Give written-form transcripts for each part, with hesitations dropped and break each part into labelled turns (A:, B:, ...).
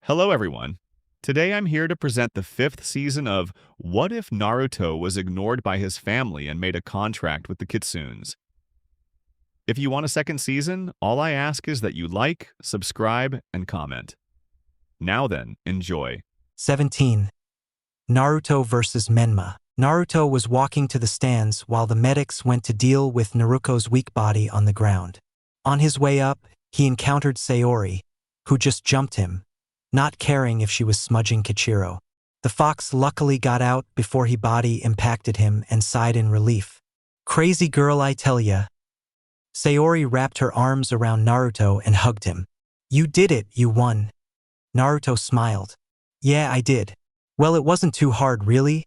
A: Hello, everyone. Today I'm here to present the 5th season of What If Naruto Was Ignored by His Family and Made a Contract with the KITSUNE'S. If you want a second season, all I ask is that you like, subscribe, and comment. Now then, enjoy.
B: 17. Naruto vs. Menma. Naruto was walking to the stands while the medics went to deal with Naruto's weak body on the ground. On his way up, he encountered Sayori, who just jumped him, not caring if she was smudging Kichiro. The fox luckily got out before he body impacted him and sighed in relief. "Crazy girl, I tell ya." Sayori wrapped her arms around Naruto and hugged him. "You did it, you won." Naruto smiled. "Yeah, I did. Well, it wasn't too hard, really.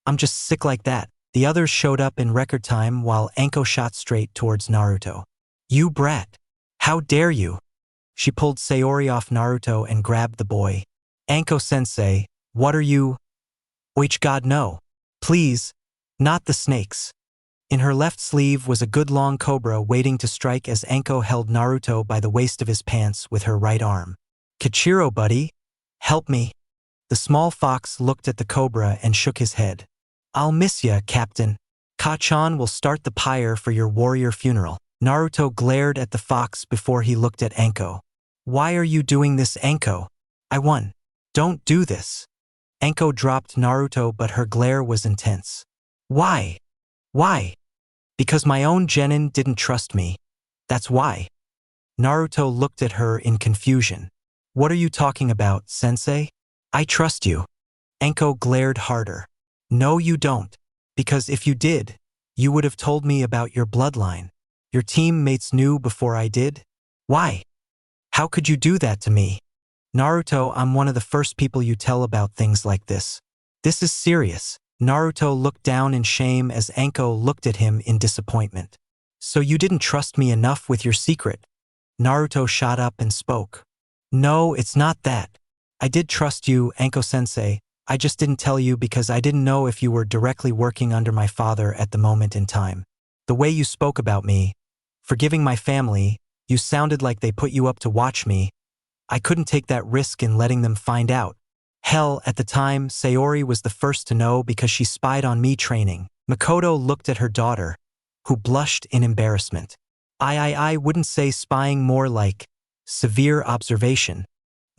B: I'm just sick like that." The others showed up in record time while Anko shot straight towards Naruto. "You brat. How dare you?" She pulled Sayori off Naruto and grabbed the boy. "Anko-sensei, what are you?" "Oich God, no. Please. Not the snakes." In her left sleeve was a good long cobra waiting to strike as Anko held Naruto by the waist of his pants with her right arm. "Kichiro, buddy. Help me." The small fox looked at the cobra and shook his head. "I'll miss ya, Captain. Ka-chan will start the pyre for your warrior funeral." Naruto glared at the fox before he looked at Anko. "Why are you doing this, Anko? I won. Don't do this." Anko dropped Naruto, but her glare was intense. "Why? Why?" "Because my own genin didn't trust me. That's why." Naruto looked at her in confusion. "What are you talking about, sensei? I trust you." Anko glared harder. "No, you don't. Because if you did, you would have told me about your bloodline. Your teammates knew before I did? Why? How could you do that to me?" "Naruto, I'm one of the first people you tell about things like this. This is serious." Naruto looked down in shame as Anko looked at him in disappointment. "So you didn't trust me enough with your secret?" Naruto shot up and spoke. "No, it's not that. I did trust you, Anko-sensei. I just didn't tell you because I didn't know if you were directly working under my father at the moment in time. The way you spoke about me, forgiving my family, you sounded like they put you up to watch me. I couldn't take that risk in letting them find out. Hell, at the time, Sayori was the first to know because she spied on me training." Makoto looked at her daughter, who blushed in embarrassment. I wouldn't say spying, more like severe observation."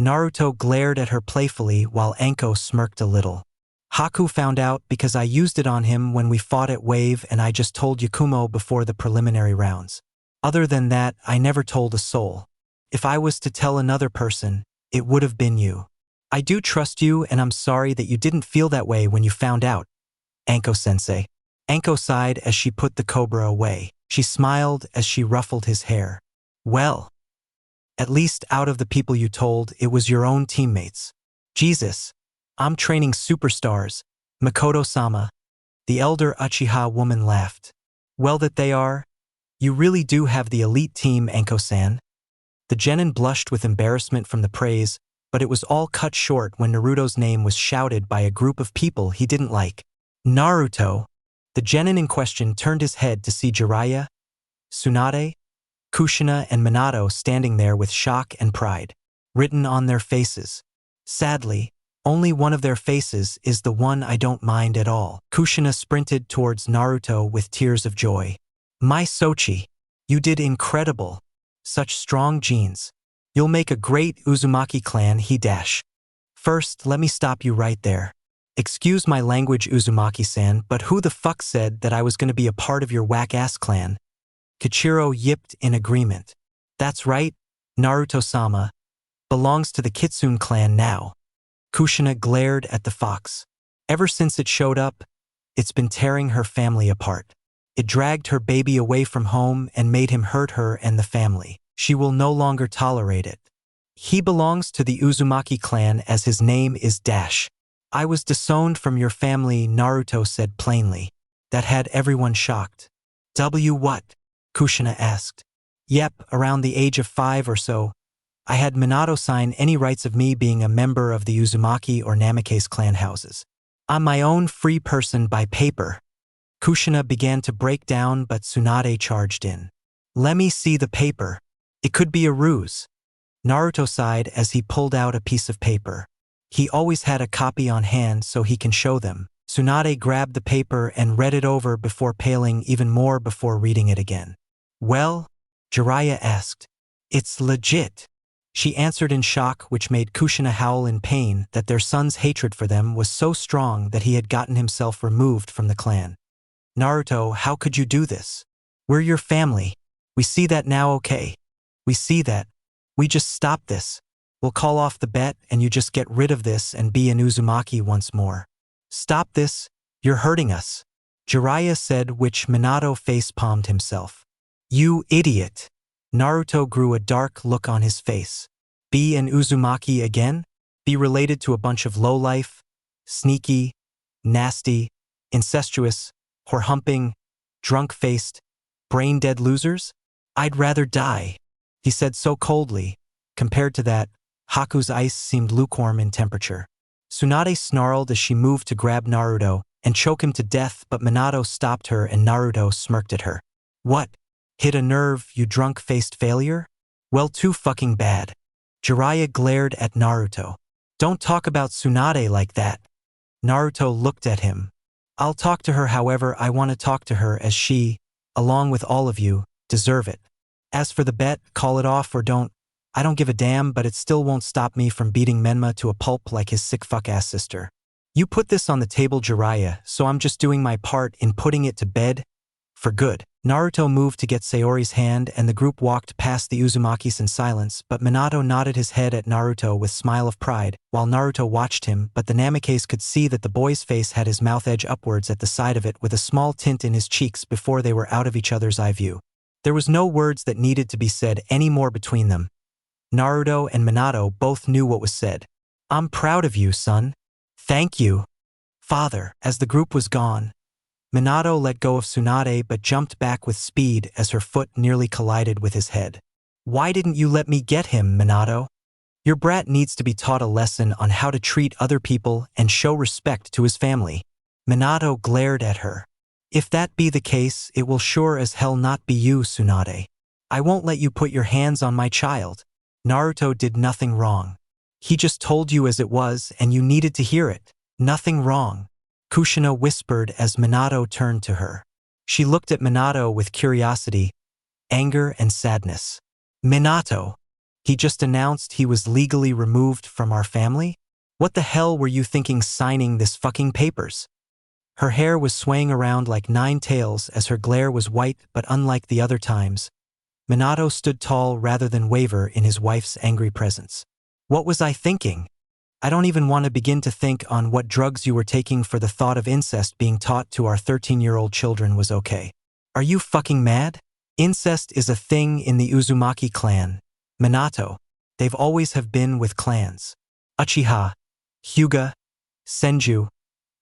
B: Naruto glared at her playfully while Anko smirked a little. "Haku found out because I used it on him when we fought at Wave, and I just told Yakumo before the preliminary rounds. Other than that, I never told a soul. If I was to tell another person, it would have been you. I do trust you, and I'm sorry that you didn't feel that way when you found out, Anko-sensei." Anko sighed as she put the cobra away. She smiled as she ruffled his hair. "Well, at least out of the people you told, it was your own teammates. Jesus, I'm training superstars, Makoto-sama." The elder Uchiha woman laughed. "Well, that they are. You really do have the elite team, Anko-san." The genin blushed with embarrassment from the praise, but it was all cut short when Naruto's name was shouted by a group of people he didn't like. "Naruto!" The genin in question turned his head to see Jiraiya, Tsunade, Kushina, and Minato standing there with shock and pride written on their faces. Sadly, only one of their faces is the one I don't mind at all. Kushina sprinted towards Naruto with tears of joy. "My Sochi, you did incredible. Such strong genes. You'll make a great Uzumaki clan, he dash." "First, let me stop you right there. Excuse my language, Uzumaki-san, but who the fuck said that I was going to be a part of your whack-ass clan?" Kichiro yipped in agreement. "That's right, Naruto-sama. Belongs to the Kitsune clan now." Kushina glared at the fox. Ever since it showed up, it's been tearing her family apart. It dragged her baby away from home and made him hurt her and the family. She will no longer tolerate it. He belongs to the Uzumaki clan as his name is dash. "I was disowned from your family," Naruto said plainly. That had everyone shocked. What?" Kushina asked. "Yep, around the age of 5 or so. I had Minato sign any rights of me being a member of the Uzumaki or Namikaze clan houses. I'm my own free person by paper." Kushina began to break down, but Tsunade charged in. "Let me see the paper. It could be a ruse." Naruto sighed as he pulled out a piece of paper. He always had a copy on hand so he can show them. Tsunade grabbed the paper and read it over before paling even more before reading it again. Well? Jiraiya asked. It's legit. She answered in shock, which made Kushina howl in pain that their son's hatred for them was so strong that he had gotten himself removed from the clan. Naruto, how could you do this? We're your family. We see that now, okay? We see that. We just stop this. We'll call off the bet and you just get rid of this and be an Uzumaki once more. Stop this. You're hurting us. Jiraiya said, which Minato face-palmed himself. You idiot. Naruto grew a dark look on his face. Be an Uzumaki again? Be related to a bunch of lowlife, sneaky, nasty, incestuous, whore-humping, drunk-faced, brain-dead losers? I'd rather die, he said so coldly. Compared to that, Haku's ice seemed lukewarm in temperature. Tsunade snarled as she moved to grab Naruto and choke him to death, but Minato stopped her and Naruto smirked at her. What? Hit a nerve, you drunk-faced failure? Well, too fucking bad. Jiraiya glared at Naruto. Don't talk about Tsunade like that. Naruto looked at him. I'll talk to her however I want to talk to her, as she, along with all of you, deserve it. As for the bet, call it off or don't. I don't give a damn, but it still won't stop me from beating Menma to a pulp like his sick fuck-ass sister. You put this on the table, Jiraiya, so I'm just doing my part in putting it to bed for good. Naruto moved to get Sayori's hand and the group walked past the Uzumakis in silence, but Minato nodded his head at Naruto with smile of pride, while Naruto watched him, but the Namikaze could see that the boy's face had his mouth edge upwards at the side of it with a small tint in his cheeks before they were out of each other's eye view. There was no words that needed to be said any more between them. Naruto and Minato both knew what was said. I'm proud of you, son. Thank you, father. As the group was gone, Minato let go of Tsunade but jumped back with speed as her foot nearly collided with his head. Why didn't you let me get him, Minato? Your brat needs to be taught a lesson on how to treat other people and show respect to his family. Minato glared at her. If that be the case, it will sure as hell not be you, Tsunade. I won't let you put your hands on my child. Naruto did nothing wrong. He just told you as it was and you needed to hear it. Nothing wrong. Kushina whispered as Minato turned to her. She looked at Minato with curiosity, anger and sadness. Minato, he just announced he was legally removed from our family? What the hell were you thinking signing this fucking papers? Her hair was swaying around like 9 tails as her glare was white, but unlike the other times, Minato stood tall rather than waver in his wife's angry presence. What was I thinking? I don't even want to begin to think on what drugs you were taking for the thought of incest being taught to our 13-year-old children was okay. Are you fucking mad? Incest is a thing in the Uzumaki clan. Minato, they've always have been with clans. Uchiha, Hyuga, Senju,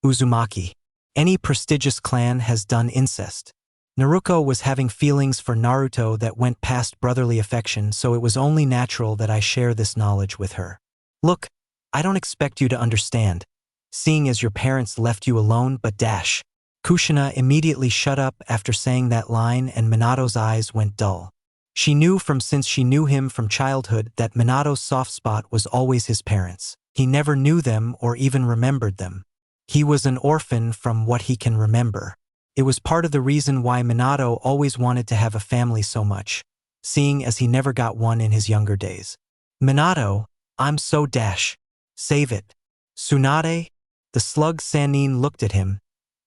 B: Uzumaki. Any prestigious clan has done incest. Naruto was having feelings for Naruto that went past brotherly affection, so it was only natural that I share this knowledge with her. Look, I don't expect you to understand, seeing as your parents left you alone, but dash. Kushina immediately shut up after saying that line and Minato's eyes went dull. She knew since she knew him from childhood that Minato's soft spot was always his parents. He never knew them or even remembered them. He was an orphan from what he can remember. It was part of the reason why Minato always wanted to have a family so much, seeing as he never got one in his younger days. Minato, I'm so dash. Save it. Tsunade? The slug Sannin looked at him,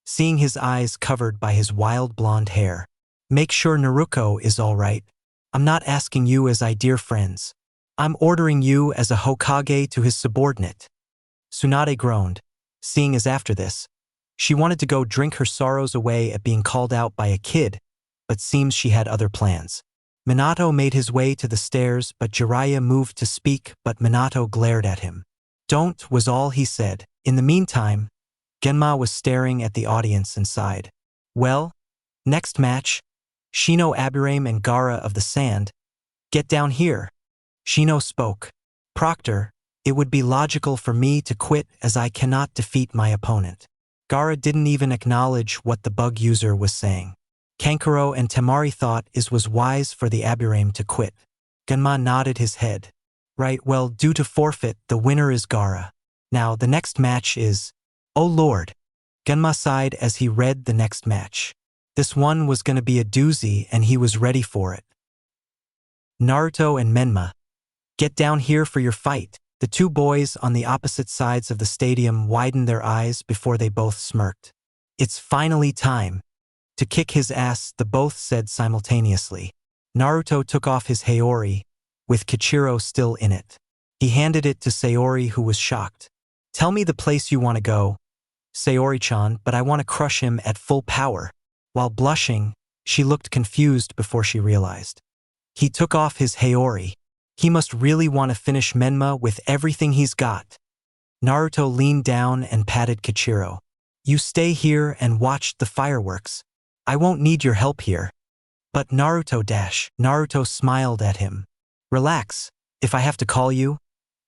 B: seeing his eyes covered by his wild blonde hair. Make sure Naruto is all right. I'm not asking you as dear friends. I'm ordering you as a Hokage to his subordinate. Tsunade groaned, seeing as after this, she wanted to go drink her sorrows away at being called out by a kid, but seems she had other plans. Minato made his way to the stairs, but Jiraiya moved to speak, but Minato glared at him. Don't was all he said. In the meantime, Genma was staring at the audience and sighed. Well, next match, Shino Aburame and Gaara of the Sand. Get down here. Shino spoke. Proctor, it would be logical for me to quit as I cannot defeat my opponent. Gaara didn't even acknowledge what the bug user was saying. Kankuro and Temari thought it was wise for the Aburame to quit. Genma nodded his head. Right, well, due to forfeit, the winner is Gaara. Now, the next match is… Oh lord! Genma sighed as he read the next match. This one was gonna be a doozy and he was ready for it. Naruto and Menma. Get down here for your fight. The two boys on the opposite sides of the stadium widened their eyes before they both smirked. It's finally time. To kick his ass, the both said simultaneously. Naruto took off his Haori, with Kichiro still in it. He handed it to Sayori, who was shocked. Tell me the place you want to go, Sayori-chan, but I want to crush him at full power. While blushing, she looked confused before she realized. He took off his Haori. He must really want to finish Menma with everything he's got. Naruto leaned down and patted Kichiro. You stay here and watch the fireworks. I won't need your help here. But Naruto smiled at him. Relax, if I have to call you,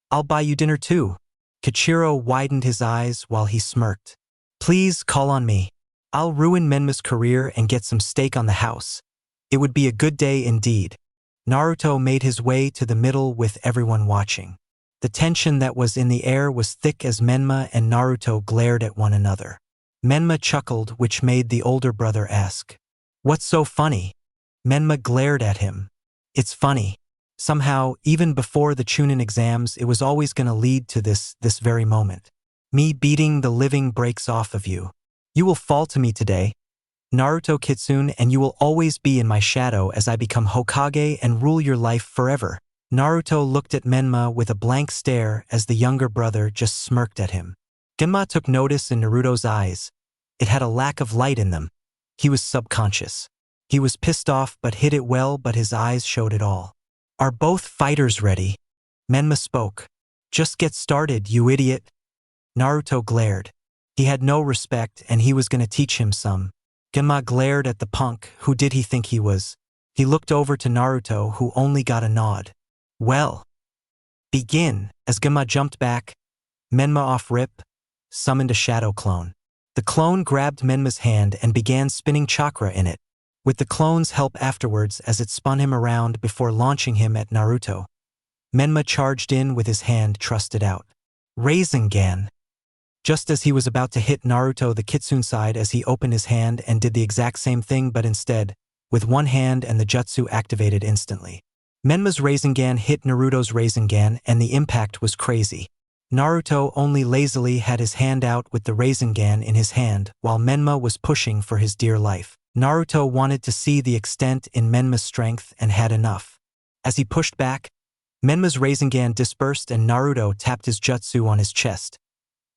B: I'll buy you dinner too. Kichiro widened his eyes while he smirked. Please call on me. I'll ruin Menma's career and get some steak on the house. It would be a good day indeed. Naruto made his way to the middle with everyone watching. The tension that was in the air was thick as Menma and Naruto glared at one another. Menma chuckled, which made the older brother ask, "What's so funny?" Menma glared at him. It's funny. Somehow, even before the Chunin exams, it was always going to lead to this very moment. Me beating the living breaks off of you. You will fall to me today, Naruto Kitsune, and you will always be in my shadow as I become Hokage and rule your life forever. Naruto looked at Menma with a blank stare as the younger brother just smirked at him. Genma took notice in Naruto's eyes. It had a lack of light in them. He was subconscious. He was pissed off but hid it well, but his eyes showed it all. Are both fighters ready? Menma spoke. Just get started, you idiot. Naruto glared. He had no respect and he was going to teach him some. Genma glared at the punk. Who did he think he was? He looked over to Naruto, who only got a nod. Well, begin. As Genma jumped back, Menma off rip summoned a shadow clone. The clone grabbed Menma's hand and began spinning chakra in it. With the clone's help afterwards, as it spun him around before launching him at Naruto, Menma charged in with his hand thrusted out. Rasengan. Just as he was about to hit Naruto, the Kitsune side as he opened his hand and did the exact same thing, but instead, with one hand, and the jutsu activated instantly. Menma's Rasengan hit Naruto's Rasengan and the impact was crazy. Naruto only lazily had his hand out with the Rasengan in his hand while Menma was pushing for his dear life. Naruto wanted to see the extent in Menma's strength and had enough. As he pushed back, Menma's Rasengan dispersed and Naruto tapped his jutsu on his chest,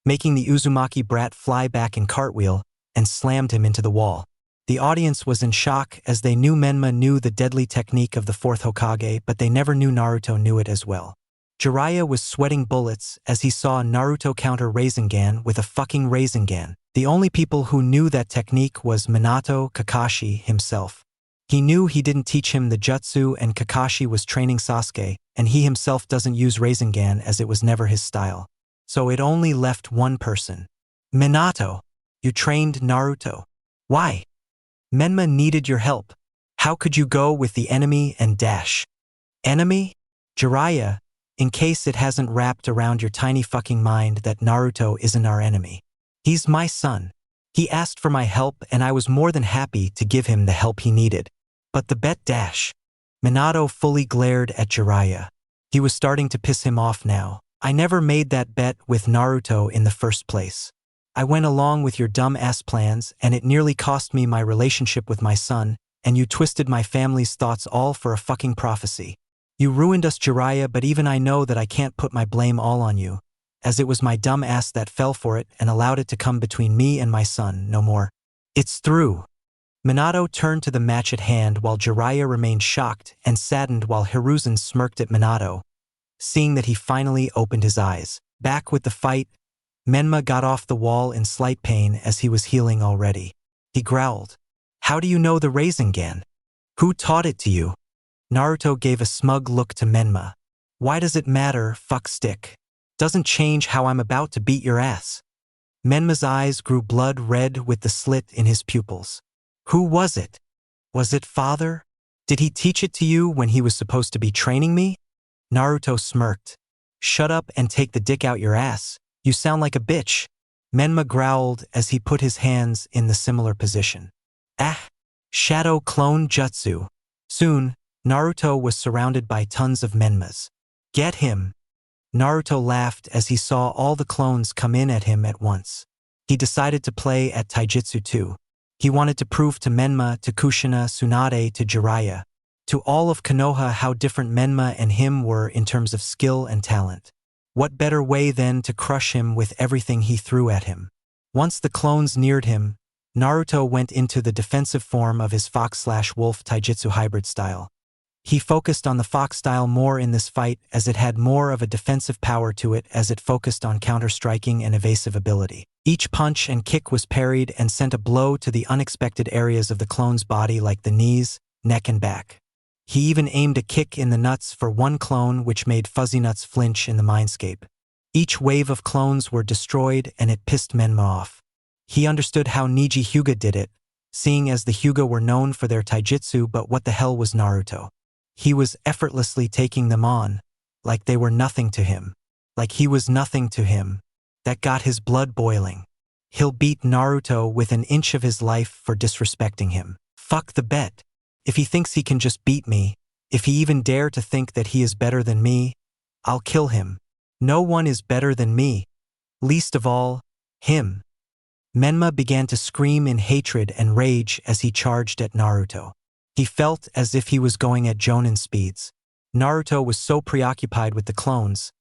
B: making the Uzumaki brat fly back in cartwheel and slammed him into the wall. The audience was in shock as they knew Menma knew the deadly technique of the fourth Hokage, but they never knew Naruto knew it as well. Jiraiya was sweating bullets as he saw Naruto counter Rasengan with a fucking Rasengan. The only people who knew that technique was Minato, Kakashi himself. He knew he didn't teach him the jutsu and Kakashi was training Sasuke, and he himself doesn't use Rasengan as it was never his style. So it only left one person. Minato, you trained Naruto. Why? Menma needed your help. How could you go with the enemy and dash? Enemy? Jiraiya, in case it hasn't wrapped around your tiny fucking mind that Naruto isn't our enemy. He's my son. He asked for my help and I was more than happy to give him the help he needed. But the bet dash. Minato fully glared at Jiraiya. He was starting to piss him off now. I never made that bet with Naruto in the first place. I went along with your dumb-ass plans and it nearly cost me my relationship with my son, and you twisted my family's thoughts all for a fucking prophecy. You ruined us, Jiraiya, but even I know that I can't put my blame all on you, as it was my dumb ass that fell for it and allowed it to come between me and my son, no more. It's through. Minato turned to the match at hand while Jiraiya remained shocked and saddened while Hiruzen smirked at Minato, seeing that he finally opened his eyes. Back with the fight, Menma got off the wall in slight pain as he was healing already. He growled, How do you know the Rasengan? Who taught it to you? Naruto gave a smug look to Menma. Why does it matter, fuckstick? Doesn't change how I'm about to beat your ass. Menma's eyes grew blood red with the slit in his pupils. Who was it? Was it father? Did he teach it to you when he was supposed to be training me? Naruto smirked. Shut up and take the dick out your ass. You sound like a bitch. Menma growled as he put his hands in the similar position. Ah! Shadow clone jutsu. Soon, Naruto was surrounded by tons of Menmas. Get him! Naruto laughed as he saw all the clones come in at him at once. He decided to play at taijutsu too. He wanted to prove to Menma, to Kushina, Tsunade, to Jiraiya, to all of Konoha how different Menma and him were in terms of skill and talent. What better way than to crush him with everything he threw at him? Once the clones neared him, Naruto went into the defensive form of his fox/wolf taijutsu hybrid style. He focused on the fox style more in this fight as it had more of a defensive power to it as it focused on counter-striking and evasive ability. Each punch and kick was parried and sent a blow to the unexpected areas of the clone's body like the knees, neck and back. He even aimed a kick in the nuts for one clone which made Fuzzy Nuts flinch in the mindscape. Each wave of clones were destroyed and it pissed Menma off. He understood how Niji Hyuga did it, seeing as the Hyuga were known for their taijutsu, but what the hell was Naruto? He was effortlessly taking them on, like they were nothing to him. Like he was nothing to him. That got his blood boiling. He'll beat Naruto with an inch of his life for disrespecting him. Fuck the bet. If he thinks he can just beat me, if he even dare to think that he is better than me, I'll kill him. No one is better than me. Least of all, him. Menma began to scream in hatred and rage as he charged at Naruto. He felt as if he was going at Jonin speeds. Naruto was so preoccupied with the clones,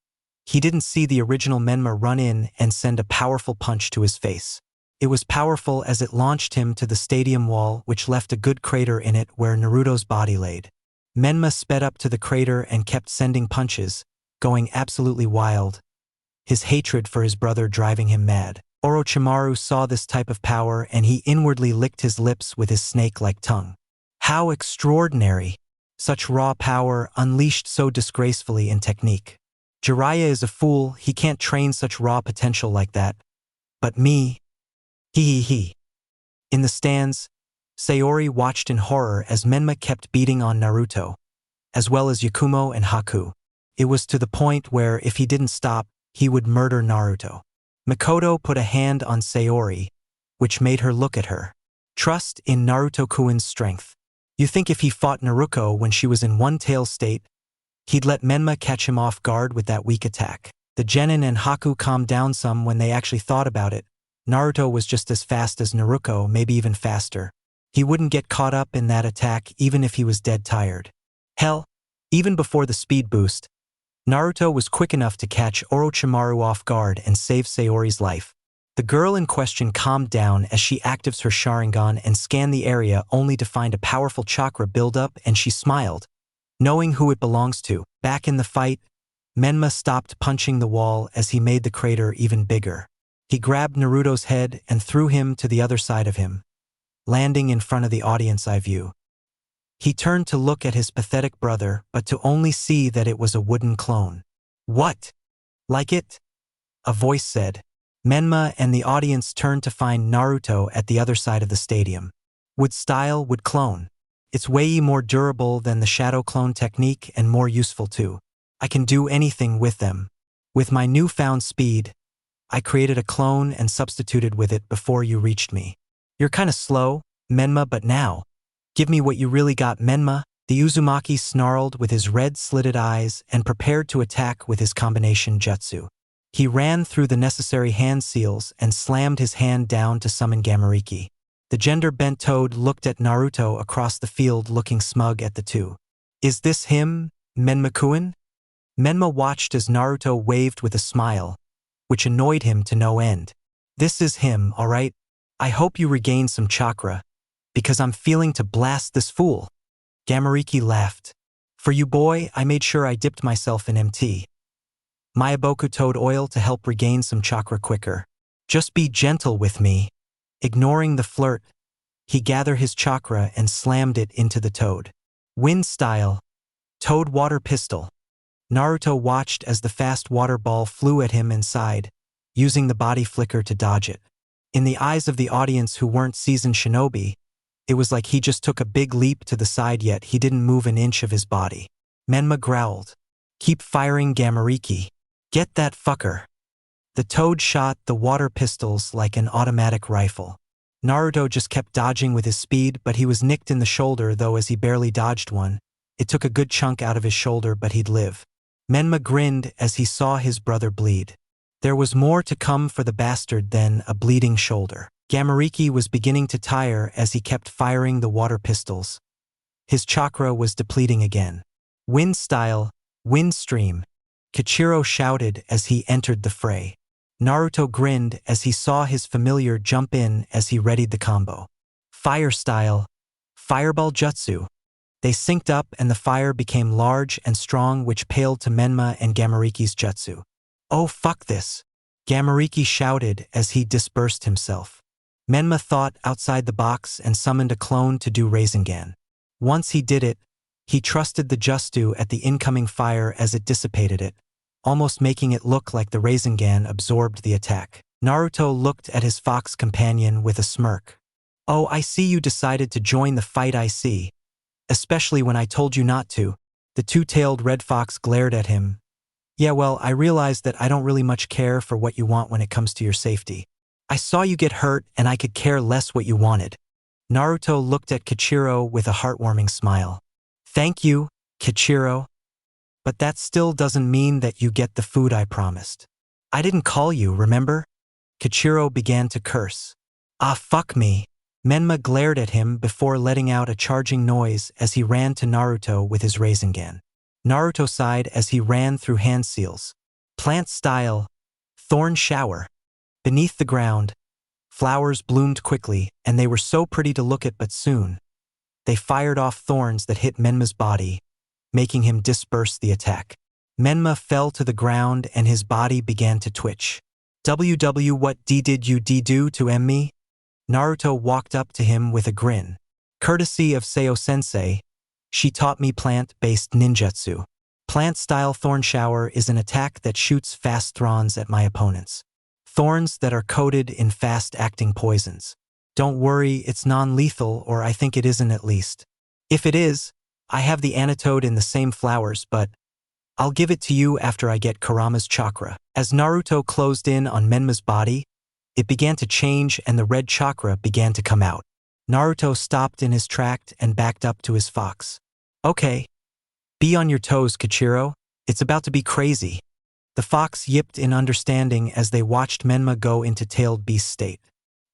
B: he didn't see the original Menma run in and send a powerful punch to his face. It was powerful as it launched him to the stadium wall, which left a good crater in it where Naruto's body laid. Menma sped up to the crater and kept sending punches, going absolutely wild, his hatred for his brother driving him mad. Orochimaru saw this type of power and he inwardly licked his lips with his snake-like tongue. How extraordinary! Such raw power unleashed so disgracefully in technique. Jiraiya is a fool, he can't train such raw potential like that. But me? He. In the stands, Sayori watched in horror as Menma kept beating on Naruto, as well as Yakumo and Haku. It was to the point where if he didn't stop, he would murder Naruto. Mikoto put a hand on Sayori, which made her look at her. Trust in Naruto-kun's strength. You think if he fought Naruto when she was in one-tail state, he'd let Menma catch him off guard with that weak attack. The Genin and Haku calmed down some when they actually thought about it. Naruto was just as fast as Naruto, maybe even faster. He wouldn't get caught up in that attack even if he was dead tired. Hell, even before the speed boost, Naruto was quick enough to catch Orochimaru off guard and save Sayori's life. The girl in question calmed down as she actives her Sharingan and scanned the area only to find a powerful chakra build up, and she smiled, knowing who it belongs to. Back in the fight, Menma stopped punching the wall as he made the crater even bigger. He grabbed Naruto's head and threw him to the other side of him, landing in front of the audience eye view. He turned to look at his pathetic brother, but to only see that it was a wooden clone. What? Like it? A voice said. Menma and the audience turned to find Naruto at the other side of the stadium. Wood style, wood clone. It's way more durable than the shadow clone technique and more useful too. I can do anything with them. With my newfound speed, I created a clone and substituted with it before you reached me. You're kinda slow, Menma, but now. Give me what you really got, Menma. The Uzumaki snarled with his red slitted eyes and prepared to attack with his combination jutsu. He ran through the necessary hand seals and slammed his hand down to summon Gamariki. The gender-bent toad looked at Naruto across the field, looking smug at the two. Is this him, Menma-kun? Menma watched as Naruto waved with a smile, which annoyed him to no end. This is him, all right? I hope you regain some chakra, because I'm feeling to blast this fool. Gamariki laughed. For you, boy, I made sure I dipped myself in MT. Mayaboku toad oil to help regain some chakra quicker. Just be gentle with me. Ignoring the flirt, he gathered his chakra and slammed it into the toad. Wind style. Toad water pistol. Naruto watched as the fast water ball flew at him inside, using the body flicker to dodge it. In the eyes of the audience who weren't seasoned shinobi, it was like he just took a big leap to the side, yet he didn't move an inch of his body. Menma growled. Keep firing, Gamariki. Get that fucker. The toad shot the water pistols like an automatic rifle. Naruto just kept dodging with his speed, but he was nicked in the shoulder, though as he barely dodged one, it took a good chunk out of his shoulder, but he'd live. Menma grinned as he saw his brother bleed. There was more to come for the bastard than a bleeding shoulder. Gamariki was beginning to tire as he kept firing the water pistols. His chakra was depleting again. Wind style, wind stream, Kichiro shouted as he entered the fray. Naruto grinned as he saw his familiar jump in as he readied the combo. Fire style, fireball jutsu. They synced up and the fire became large and strong, which paled to Menma and Gamariki's jutsu. Oh, fuck this, Gamariki shouted as he dispersed himself. Menma thought outside the box and summoned a clone to do Rasengan. Once he did it, he trusted the jutsu at the incoming fire as it dissipated it, almost making it look like the Rasengan absorbed the attack. Naruto looked at his fox companion with a smirk. Oh, I see you decided to join the fight, I see. Especially when I told you not to. The two-tailed red fox glared at him. Yeah, well, I realized that I don't really much care for what you want when it comes to your safety. I saw you get hurt and I could care less what you wanted. Naruto looked at Kichiro with a heartwarming smile. Thank you, Kichiro. But that still doesn't mean that you get the food I promised. I didn't call you, remember? Kichiro began to curse. Ah, fuck me. Menma glared at him before letting out a charging noise as he ran to Naruto with his Rasengan. Naruto sighed as he ran through hand seals. Plant style, thorn shower. Beneath the ground, flowers bloomed quickly, and they were so pretty to look at, but soon they fired off thorns that hit Menma's body, making him disperse the attack. Menma fell to the ground and his body began to twitch. WW, what did you do to me? Naruto walked up to him with a grin. Courtesy of Seo-sensei, she taught me plant-based ninjutsu. Plant-style thorn shower is an attack that shoots fast thorns at my opponents. Thorns that are coated in fast-acting poisons. Don't worry, it's non-lethal, or I think it isn't at least. If it is, I have the antidote in the same flowers, but I'll give it to you after I get Kurama's chakra. As Naruto closed in on Menma's body, it began to change and the red chakra began to come out. Naruto stopped in his track and backed up to his fox. Okay. Be on your toes, Kichiro. It's about to be crazy. The fox yipped in understanding as they watched Menma go into tailed beast state.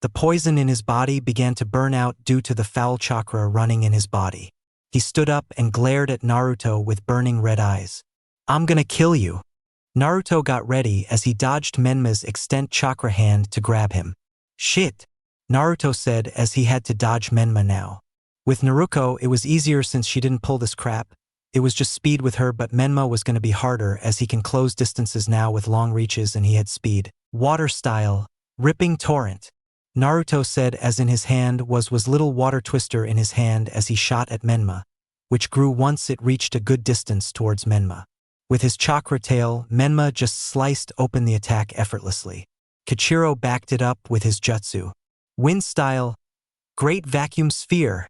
B: The poison in his body began to burn out due to the foul chakra running in his body. He stood up and glared at Naruto with burning red eyes. I'm gonna kill you. Naruto got ready as he dodged Menma's extended chakra hand to grab him. Shit, Naruto said as he had to dodge Menma now. With Naruto, it was easier since she didn't pull this crap. It was just speed with her, but Menma was going to be harder as he can close distances now with long reaches and he had speed. Water style, ripping torrent. Naruto said as in his hand was little water twister in his hand as he shot at Menma, which grew once it reached a good distance towards Menma. With his chakra tail, Menma just sliced open the attack effortlessly. Kichiro backed it up with his jutsu. Wind style, great vacuum sphere,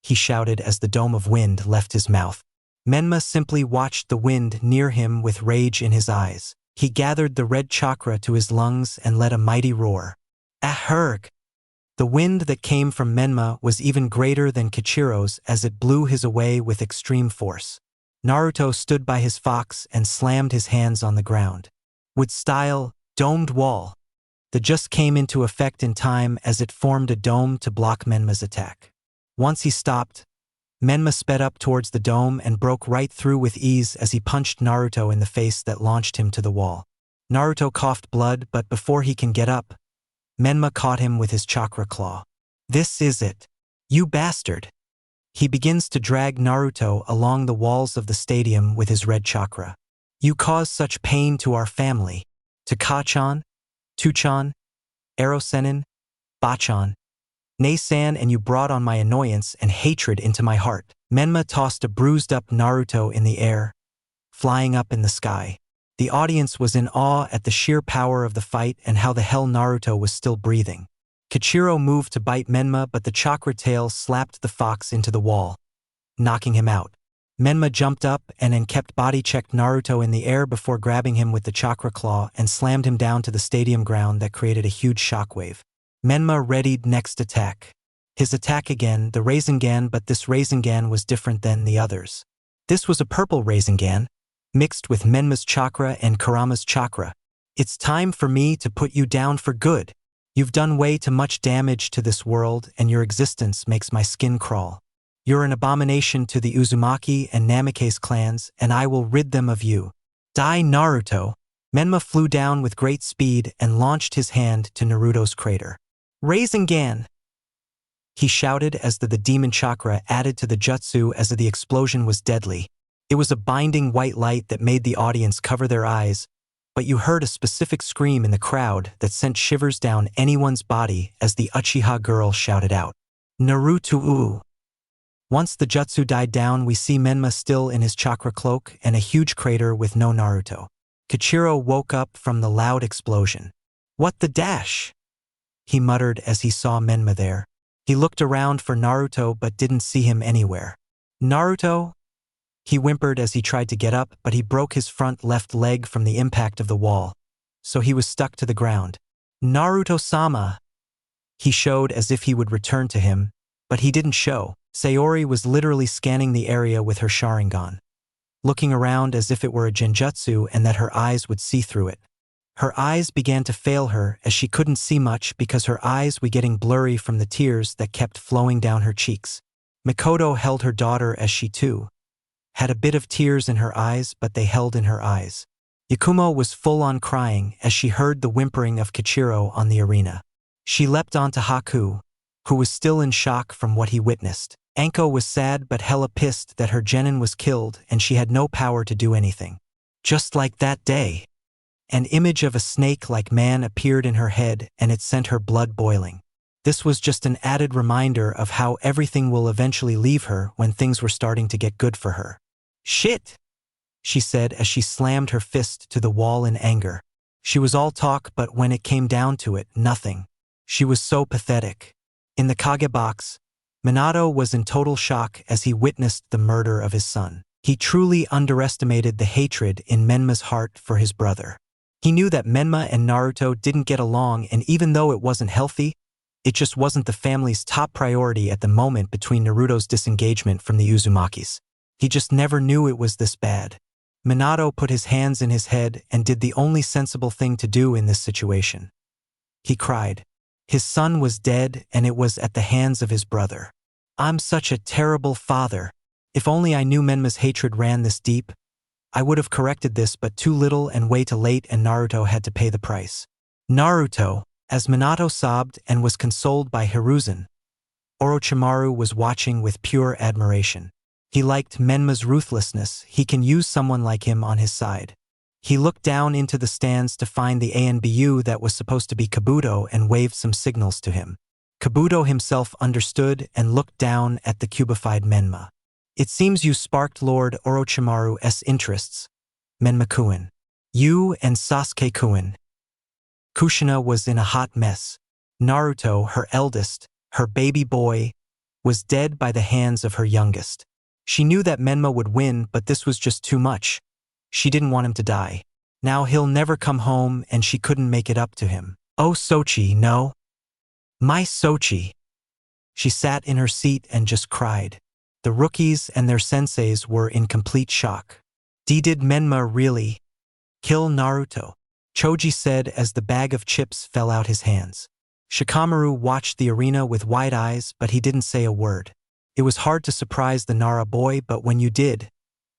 B: he shouted as the dome of wind left his mouth. Menma simply watched the wind near him with rage in his eyes. He gathered the red chakra to his lungs and let a mighty roar. Adhering! The wind that came from Menma was even greater than Kichiro's as it blew his away with extreme force. Naruto stood by his fox and slammed his hands on the ground. Wood style, domed wall. The just came into effect in time as it formed a dome to block Menma's attack. Once he stopped, Menma sped up towards the dome and broke right through with ease as he punched Naruto in the face that launched him to the wall. Naruto coughed blood, but before he can get up, Menma caught him with his chakra claw. This is it. You bastard. He begins to drag Naruto along the walls of the stadium with his red chakra. You cause such pain to our family. To Kachan, Tuchan, Erosenin, Bachan, Naysan, and you brought on my annoyance and hatred into my heart. Menma tossed a bruised up Naruto in the air, flying up in the sky. The audience was in awe at the sheer power of the fight and how the hell Naruto was still breathing. Kichiro moved to bite Menma, but the chakra tail slapped the fox into the wall, knocking him out. Menma jumped up and kept body-checked Naruto in the air before grabbing him with the chakra claw and slammed him down to the stadium ground that created a huge shockwave. Menma readied next attack. His attack again, the Rasengan, but this Rasengan was different than the others. This was a purple Rasengan, mixed with Menma's chakra and Kurama's chakra. It's time for me to put you down for good. You've done way too much damage to this world and your existence makes my skin crawl. You're an abomination to the Uzumaki and Namikaze clans, and I will rid them of you. Die, Naruto! Menma flew down with great speed and launched his hand to Naruto's crater. Rasengan! He shouted as the demon chakra added to the jutsu as the explosion was deadly. It was a binding white light that made the audience cover their eyes, but you heard a specific scream in the crowd that sent shivers down anyone's body as the Uchiha girl shouted out, Naruto! Once the jutsu died down, we see Menma still in his chakra cloak and a huge crater with no Naruto. Kichiro woke up from the loud explosion. What the dash? He muttered as he saw Menma there. He looked around for Naruto but didn't see him anywhere. Naruto? He whimpered as he tried to get up, but he broke his front left leg from the impact of the wall, so he was stuck to the ground. Naruto-sama! He showed as if he would return to him, but he didn't show. Sayori was literally scanning the area with her Sharingan, looking around as if it were a genjutsu and that her eyes would see through it. Her eyes began to fail her as she couldn't see much because her eyes were getting blurry from the tears that kept flowing down her cheeks. Mikoto held her daughter as she too had a bit of tears in her eyes, but they held in her eyes. Yakumo was full on crying as she heard the whimpering of Kichiro on the arena. She leapt onto Haku, who was still in shock from what he witnessed. Anko was sad but hella pissed that her genin was killed and she had no power to do anything. Just like that day, an image of a snake-like man appeared in her head and it sent her blood boiling. This was just an added reminder of how everything will eventually leave her when things were starting to get good for her. Shit! She said as she slammed her fist to the wall in anger. She was all talk, but when it came down to it, nothing. She was so pathetic. In the Kage box, Minato was in total shock as he witnessed the murder of his son. He truly underestimated the hatred in Menma's heart for his brother. He knew that Menma and Naruto didn't get along, and even though it wasn't healthy, it just wasn't the family's top priority at the moment between Naruto's disengagement from the Uzumakis. He just never knew it was this bad. Minato put his hands in his head and did the only sensible thing to do in this situation. He cried. His son was dead and it was at the hands of his brother. I'm such a terrible father. If only I knew Menma's hatred ran this deep, I would have corrected this, but too little and way too late, and Naruto had to pay the price. Naruto, as Minato sobbed and was consoled by Hiruzen, Orochimaru was watching with pure admiration. He liked Menma's ruthlessness. He can use someone like him on his side. He looked down into the stands to find the ANBU that was supposed to be Kabuto and waved some signals to him. Kabuto himself understood and looked down at the cubified Menma. It seems you sparked Lord Orochimaru's interests, Menma-kun. You and Sasuke-kun. Kushina was in a hot mess. Naruto, her eldest, her baby boy, was dead by the hands of her youngest. She knew that Menma would win, but this was just too much. She didn't want him to die. Now he'll never come home and she couldn't make it up to him. Oh Sochi, no. My Sochi. She sat in her seat and just cried. The rookies and their senseis were in complete shock. Did Menma really kill Naruto? Choji said as the bag of chips fell out his hands. Shikamaru watched the arena with wide eyes, but he didn't say a word. It was hard to surprise the Nara boy, but when you did,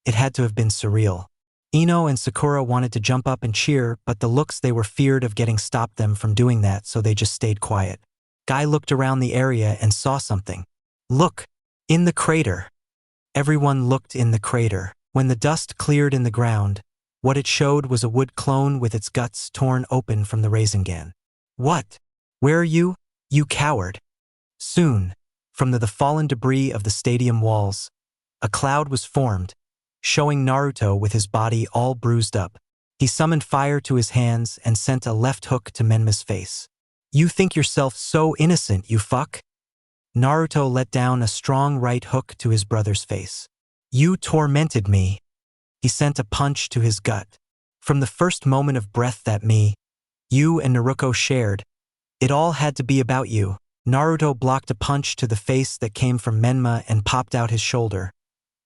B: it had to have been surreal. Ino and Sakura wanted to jump up and cheer, but the looks they were feared of getting stopped them from doing that, so they just stayed quiet. Guy looked around the area and saw something. Look! In the crater. Everyone looked in the crater. When the dust cleared in the ground, what it showed was a wood clone with its guts torn open from the Rasengan. What? Where are you? You coward. Soon, from the fallen debris of the stadium walls, a cloud was formed, showing Naruto with his body all bruised up. He summoned fire to his hands and sent a left hook to Menma's face. You think yourself so innocent, you fuck? Naruto let down a strong right hook to his brother's face. You tormented me. He sent a punch to his gut. From the first moment of breath that you and Naruto shared, it all had to be about you. Naruto blocked a punch to the face that came from Menma and popped out his shoulder,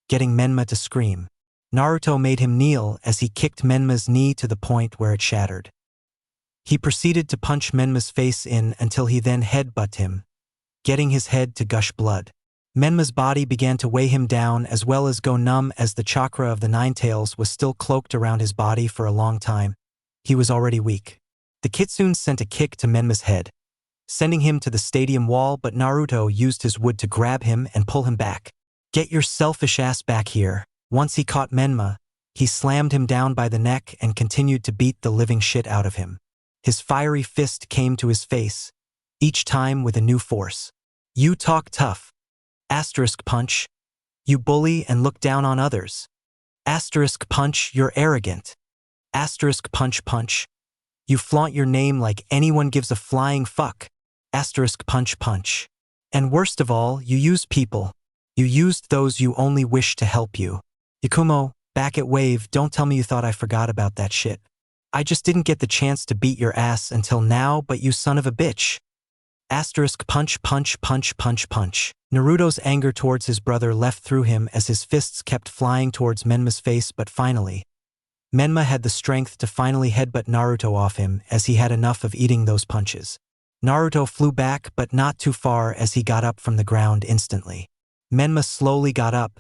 B: getting Menma to scream. Naruto made him kneel as he kicked Menma's knee to the point where it shattered. He proceeded to punch Menma's face in until he then headbutted him, getting his head to gush blood. Menma's body began to weigh him down as well as go numb as the chakra of the Nine Tails was still cloaked around his body for a long time. He was already weak. The Kitsunes sent a kick to Menma's head, sending him to the stadium wall, but Naruto used his wood to grab him and pull him back. Get your selfish ass back here. Once he caught Menma, he slammed him down by the neck and continued to beat the living shit out of him. His fiery fist came to his face, each time with a new force. You talk tough. Asterisk punch. You bully and look down on others. Asterisk punch, you're arrogant. Asterisk punch punch. You flaunt your name like anyone gives a flying fuck. Asterisk punch punch. And worst of all, you use people. You used those you only wish to help you. Yakumo, back at Wave, don't tell me you thought I forgot about that shit. I just didn't get the chance to beat your ass until now, but you son of a bitch. Asterisk punch punch punch punch punch. Naruto's anger towards his brother left through him as his fists kept flying towards Menma's face, but finally, Menma had the strength to finally headbutt Naruto off him as he had enough of eating those punches. Naruto flew back, but not too far as he got up from the ground instantly. Menma slowly got up,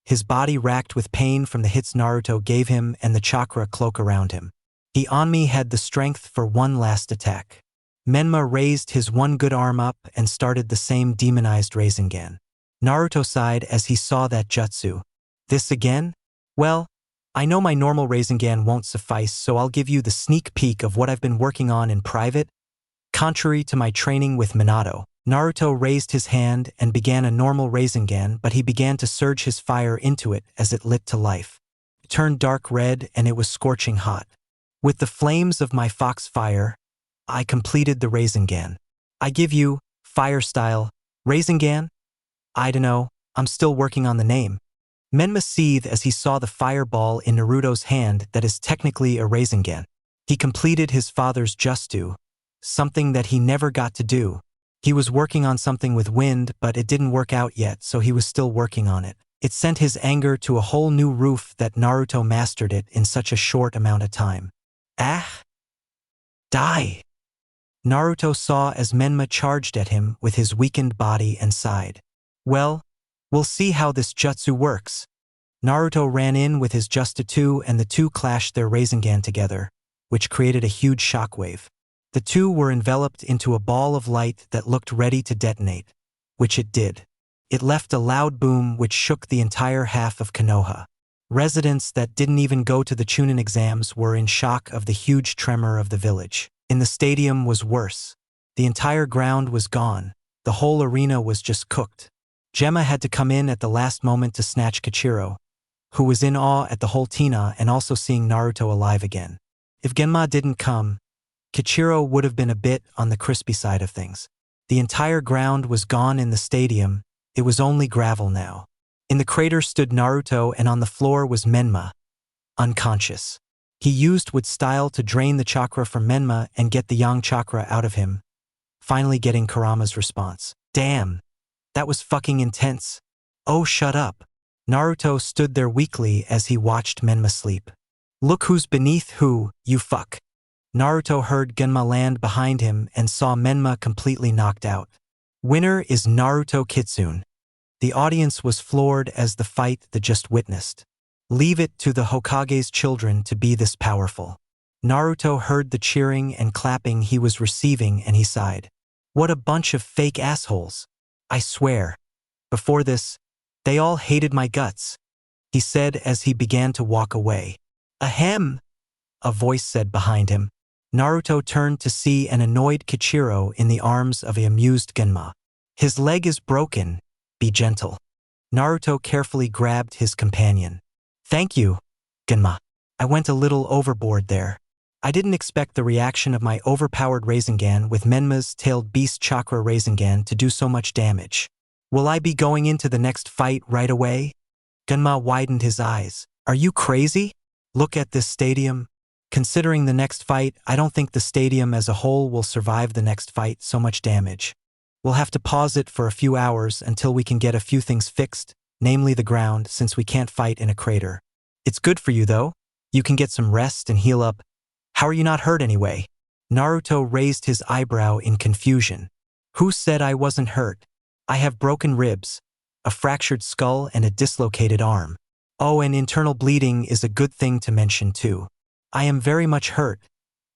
B: his body racked with pain from the hits Naruto gave him and the chakra cloak around him. He had the strength for one last attack. Menma raised his one good arm up and started the same demonized Rasengan. Naruto sighed as he saw that jutsu. This again? Well, I know my normal Rasengan won't suffice, so I'll give you the sneak peek of what I've been working on in private. Contrary to my training with Minato, Naruto raised his hand and began a normal Rasengan, but he began to surge his fire into it as it lit to life. It turned dark red and it was scorching hot. With the flames of my fox fire, I completed the Rasengan. I give you, fire style, Rasengan? I dunno, I'm still working on the name. Menma seethed as he saw the fireball in Naruto's hand that is technically a Rasengan. He completed his father's jutsu, something that he never got to do. He was working on something with wind, but it didn't work out yet, so he was still working on it. It sent his anger to a whole new roof that Naruto mastered it in such a short amount of time. Ah! Die! Naruto saw as Menma charged at him with his weakened body and sighed. Well, we'll see how this jutsu works. Naruto ran in with his jutsu and the two clashed their Rasengan together, which created a huge shockwave. The two were enveloped into a ball of light that looked ready to detonate, which it did. It left a loud boom which shook the entire half of Konoha. Residents that didn't even go to the Chunin exams were in shock of the huge tremor of the village. In the stadium was worse. The entire ground was gone. The whole arena was just cooked. Gemma had to come in at the last moment to snatch Kichiro, who was in awe at the whole Tina and also seeing Naruto alive again. If Genma didn't come, Kichiro would have been a bit on the crispy side of things. The entire ground was gone in the stadium. It was only gravel now. In the crater stood Naruto and on the floor was Menma, unconscious. He used wood style to drain the chakra from Menma and get the yang chakra out of him, finally getting Kurama's response. Damn, that was fucking intense. Oh, shut up. Naruto stood there weakly as he watched Menma sleep. Look who's beneath who, you fuck. Naruto heard Genma land behind him and saw Menma completely knocked out. Winner is Naruto Kitsune. The audience was floored as the fight they just witnessed. Leave it to the Hokage's children to be this powerful. Naruto heard the cheering and clapping he was receiving and he sighed. What a bunch of fake assholes. I swear. Before this, they all hated my guts, he said as he began to walk away. Ahem, a voice said behind him. Naruto turned to see an annoyed Kichiro in the arms of a amused Genma. His leg is broken. Be gentle. Naruto carefully grabbed his companion. Thank you, Genma. I went a little overboard there. I didn't expect the reaction of my overpowered Rasengan with Menma's tailed beast chakra Rasengan to do so much damage. Will I be going into the next fight right away? Genma widened his eyes. Are you crazy? Look at this stadium. Considering the next fight, I don't think the stadium as a whole will survive the next fight, so much damage. We'll have to pause it for a few hours until we can get a few things fixed, namely the ground, since we can't fight in a crater. It's good for you though. You can get some rest and heal up. How are you not hurt anyway? Naruto raised his eyebrow in confusion. Who said I wasn't hurt? I have broken ribs, a fractured skull and a dislocated arm. Oh, and internal bleeding is a good thing to mention too. I am very much hurt,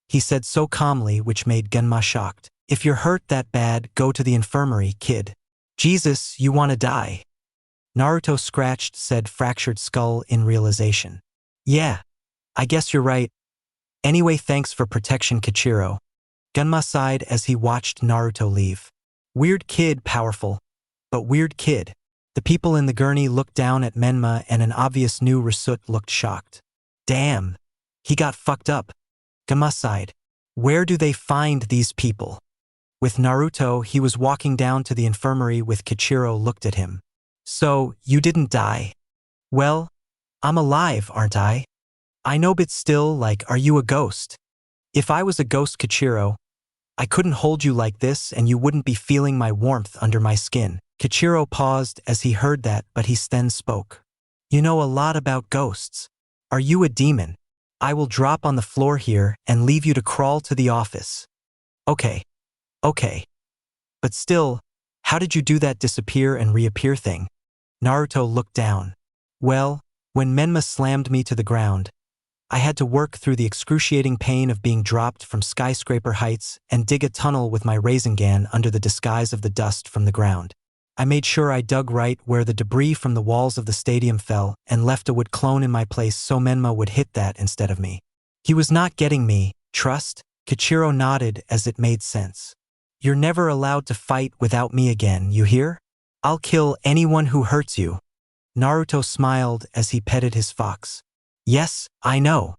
B: he said so calmly, which made Genma shocked. If you're hurt that bad, go to the infirmary, kid. Jesus, you wanna die. Naruto scratched said fractured skull in realization. Yeah, I guess you're right. Anyway, thanks for protection, Kichiro. Genma sighed as he watched Naruto leave. Weird kid, powerful, but weird kid. The people in the gurney looked down at Menma and an obvious new Rasut looked shocked. Damn, he got fucked up. Genma sighed. Where do they find these people? With Naruto, he was walking down to the infirmary with Kichiro looked at him. So, you didn't die? Well, I'm alive, aren't I? I know, but still, like, are you a ghost? If I was a ghost, Kichiro, I couldn't hold you like this and you wouldn't be feeling my warmth under my skin. Kichiro paused as he heard that, but he then spoke. You know a lot about ghosts. Are you a demon? I will drop on the floor here and leave you to crawl to the office. Okay. But still, how did you do that disappear and reappear thing? Naruto looked down. Well, when Menma slammed me to the ground, I had to work through the excruciating pain of being dropped from skyscraper heights and dig a tunnel with my Rasengan under the disguise of the dust from the ground. I made sure I dug right where the debris from the walls of the stadium fell and left a wood clone in my place so Menma would hit that instead of me. He was not getting me, trust? Kichiro nodded as it made sense. You're never allowed to fight without me again, you hear? I'll kill anyone who hurts you. Naruto smiled as he petted his fox. Yes, I know.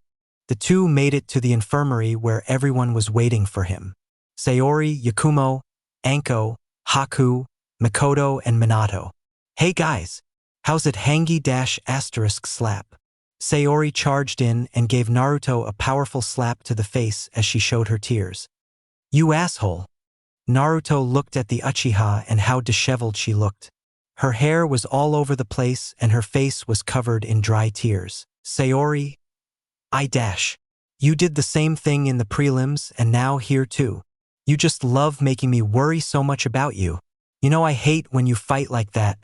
B: The two made it to the infirmary where everyone was waiting for him. Sayori, Yakumo, Anko, Haku, Mikoto, and Minato. Hey guys, how's it hangy-*** slap? Sayori charged in and gave Naruto a powerful slap to the face as she showed her tears. You asshole. Naruto looked at the Uchiha and how disheveled she looked. Her hair was all over the place and her face was covered in dry tears. Sayori, you did the same thing in the prelims and now here too. You just love making me worry so much about you. You know I hate when you fight like that.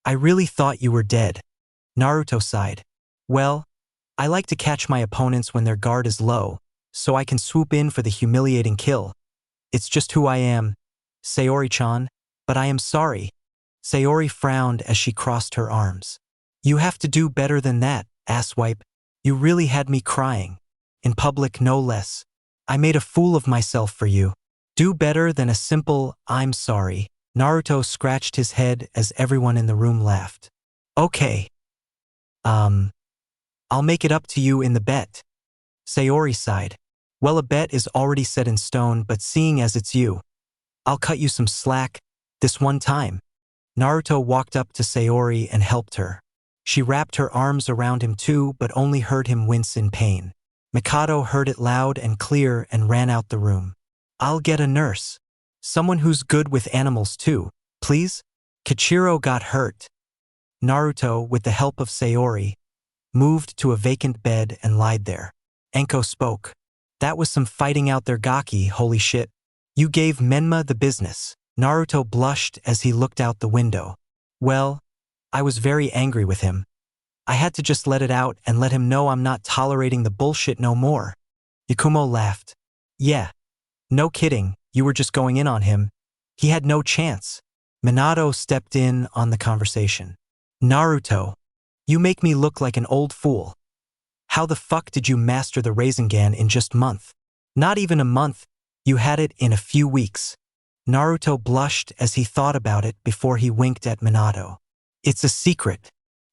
B: I really thought you were dead. Naruto sighed. Well, I like to catch my opponents when their guard is low, so I can swoop in for the humiliating kill. It's just who I am, Sayori-chan, but I am sorry. Sayori frowned as she crossed her arms. You have to do better than that, asswipe. You really had me crying. In public, no less. I made a fool of myself for you. Do better than a simple, I'm sorry. Naruto scratched his head as everyone in the room laughed. Okay. I'll make it up to you in the bet. Sayori sighed. Well, a bet is already set in stone, but seeing as it's you, I'll cut you some slack, this one time. Naruto walked up to Sayori and helped her. She wrapped her arms around him too, but only heard him wince in pain. Mikado heard it loud and clear and ran out the room. I'll get a nurse. Someone who's good with animals too, please? Kichiro got hurt. Naruto, with the help of Sayori, moved to a vacant bed and lied there. Anko spoke. That was some fighting out there, Gaki, holy shit. You gave Menma the business. Naruto blushed as he looked out the window. Well, I was very angry with him. I had to just let it out and let him know I'm not tolerating the bullshit no more. Yakumo laughed. Yeah. No kidding, you were just going in on him. He had no chance. Minato stepped in on the conversation. Naruto, you make me look like an old fool. How the fuck did you master the Rasengan in just a month? Not even a month, you had it in a few weeks. Naruto blushed as he thought about it before he winked at Minato. It's a secret.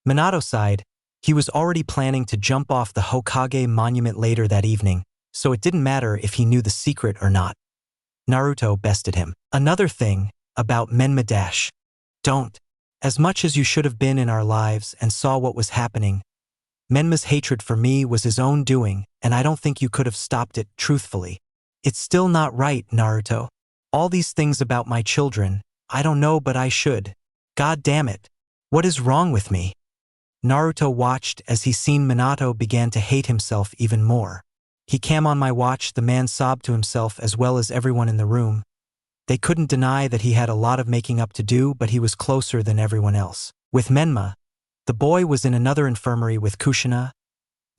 B: Minato sighed. He was already planning to jump off the Hokage monument later that evening, so it didn't matter if he knew the secret or not. Naruto bested him. Another thing about Menma. Don't. As much as you should have been in our lives and saw what was happening, Menma's hatred for me was his own doing, and I don't think you could have stopped it, truthfully. It's still not right, Naruto. All these things about my children, I don't know, but I should. God damn it. What is wrong with me? Naruto watched as he seen Minato began to hate himself even more. He came on my watch, the man sobbed to himself as well as everyone in the room. They couldn't deny that he had a lot of making up to do, but he was closer than everyone else. With Menma, the boy was in another infirmary with Kushina,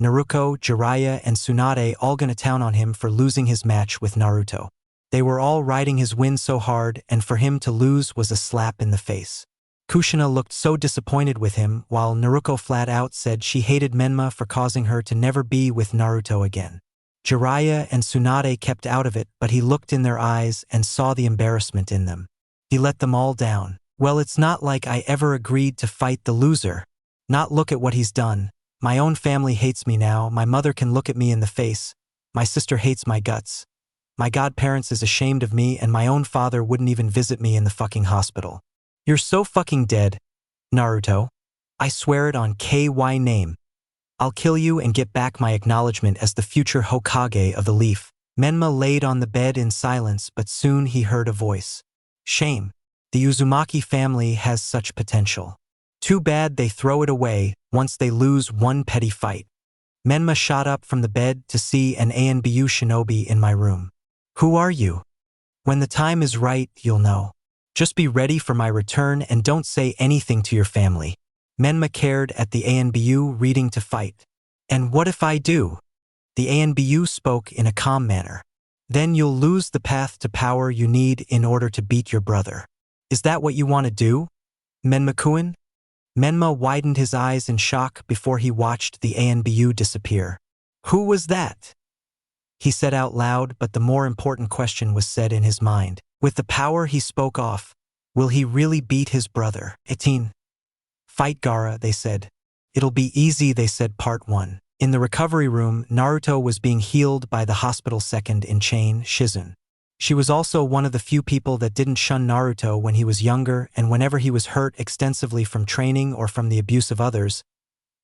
B: Naruto, Jiraiya, and Tsunade all gonna town on him for losing his match with Naruto. They were all riding his win so hard, and for him to lose was a slap in the face. Kushina looked so disappointed with him, while Naruto flat out said she hated Menma for causing her to never be with Naruto again. Jiraiya and Tsunade kept out of it, but he looked in their eyes and saw the embarrassment in them. He let them all down. Well, it's not like I ever agreed to fight the loser. Not look at what he's done. My own family hates me now, my mother can look at me in the face. My sister hates my guts. My godparents is ashamed of me, and my own father wouldn't even visit me in the fucking hospital. You're so fucking dead, Naruto. I swear it on KY name. I'll kill you and get back my acknowledgement as the future Hokage of the Leaf. Menma laid on the bed in silence, but soon he heard a voice. Shame. The Uzumaki family has such potential. Too bad they throw it away once they lose one petty fight. Menma shot up from the bed to see an ANBU shinobi in my room. Who are you? When the time is right, you'll know. Just be ready for my return and don't say anything to your family. Menma cared at the ANBU reading to fight. And what if I do? The ANBU spoke in a calm manner. Then you'll lose the path to power you need in order to beat your brother. Is that what you want to do, Menma-kun? Menma widened his eyes in shock before he watched the ANBU disappear. Who was that? He said out loud, but the more important question was said in his mind. With the power he spoke off, will he really beat his brother? 18. Fight Gaara, they said. It'll be easy, they said. Part 1. In the recovery room, Naruto was being healed by the hospital second in chain, Shizune. She was also one of the few people that didn't shun Naruto when he was younger, and whenever he was hurt extensively from training or from the abuse of others,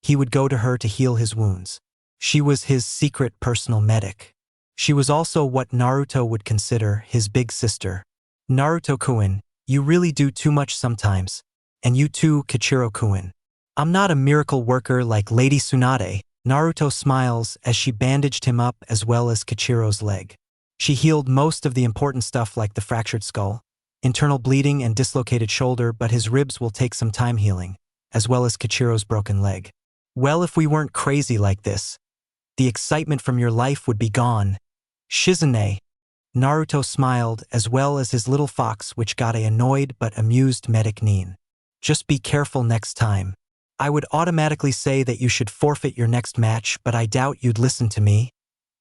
B: he would go to her to heal his wounds. She was his secret personal medic. She was also what Naruto would consider his big sister. Naruto-kun, you really do too much sometimes. And you too, Kichiro-kun. I'm not a miracle worker like Lady Tsunade. Naruto smiles as she bandaged him up as well as Kichiro's leg. She healed most of the important stuff like the fractured skull, internal bleeding and dislocated shoulder, but his ribs will take some time healing, as well as Kichiro's broken leg. Well, if we weren't crazy like this, the excitement from your life would be gone. Shizune. Naruto smiled as well as his little fox, which got a annoyed but amused medic Nin. Just be careful next time. I would automatically say that you should forfeit your next match, but I doubt you'd listen to me.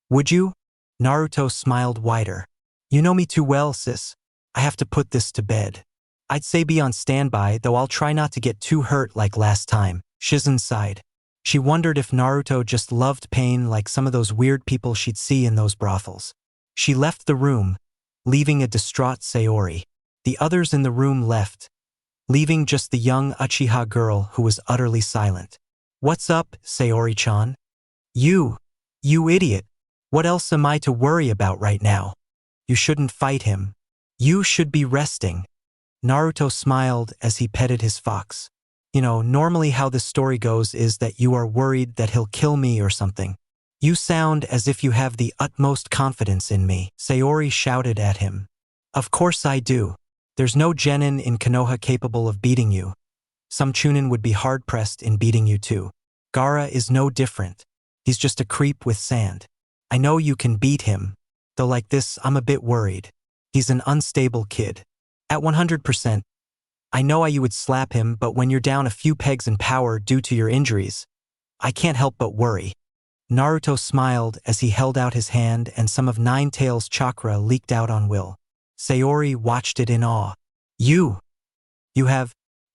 B: Would you? Naruto smiled wider. You know me too well, sis. I have to put this to bed. I'd say be on standby, though I'll try not to get too hurt like last time. Shizune sighed. She wondered if Naruto just loved pain like some of those weird people she'd see in those brothels. She left the room, leaving a distraught Sayori. The others in the room left, leaving just the young Uchiha girl who was utterly silent. What's up, Sayori-chan? You idiot. What else am I to worry about right now? You shouldn't fight him. You should be resting. Naruto smiled as he petted his fox. You know, normally how this story goes is that you are worried that he'll kill me or something. You sound as if you have the utmost confidence in me, Sayori shouted at him. Of course I do. There's no genin in Konoha capable of beating you. Some chunin would be hard-pressed in beating you too. Gaara is no different. He's just a creep with sand. I know you can beat him, though like this I'm a bit worried. He's an unstable kid. At 100%, I know how you would slap him, but when you're down a few pegs in power due to your injuries, I can't help but worry. Naruto smiled as he held out his hand and some of Nine-Tails' chakra leaked out on Will. Sayori watched it in awe. You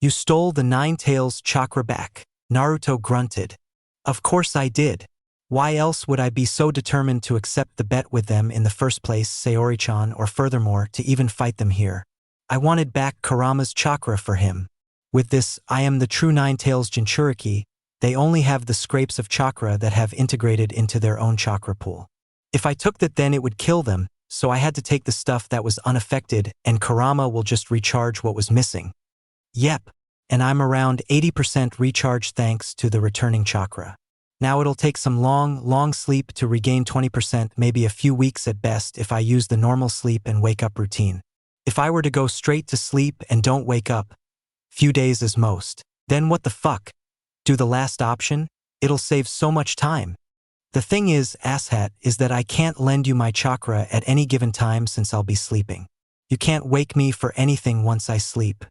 B: stole the Nine-Tails' chakra back. Naruto grunted. Of course I did. Why else would I be so determined to accept the bet with them in the first place, Sayori-chan, or furthermore, to even fight them here? I wanted back Kurama's chakra for him. With this, I am the true Nine-Tails Jinchuriki, they only have the scrapes of chakra that have integrated into their own chakra pool. If I took that, then it would kill them, so I had to take the stuff that was unaffected, and Kurama will just recharge what was missing. Yep, and I'm around 80% recharged thanks to the returning chakra. Now it'll take some long sleep to regain 20%, maybe a few weeks at best if I use the normal sleep and wake up routine. If I were to go straight to sleep and don't wake up, few days as most. Then what the fuck? Do the last option? It'll save so much time. The thing is, asshat, is that I can't lend you my chakra at any given time since I'll be sleeping. You can't wake me for anything once I sleep.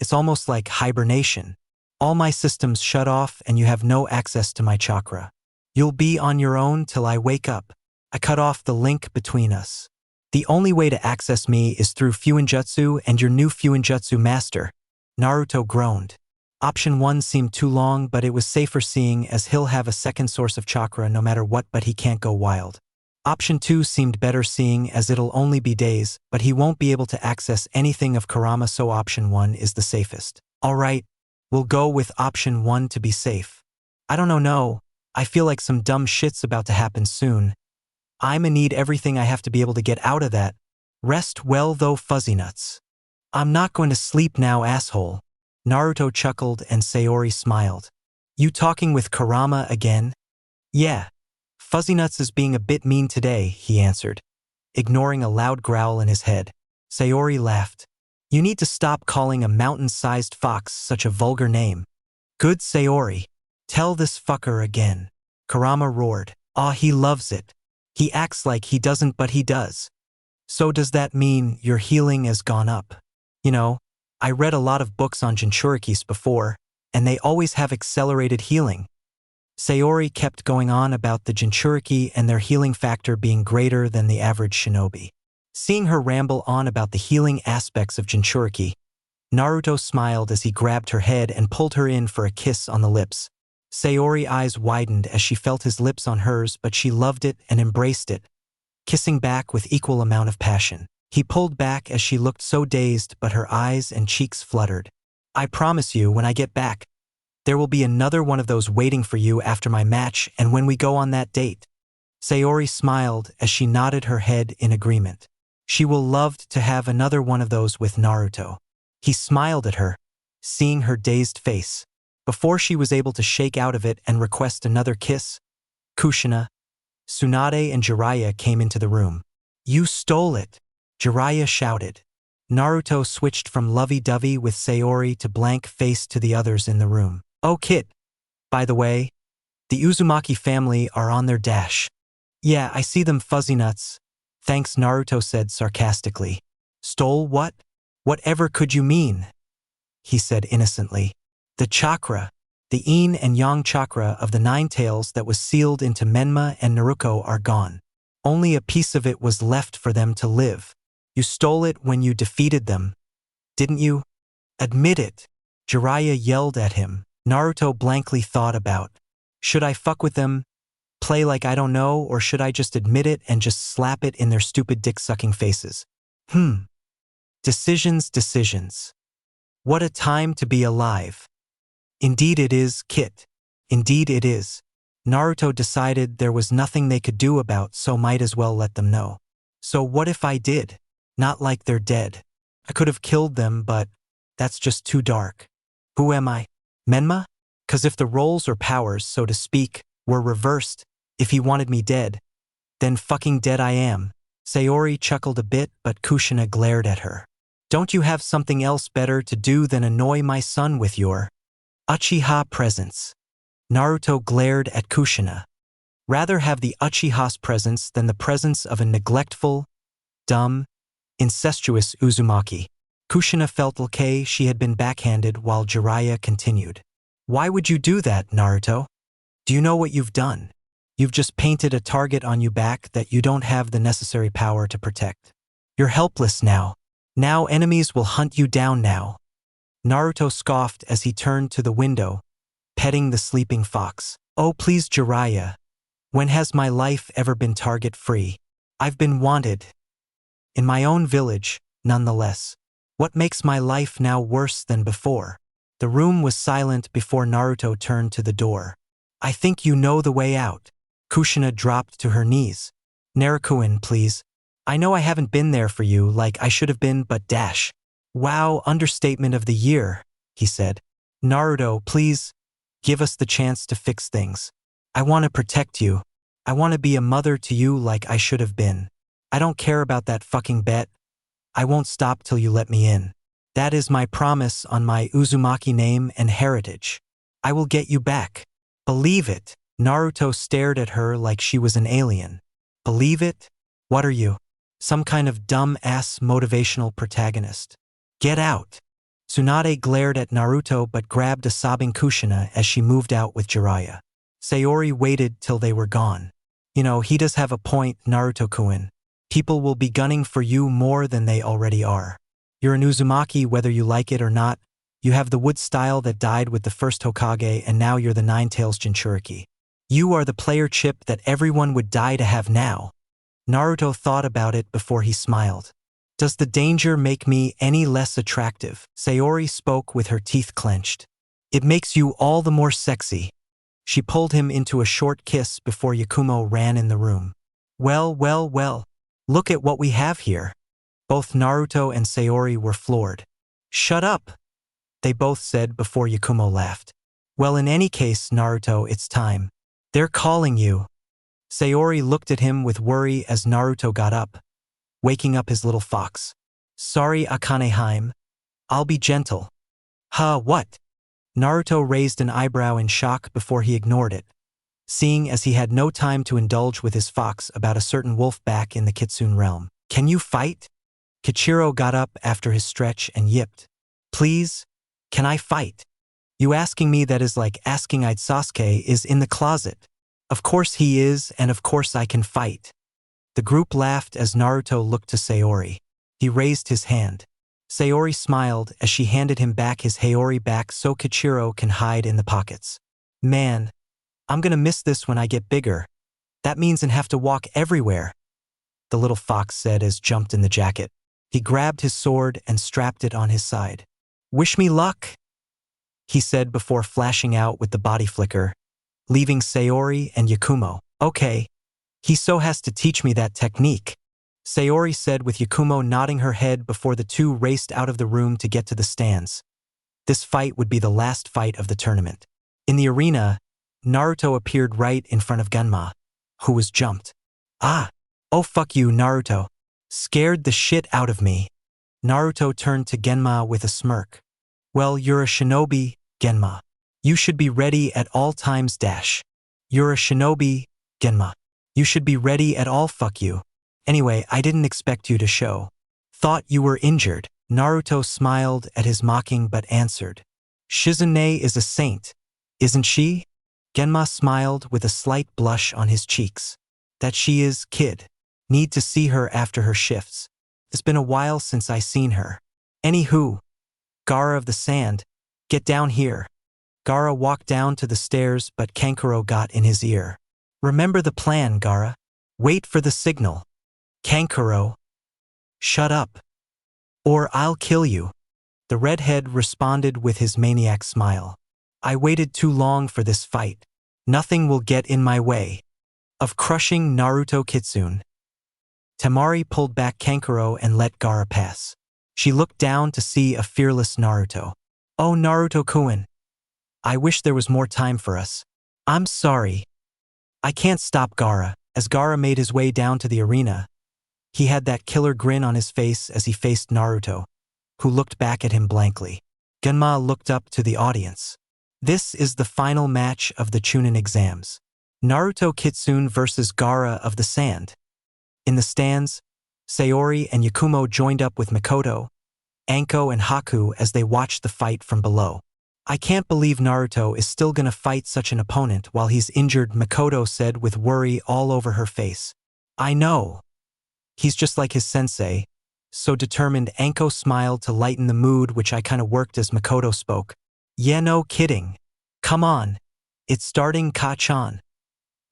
B: It's almost like hibernation. All my systems shut off and you have no access to my chakra. You'll be on your own till I wake up. I cut off the link between us. The only way to access me is through Fuinjutsu and your new Fuinjutsu master. Naruto groaned. Option 1 seemed too long, but it was safer seeing as he'll have a second source of chakra no matter what, but he can't go wild. Option 2 seemed better seeing as it'll only be days, but he won't be able to access anything of Kurama, so option 1 is the safest. Alright, we'll go with option 1 to be safe. I don't know, I feel like some dumb shit's about to happen soon. I'ma need everything I have to be able to get out of that. Rest well though, fuzzy nuts. I'm not going to sleep now, asshole. Naruto chuckled and Sayori smiled. You talking with Kurama again? Yeah. Fuzzy Nuts is being a bit mean today, he answered, ignoring a loud growl in his head. Sayori laughed. You need to stop calling a mountain-sized fox such a vulgar name. Good, Sayori. Tell this fucker again. Kurama roared. Aw, he loves it. He acts like he doesn't, but he does. So does that mean your healing has gone up? You know, I read a lot of books on Jinchurikis before, and they always have accelerated healing. Sayori kept going on about the Jinchuriki and their healing factor being greater than the average shinobi. Seeing her ramble on about the healing aspects of Jinchuriki, Naruto smiled as he grabbed her head and pulled her in for a kiss on the lips. Sayori's eyes widened as she felt his lips on hers, but she loved it and embraced it, kissing back with equal amount of passion. He pulled back as she looked so dazed, but her eyes and cheeks fluttered. I promise you, when I get back, there will be another one of those waiting for you after my match and when we go on that date. Sayori smiled as she nodded her head in agreement. She will love to have another one of those with Naruto. He smiled at her, seeing her dazed face. Before she was able to shake out of it and request another kiss, Kushina, Tsunade and Jiraiya came into the room. You stole it, Jiraiya shouted. Naruto switched from lovey-dovey with Sayori to blank-faced to the others in the room. Oh, Kit. By the way, the Uzumaki family are on their dash. Yeah, I see them, fuzzy nuts. Thanks, Naruto said sarcastically. Stole what? Whatever could you mean? He said innocently. The chakra, the yin and yang chakra of the Nine Tails that was sealed into Menma and Naruto are gone. Only a piece of it was left for them to live. You stole it when you defeated them, didn't you? Admit it. Jiraiya yelled at him. Naruto blankly thought about. Should I fuck with them, play like I don't know, or should I just admit it and just slap it in their stupid dick-sucking faces? Decisions. What a time to be alive. Indeed it is, Kit. Indeed it is. Naruto decided there was nothing they could do about, so might as well let them know. So what if I did? Not like they're dead. I could have killed them, but that's just too dark. Who am I? Menma? 'Cause if the roles or powers, so to speak, were reversed, if he wanted me dead, then fucking dead I am. Sayori chuckled a bit, but Kushina glared at her. Don't you have something else better to do than annoy my son with your Uchiha presence? Naruto glared at Kushina. Rather have the Uchiha's presence than the presence of a neglectful, dumb, incestuous Uzumaki. Kushina felt okay she had been backhanded while Jiraiya continued. Why would you do that, Naruto? Do you know what you've done? You've just painted a target on you back that you don't have the necessary power to protect. You're helpless now. Now enemies will hunt you down now. Naruto scoffed as he turned to the window, petting the sleeping fox. Oh please, Jiraiya. When has my life ever been target-free? I've been wanted. In my own village, nonetheless. What makes my life now worse than before? The room was silent before Naruto turned to the door. I think you know the way out. Kushina dropped to her knees. Naruto-kun, please. I know I haven't been there for you like I should have been, but dash. Wow, understatement of the year, he said. Naruto, please, give us the chance to fix things. I want to protect you. I want to be a mother to you like I should have been. I don't care about that fucking bet. I won't stop till you let me in. That is my promise on my Uzumaki name and heritage. I will get you back. Believe it. Naruto stared at her like she was an alien. Believe it? What are you? Some kind of dumb-ass motivational protagonist. Get out. Tsunade glared at Naruto but grabbed a sobbing Kushina as she moved out with Jiraiya. Sayori waited till they were gone. You know, he does have a point, Naruto-kun. People will be gunning for you more than they already are. You're an Uzumaki whether you like it or not. You have the wood style that died with the first Hokage and now you're the Nine-Tails Jinchuriki. You are the player chip that everyone would die to have now. Naruto thought about it before he smiled. Does the danger make me any less attractive? Sayori spoke with her teeth clenched. It makes you all the more sexy. She pulled him into a short kiss before Yakumo ran in the room. Well, well, well. Look at what we have here. Both Naruto and Sayori were floored. Shut up, they both said before Yakumo laughed. Well, in any case, Naruto, it's time. They're calling you. Sayori looked at him with worry as Naruto got up, waking up his little fox. Sorry, Akaneheim. I'll be gentle. Huh, what? Naruto raised an eyebrow in shock before he ignored it, seeing as he had no time to indulge with his fox about a certain wolf back in the Kitsune realm. Can you fight? Kichiro got up after his stretch and yipped. Please, can I fight? You asking me that is like asking I'd Sasuke is in the closet. Of course he is, and of course I can fight. The group laughed as Naruto looked to Sayori. He raised his hand. Sayori smiled as she handed him back his Haori back so Kichiro can hide in the pockets. Man, I'm gonna miss this when I get bigger. That means I have to walk everywhere, the little fox said as jumped in the jacket. He grabbed his sword and strapped it on his side. Wish me luck, he said before flashing out with the body flicker, leaving Sayori and Yakumo. Okay, he so has to teach me that technique, Sayori said with Yakumo nodding her head before the two raced out of the room to get to the stands. This fight would be the last fight of the tournament. In the arena, Naruto appeared right in front of Genma, who was jumped. Ah, oh fuck you, Naruto. Scared the shit out of me. Naruto turned to Genma with a smirk. Well, you're a shinobi, Genma. You should be ready at all times dash. You're a shinobi, Genma. You should be ready at all fuck you. Anyway, I didn't expect you to show. Thought you were injured. Naruto smiled at his mocking but answered. Shizune is a saint, isn't she? Genma smiled with a slight blush on his cheeks. That she is, kid. Need to see her after her shifts. It's been a while since I seen her. Anywho, Gaara of the Sand, get down here. Gaara walked down to the stairs but Kankuro got in his ear. Remember the plan, Gaara. Wait for the signal. Kankuro. Shut up. Or I'll kill you. The redhead responded with his maniac smile. I waited too long for this fight. Nothing will get in my way of crushing Naruto Kitsune. Temari pulled back Kankuro and let Gaara pass. She looked down to see a fearless Naruto. Oh, Naruto-kun. I wish there was more time for us. I'm sorry. I can't stop Gaara. As Gaara made his way down to the arena, he had that killer grin on his face as he faced Naruto, who looked back at him blankly. Genma looked up to the audience. This is the final match of the Chunin exams. Naruto Kitsune versus Gaara of the Sand. In the stands, Sayori and Yakumo joined up with Mikoto, Anko and Haku as they watched the fight from below. I can't believe Naruto is still gonna fight such an opponent while he's injured, Mikoto said with worry all over her face. I know. He's just like his sensei. So determined, Anko smiled to lighten the mood, which I kinda worked as Mikoto spoke. Yeah, no kidding. Come on. It's starting, Ka-chan,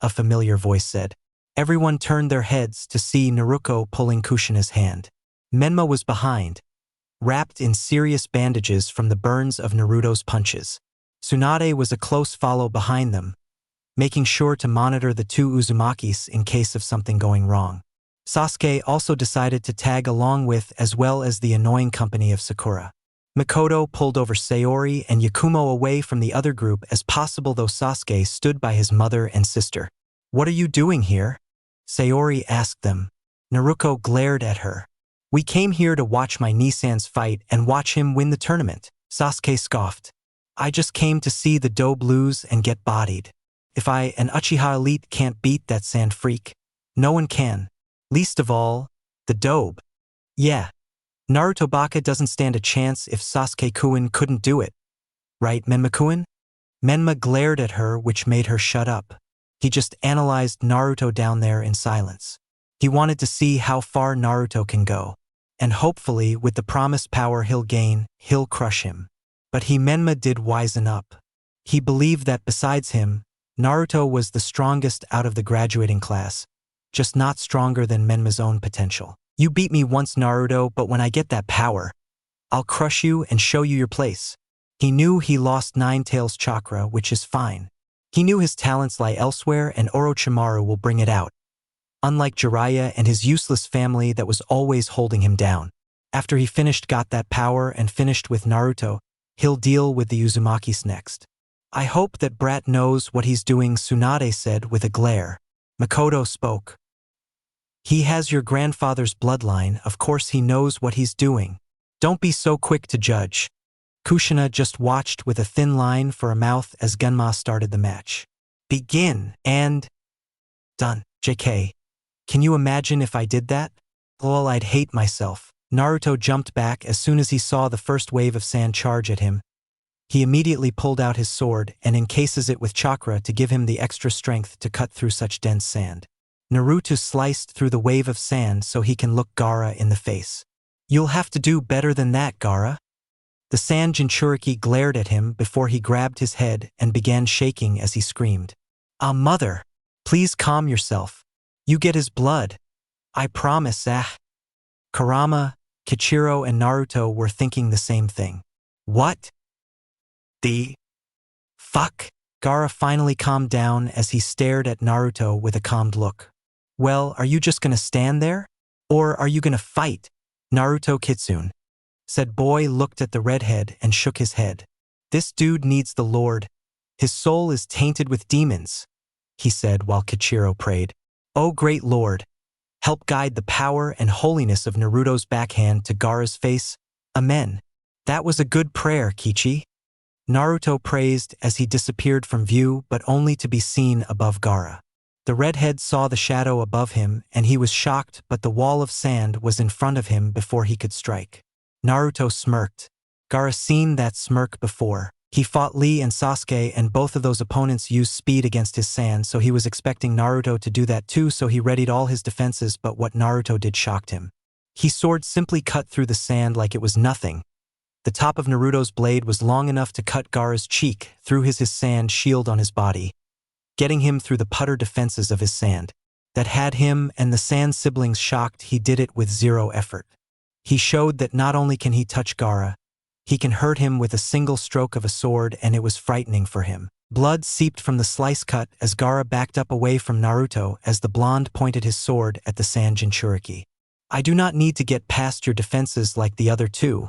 B: a familiar voice said. Everyone turned their heads to see Naruto pulling Kushina's hand. Menma was behind, wrapped in serious bandages from the burns of Naruto's punches. Tsunade was a close follow behind them, making sure to monitor the two Uzumakis in case of something going wrong. Sasuke also decided to tag along with, as well as the annoying company of Sakura. Mikoto pulled over Sayori and Yakumo away from the other group as possible, though Sasuke stood by his mother and sister. "What are you doing here?" Sayori asked them. Naruto glared at her. "We came here to watch my Nissan's fight and watch him win the tournament," Sasuke scoffed. "I just came to see the Dobe lose and get bodied. If I, an Uchiha elite, can't beat that sand freak, no one can. Least of all, the Dobe. Yeah. Naruto Baka doesn't stand a chance if Sasuke-kun couldn't do it. Right, Menma-kun?" Menma glared at her, which made her shut up. He just analyzed Naruto down there in silence. He wanted to see how far Naruto can go. And hopefully, with the promised power he'll gain, he'll crush him. But Menma did wisen up. He believed that besides him, Naruto was the strongest out of the graduating class, just not stronger than Menma's own potential. "You beat me once, Naruto, but when I get that power, I'll crush you and show you your place." He knew he lost Nine-Tails chakra, which is fine. He knew his talents lie elsewhere and Orochimaru will bring it out, unlike Jiraiya and his useless family that was always holding him down. After he got that power and finished with Naruto, he'll deal with the Uzumakis next. "I hope that brat knows what he's doing," Tsunade said with a glare. Mikoto spoke. "He has your grandfather's bloodline, of course he knows what he's doing. Don't be so quick to judge." Kushina just watched with a thin line for a mouth as Genma started the match. "Begin," and done. JK. Can you imagine if I did that? Lol, I'd hate myself. Naruto jumped back as soon as he saw the first wave of sand charge at him. He immediately pulled out his sword and encases it with chakra to give him the extra strength to cut through such dense sand. Naruto sliced through the wave of sand so he can look Gaara in the face. "You'll have to do better than that, Gaara." The sand Jinchuriki glared at him before he grabbed his head and began shaking as he screamed. "Ah, mother! Please calm yourself. You get his blood. I promise, Kurama, Kichiro and Naruto were thinking the same thing. "What the fuck?" Gaara finally calmed down as he stared at Naruto with a calmed look. "Well, are you just gonna stand there? Or are you gonna fight?" "Naruto Kitsune," said boy, looked at the redhead and shook his head. "This dude needs the Lord. His soul is tainted with demons," he said while Kichiro prayed. "Oh great Lord, help guide the power and holiness of Naruto's backhand to Gaara's face. Amen." "That was a good prayer, Kichi." Naruto praised as he disappeared from view, but only to be seen above Gaara. The redhead saw the shadow above him and he was shocked, but the wall of sand was in front of him before he could strike. Naruto smirked. Gaara seen that smirk before. He fought Lee and Sasuke and both of those opponents used speed against his sand, so he was expecting Naruto to do that too, so he readied all his defenses, but what Naruto did shocked him. His sword simply cut through the sand like it was nothing. The top of Naruto's blade was long enough to cut Gaara's cheek through his sand shield on his body, getting him through the putter defenses of his sand. That had him and the sand siblings shocked. He did it with zero effort. He showed that not only can he touch Gaara, he can hurt him with a single stroke of a sword, and it was frightening for him. Blood seeped from the slice cut as Gaara backed up away from Naruto as the blonde pointed his sword at the sand Jinchuriki. "I do not need to get past your defenses like the other two.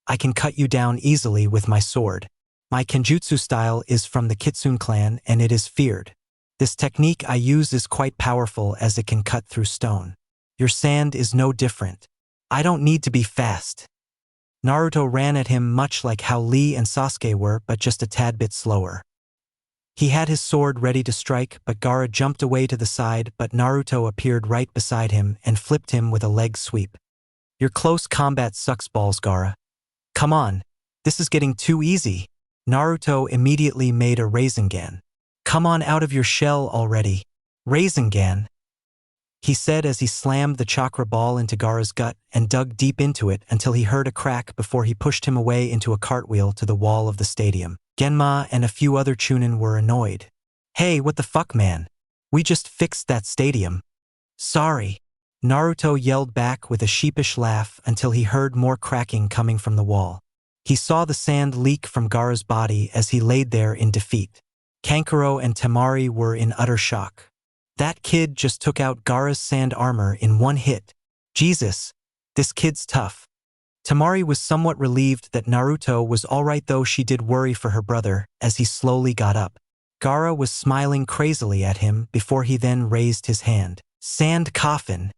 B: I can cut you down easily with my sword. My kenjutsu style is from the Kitsune clan and it is feared. This technique I use is quite powerful as it can cut through stone. Your sand is no different. I don't need to be fast." Naruto ran at him much like how Lee and Sasuke were, but just a tad bit slower. He had his sword ready to strike, but Gaara jumped away to the side, but Naruto appeared right beside him and flipped him with a leg sweep. "Your close combat sucks balls, Gaara. Come on, this is getting too easy." Naruto immediately made a Rasengan. "Come on out of your shell already. Rasengan," he said as he slammed the chakra ball into Gaara's gut and dug deep into it until he heard a crack before he pushed him away into a cartwheel to the wall of the stadium. Genma and a few other Chunin were annoyed. "Hey, what the fuck, man? We just fixed that stadium." "Sorry." Naruto yelled back with a sheepish laugh until he heard more cracking coming from the wall. He saw the sand leak from Gaara's body as he laid there in defeat. Kankuro and Temari were in utter shock. That kid just took out Gaara's sand armor in one hit. Jesus, this kid's tough. Temari was somewhat relieved that Naruto was alright, though she did worry for her brother as he slowly got up. Gaara was smiling crazily at him before he then raised his hand. Sand coffin.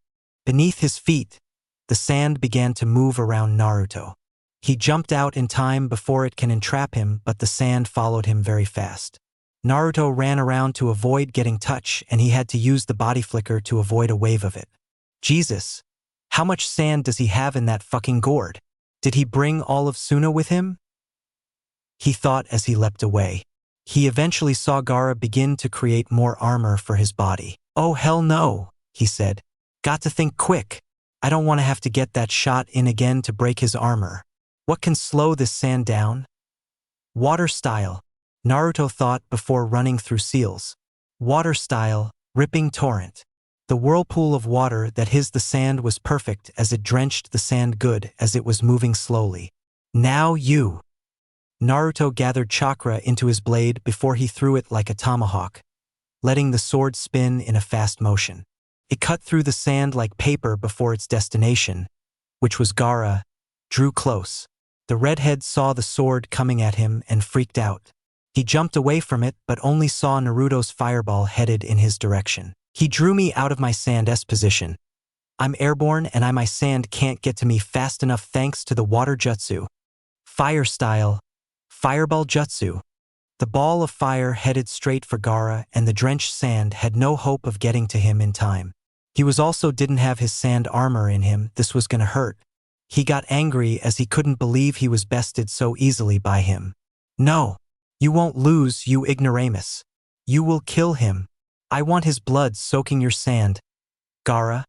B: Beneath his feet, the sand began to move around Naruto. He jumped out in time before it can entrap him, but the sand followed him very fast. Naruto ran around to avoid getting touched, and he had to use the body flicker to avoid a wave of it. Jesus, how much sand does he have in that fucking gourd? Did he bring all of Suna with him? He thought as he leapt away. He eventually saw Gaara begin to create more armor for his body. Oh hell no, he said. Got to think quick. I don't want to have to get that shot in again to break his armor. What can slow this sand down? Water style, Naruto thought before running through seals. Water style, ripping torrent. The whirlpool of water that hissed the sand was perfect as it drenched the sand good as it was moving slowly. Now you. Naruto gathered chakra into his blade before he threw it like a tomahawk, letting the sword spin in a fast motion. It cut through the sand like paper before its destination, which was Gaara, drew close. The redhead saw the sword coming at him and freaked out. He jumped away from it but only saw Naruto's fireball headed in his direction. He drew me out of my sand-s position. I'm airborne and my sand can't get to me fast enough thanks to the water jutsu. Fire style, fireball jutsu. The ball of fire headed straight for Gaara and the drenched sand had no hope of getting to him in time. He also didn't have his sand armor in him. This was gonna hurt. He got angry as he couldn't believe he was bested so easily by him. No, you won't lose, you ignoramus. You will kill him. I want his blood soaking your sand. Gaara.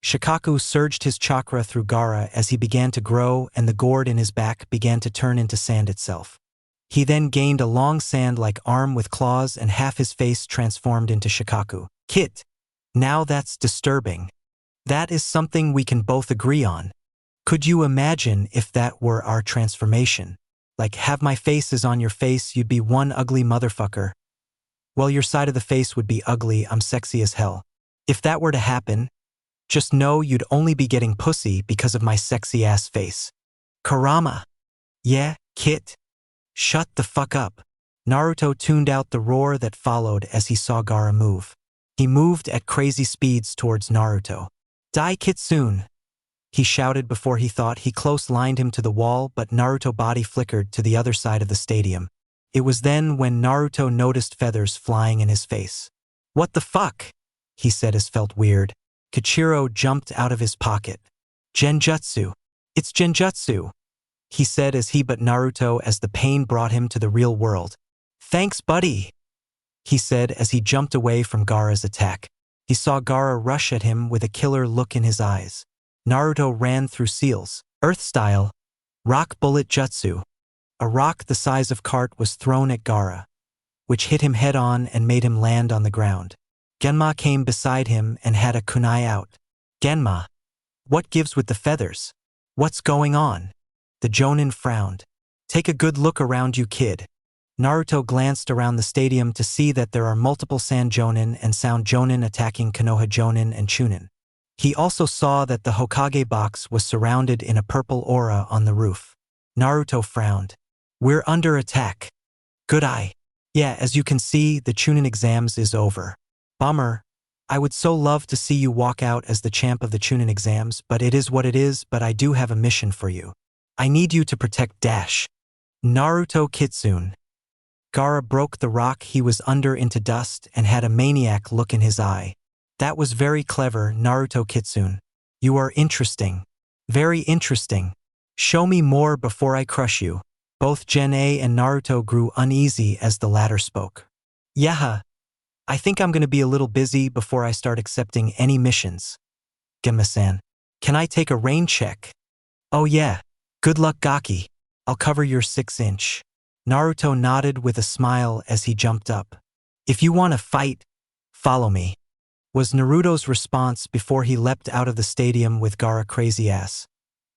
B: Shikaku surged his chakra through Gaara as he began to grow and the gourd in his back began to turn into sand itself. He then gained a long sand-like arm with claws and half his face transformed into Shikaku. Kit. Now that's disturbing. That is something we can both agree on. Could you imagine if that were our transformation? Like, have my face is on your face, you'd be one ugly motherfucker. Well, your side of the face would be ugly, I'm sexy as hell. If that were to happen, just know you'd only be getting pussy because of my sexy-ass face. Kurama. Yeah, Kit. Shut the fuck up. Naruto tuned out the roar that followed as he saw Gaara move. He moved at crazy speeds towards Naruto. Die Kitsune! He shouted before he thought he close-lined him to the wall, but Naruto body flickered to the other side of the stadium. It was then when Naruto noticed feathers flying in his face. What the fuck? He said as felt weird. Kichiro jumped out of his pocket. Genjutsu. It's Genjutsu, he said as he but Naruto as the pain brought him to the real world. Thanks, buddy, he said as he jumped away from Gaara's attack. He saw Gaara rush at him with a killer look in his eyes. Naruto ran through seals. Earth style. Rock bullet jutsu. A rock the size of cart was thrown at Gaara, which hit him head-on and made him land on the ground. Genma came beside him and had a kunai out. Genma. What gives with the feathers? What's going on? The Jonin frowned. Take a good look around you, kid. Naruto glanced around the stadium to see that there are multiple Sand Jonin and Sound Jonin attacking Konoha Jonin and Chunin. He also saw that the Hokage box was surrounded in a purple aura on the roof. Naruto frowned. We're under attack. Good eye. Yeah, as you can see, the Chunin exams is over. Bummer. I would so love to see you walk out as the champ of the Chunin exams, but it is what it is, but I do have a mission for you. I need you to protect Dash. Naruto Kitsune. Gaara broke the rock he was under into dust and had a maniac look in his eye. That was very clever, Naruto Kitsune. You are interesting. Very interesting. Show me more before I crush you. Both Gen-A and Naruto grew uneasy as the latter spoke. Yaha. I think I'm gonna be a little busy before I start accepting any missions. Gemma-san. Can I take a rain check? Oh yeah. Good luck, Gaki. I'll cover your 6-inch. Naruto nodded with a smile as he jumped up. If you want to fight, follow me. was Naruto's response before he leapt out of the stadium with Gaara crazy ass,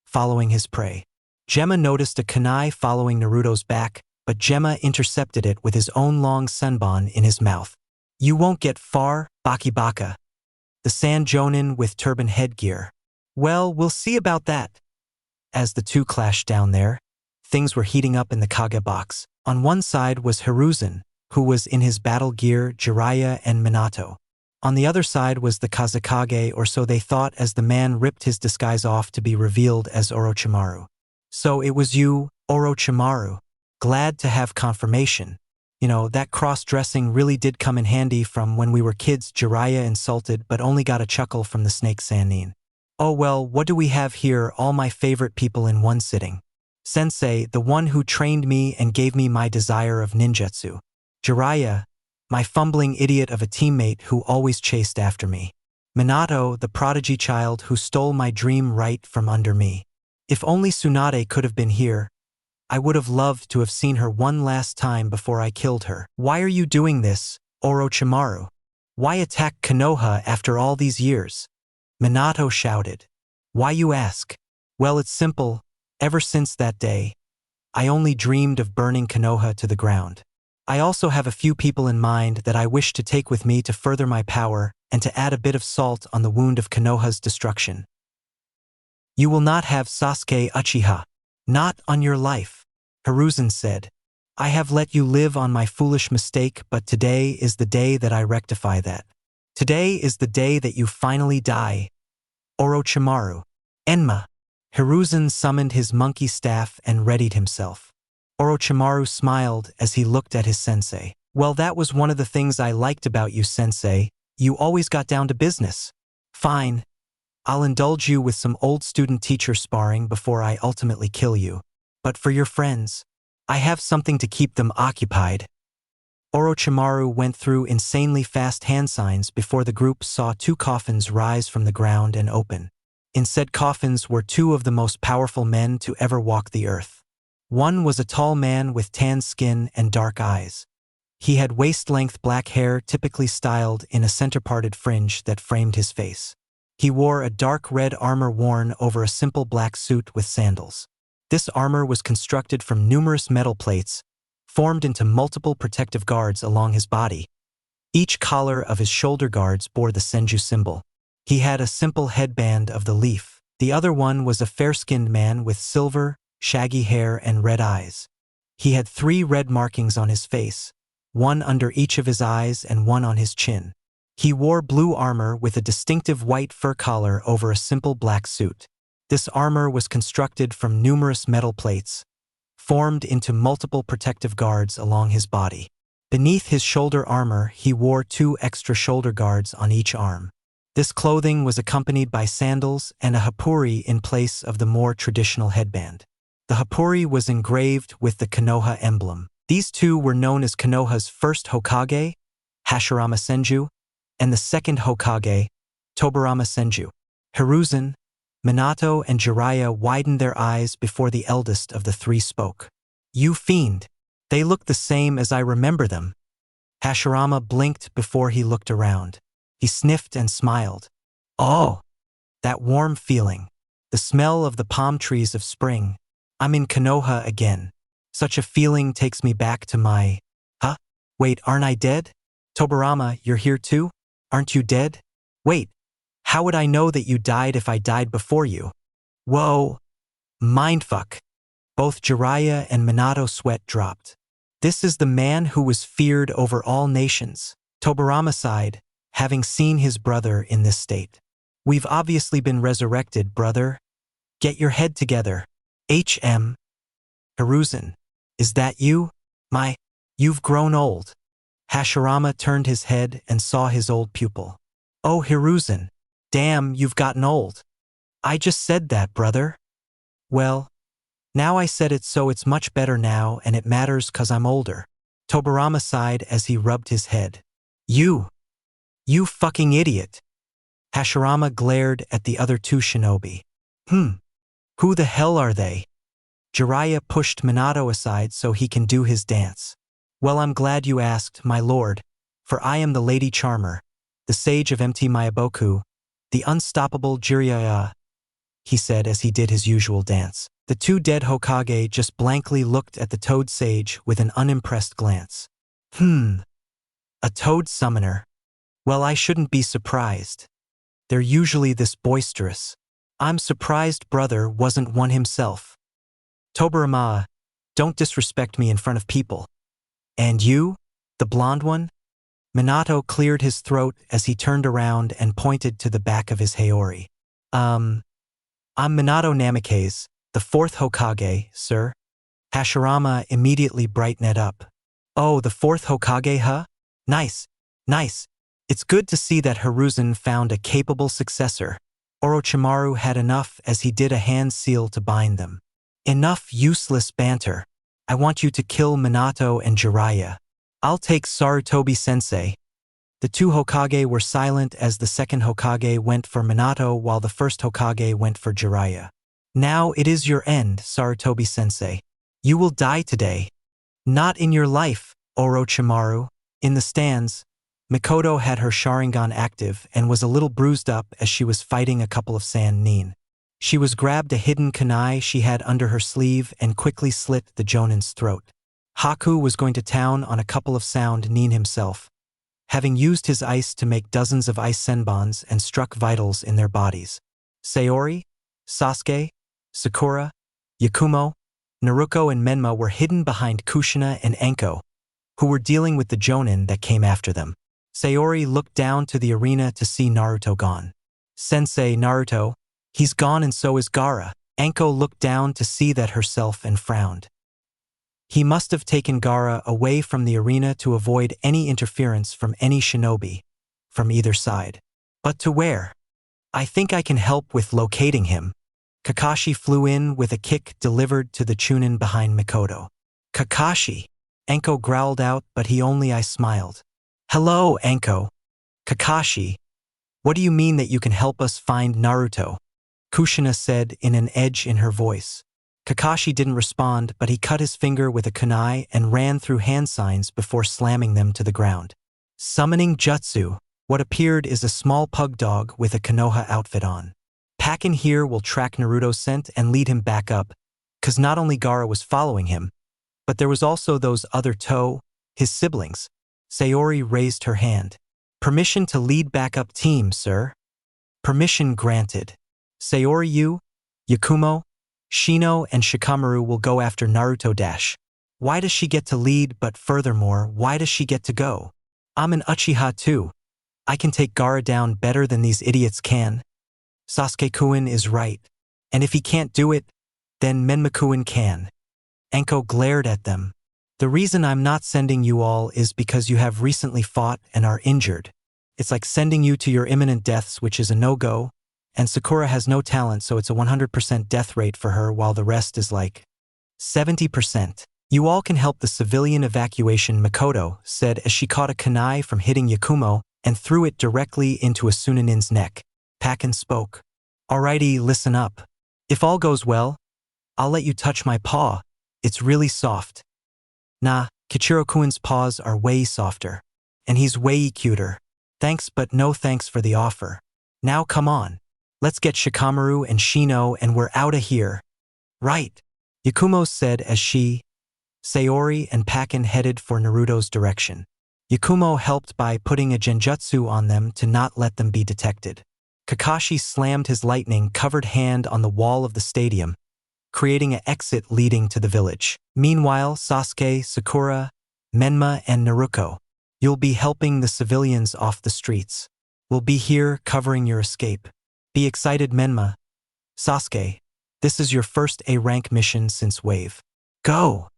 B: following his prey. Gemma noticed a kunai following Naruto's back, but Gemma intercepted it with his own long senbon in his mouth. You won't get far, Baki Baka. The Sand Jonin with turban headgear. Well, we'll see about that. As the two clashed down there, things were heating up in the Kage box. On one side was Hiruzen, who was in his battle gear, Jiraiya and Minato. On the other side was the Kazekage, or so they thought, as the man ripped his disguise off to be revealed as Orochimaru. So it was you, Orochimaru. Glad to have confirmation. You know, that cross-dressing really did come in handy from when we were kids. Jiraiya insulted but only got a chuckle from the snake Sannin. Oh well, what do we have here? All my favorite people in one sitting. Sensei, the one who trained me and gave me my desire of ninjutsu. Jiraiya, my fumbling idiot of a teammate who always chased after me. Minato, the prodigy child who stole my dream right from under me. If only Tsunade could have been here, I would have loved to have seen her one last time before I killed her. Why are you doing this, Orochimaru? Why attack Konoha after all these years? Minato shouted. Why, you ask? Well, it's simple. Ever since that day, I only dreamed of burning Konoha to the ground. I also have a few people in mind that I wish to take with me to further my power and to add a bit of salt on the wound of Konoha's destruction. You will not have Sasuke Uchiha. Not on your life. Hiruzen said. I have let you live on my foolish mistake, but today is the day that I rectify that. Today is the day that you finally die. Orochimaru. Menma. Hiruzen summoned his monkey staff and readied himself. Orochimaru smiled as he looked at his sensei. Well, that was one of the things I liked about you, sensei. You always got down to business. Fine. I'll indulge you with some old student-teacher sparring before I ultimately kill you. But for your friends, I have something to keep them occupied. Orochimaru went through insanely fast hand signs before the group saw two coffins rise from the ground and open. In said coffins were two of the most powerful men to ever walk the earth. One was a tall man with tan skin and dark eyes. He had waist-length black hair typically styled in a center-parted fringe that framed his face. He wore a dark red armor worn over a simple black suit with sandals. This armor was constructed from numerous metal plates, formed into multiple protective guards along his body. Each collar of his shoulder guards bore the Senju symbol. He had a simple headband of the leaf. The other one was a fair-skinned man with silver, shaggy hair and red eyes. He had 3 red markings on his face, one under each of his eyes and one on his chin. He wore blue armor with a distinctive white fur collar over a simple black suit. This armor was constructed from numerous metal plates, formed into multiple protective guards along his body. Beneath his shoulder armor, he wore 2 extra shoulder guards on each arm. This clothing was accompanied by sandals and a hapuri in place of the more traditional headband. The hapuri was engraved with the Konoha emblem. These two were known as Konoha's first Hokage, Hashirama Senju, and the second Hokage, Tobirama Senju. Hiruzen, Minato, and Jiraiya widened their eyes before the eldest of the 3 spoke. You fiend! They look the same as I remember them. Hashirama blinked before he looked around. He sniffed and smiled. Oh! That warm feeling. The smell of the palm trees of spring. I'm in Konoha again. Such a feeling takes me back to my… Huh? Wait, aren't I dead? Tobirama, you're here too? Aren't you dead? Wait, how would I know that you died if I died before you? Whoa. Mindfuck. Both Jiraiya and Minato sweat dropped. This is the man who was feared over all nations. Tobirama sighed, having seen his brother in this state. We've obviously been resurrected, brother. Get your head together. HM. Hiruzen. Is that you? You've grown old. Hashirama turned his head and saw his old pupil. Oh, Hiruzen. Damn, you've gotten old. I just said that, brother. Well, now I said it, so it's much better now, and it matters 'cause I'm older. Tobirama sighed as he rubbed his head. You fucking idiot. Hashirama glared at the other 2 shinobi. Who the hell are they? Jiraiya pushed Minato aside so he can do his dance. Well, I'm glad you asked, my lord, for I am the Lady Charmer, the sage of MT Mayaboku, the unstoppable Jiraiya, he said as he did his usual dance. The two dead Hokage just blankly looked at the toad sage with an unimpressed glance. A toad summoner. Well, I shouldn't be surprised. They're usually this boisterous. I'm surprised brother wasn't one himself. Tobarama, don't disrespect me in front of people. And you, the blonde one? Minato cleared his throat as he turned around and pointed to the back of his Haori. I'm Minato Namikaze, the fourth Hokage, sir. Hashirama immediately brightened up. Oh, the fourth Hokage, huh? Nice, nice. It's good to see that Hiruzen found a capable successor. Orochimaru had enough as he did a hand seal to bind them. Enough useless banter. I want you to kill Minato and Jiraiya. I'll take Sarutobi-sensei. The two Hokage were silent as the second Hokage went for Minato while the first Hokage went for Jiraiya. Now it is your end, Sarutobi-sensei. You will die today. Not in your life, Orochimaru. In the stands, Mikoto had her Sharingan active and was a little bruised up as she was fighting a couple of Sand Nin. She was grabbed a hidden kunai she had under her sleeve and quickly slit the Jonin's throat. Haku was going to town on a couple of Sound Nin himself, having used his ice to make dozens of ice senbons and struck vitals in their bodies. Sayori, Sasuke, Sakura, Yakumo, Naruto and Menma were hidden behind Kushina and Enko, who were dealing with the Jonin that came after them. Sayori looked down to the arena to see Naruto gone. Sensei Naruto, he's gone and so is Gaara. Enko looked down to see that herself and frowned. He must have taken Gaara away from the arena to avoid any interference from any shinobi, from either side. But to where? I think I can help with locating him. Kakashi flew in with a kick delivered to the Chunin behind Mikoto. Kakashi! Enko growled out, but he only smiled. Hello, Enko. Kakashi, what do you mean that you can help us find Naruto? Kushina said in an edge in her voice. Kakashi didn't respond, but he cut his finger with a kunai and ran through hand signs before slamming them to the ground. Summoning Jutsu. What appeared is a small pug dog with a Konoha outfit on. Pakin here will track Naruto's scent and lead him back up, cause not only Gaara was following him, but there was also those other his siblings. Sayori raised her hand. Permission to lead backup team, sir. Permission granted. Sayori, you, Yakumo, Shino and Shikamaru will go after Naruto dash. Why does she get to lead, but furthermore, why does she get to go? I'm an Uchiha too. I can take Gaara down better than these idiots can. Sasuke-kun is right. And if he can't do it, then Menma-kun can. Enko glared at them. The reason I'm not sending you all is because you have recently fought and are injured. It's like sending you to your imminent deaths, which is a no-go, and Sakura has no talent, so it's a 100% death rate for her, while the rest is like 70%. You all can help the civilian evacuation, Mikoto said as she caught a kunai from hitting Yakumo and threw it directly into a Tsunade's neck. Pakin spoke. Alrighty, listen up. If all goes well, I'll let you touch my paw. It's really soft. Nah, Kichiro-kun's paws are way softer. And he's way cuter. Thanks but no thanks for the offer. Now come on. Let's get Shikamaru and Shino and we're outta here. Right. Yakumo said as she, Sayori and Pakin headed for Naruto's direction. Yakumo helped by putting a genjutsu on them to not let them be detected. Kakashi slammed his lightning-covered hand on the wall of the stadium, creating an exit leading to the village. Meanwhile, Sasuke, Sakura, Menma, and Naruto, you'll be helping the civilians off the streets. We'll be here covering your escape. Be excited, Menma. Sasuke, this is your first A-rank mission since Wave. Go!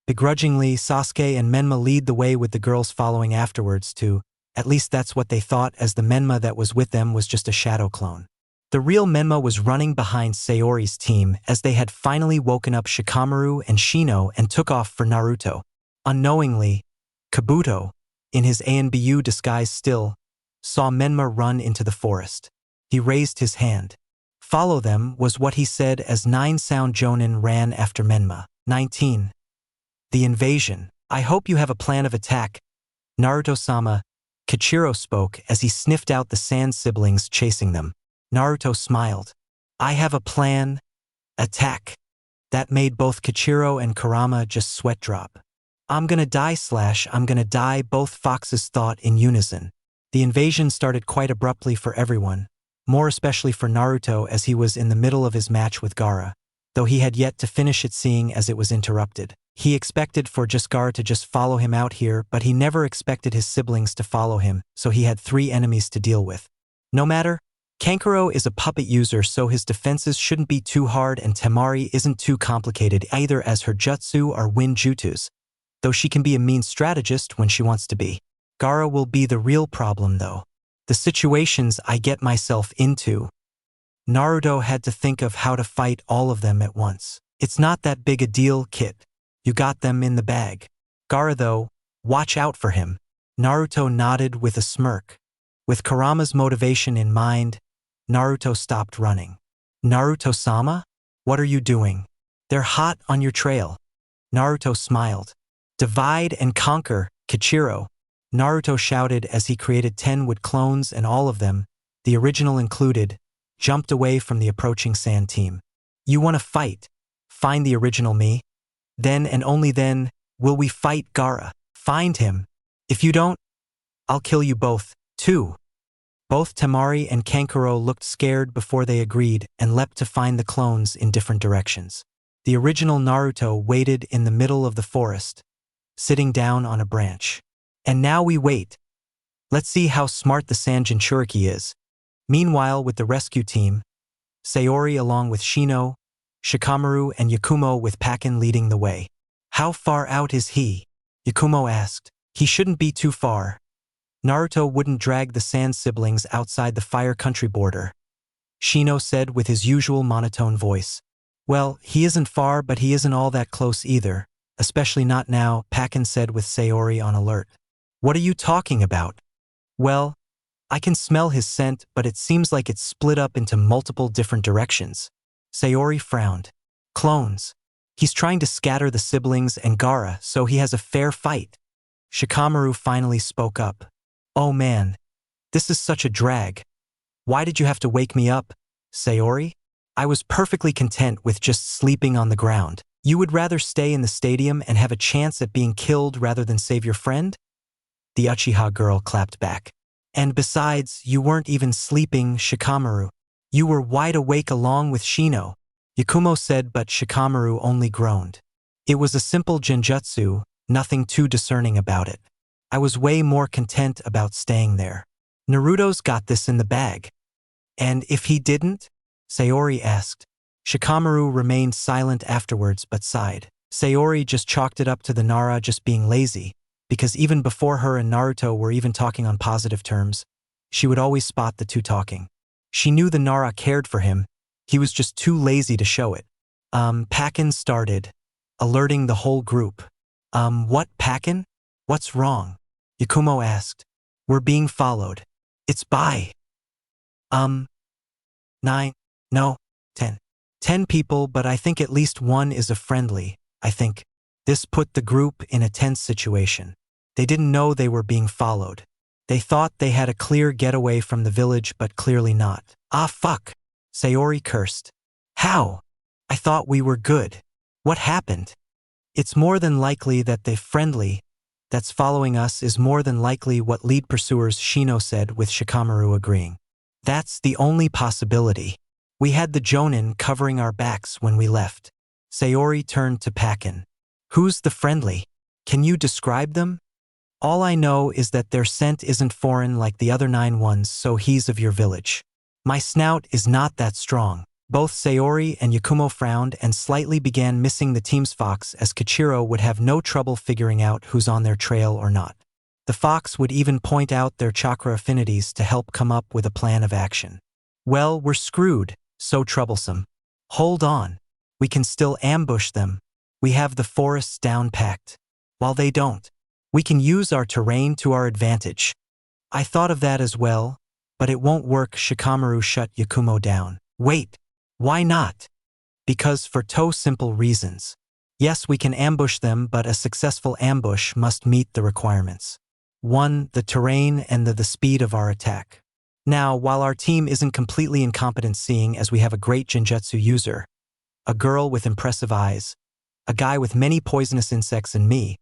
B: Begrudgingly, Sasuke and Menma lead the way with the girls following afterwards too. At least that's what they thought, as the Menma that was with them was just a shadow clone. The real Menma was running behind Sayori's team as they had finally woken up Shikamaru and Shino and took off for Naruto. Unknowingly, Kabuto, in his ANBU disguise still, saw Menma run into the forest. He raised his hand. Follow them was what he said as 9 Sound Jonin ran after Menma. 19. The invasion. I hope you have a plan of attack. Naruto-sama, Kichiro spoke as he sniffed out the sand siblings chasing them. Naruto smiled. I have a plan. Attack. That made both Kichiro and Kurama just sweat drop. I'm gonna die / I'm gonna die, both foxes thought in unison. The invasion started quite abruptly for everyone, more especially for Naruto as he was in the middle of his match with Gaara, though he had yet to finish it seeing as it was interrupted. He expected for just Gaara to just follow him out here, but he never expected his siblings to follow him, so he had 3 enemies to deal with. No matter, Kankuro is a puppet user, so his defenses shouldn't be too hard, and Temari isn't too complicated either as her jutsu are wind jutsus, though she can be a mean strategist when she wants to be. Gaara will be the real problem though. The situations I get myself into. Naruto had to think of how to fight all of them at once. It's not that big a deal, Kit. You got them in the bag. Gaara though, watch out for him. Naruto nodded with a smirk. With Kurama's motivation in mind, Naruto stopped running. Naruto-sama? What are you doing? They're hot on your trail. Naruto smiled. Divide and conquer, Kichiro. Naruto shouted as he created 10 wood clones, and all of them, the original included, jumped away from the approaching sand team. You want to fight? Find the original me. Then and only then will we fight Gaara. Find him. If you don't, I'll kill you both, too. Both Temari and Kankuro looked scared before they agreed and leapt to find the clones in different directions. The original Naruto waited in the middle of the forest, sitting down on a branch. And now we wait. Let's see how smart the Sand Jinchuriki is. Meanwhile, with the rescue team, Sayori along with Shino, Shikamaru and Yakumo with Pakin leading the way. How far out is he? Yakumo asked. He shouldn't be too far. Naruto wouldn't drag the Sand siblings outside the Fire Country border. Shino said with his usual monotone voice. Well, he isn't far, but he isn't all that close either, especially not now, Pakin said with Sayori on alert. What are you talking about? Well, I can smell his scent, but it seems like it's split up into multiple different directions. Sayori frowned. Clones. He's trying to scatter the siblings and Gaara, so he has a fair fight. Shikamaru finally spoke up. Oh man, this is such a drag. Why did you have to wake me up, Sayori? I was perfectly content with just sleeping on the ground. You would rather stay in the stadium and have a chance at being killed rather than save your friend? The Uchiha girl clapped back. And besides, you weren't even sleeping, Shikamaru. You were wide awake along with Shino, Yakumo said, but Shikamaru only groaned. It was a simple genjutsu, nothing too discerning about it. I was way more content about staying there. Naruto's got this in the bag. And if he didn't? Sayori asked. Shikamaru remained silent afterwards but sighed. Sayori just chalked it up to the Nara just being lazy, because even before her and Naruto were even talking on positive terms, she would always spot the two talking. She knew the Nara cared for him, he was just too lazy to show it. Pakin started, alerting the whole group. What, Pakin? What's wrong? Yakumo asked. We're being followed. It's by 9, no, 10. 10 people, but I think at least one is a friendly, I think. This put the group in a tense situation. They didn't know they were being followed. They thought they had a clear getaway from the village, but clearly not. Ah fuck, Sayori cursed. How? I thought we were good. What happened? It's more than likely that the friendly that's following us is more than likely what lead pursuers, Shino said with Shikamaru agreeing. That's the only possibility. We had the Jonin covering our backs when we left. Sayori turned to Pakin. Who's the friendly? Can you describe them? All I know is that their scent isn't foreign like the other 9 ones, so he's of your village. My snout is not that strong. Both Sayori and Yakumo frowned and slightly began missing the team's fox, as Kichiro would have no trouble figuring out who's on their trail or not. The fox would even point out their chakra affinities to help come up with a plan of action. Well, we're screwed, so troublesome. Hold on. We can still ambush them. We have the forests down packed. While they don't, we can use our terrain to our advantage. I thought of that as well, but it won't work. Shikamaru shut Yakumo down. Wait, why not? Because for two simple reasons. Yes, we can ambush them, but a successful ambush must meet the requirements. One, the terrain and the speed of our attack. Now, while our team isn't completely incompetent seeing as we have a great Genjutsu user, a girl with impressive eyes, a guy with many poisonous insects and me,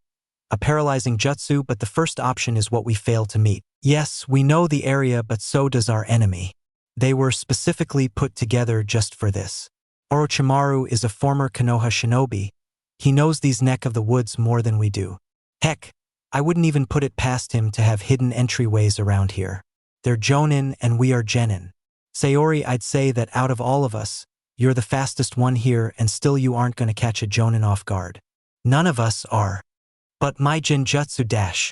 B: a paralyzing jutsu, but the first option is what we fail to meet. Yes, we know the area, but so does our enemy. They were specifically put together just for this. Orochimaru is a former Konoha shinobi. He knows these neck of the woods more than we do. Heck, I wouldn't even put it past him to have hidden entryways around here. They're Jonin and we are Genin. Sayori, I'd say that out of all of us, you're the fastest one here and still you aren't going to catch a Jonin off guard. None of us are. But my Genjutsu dash.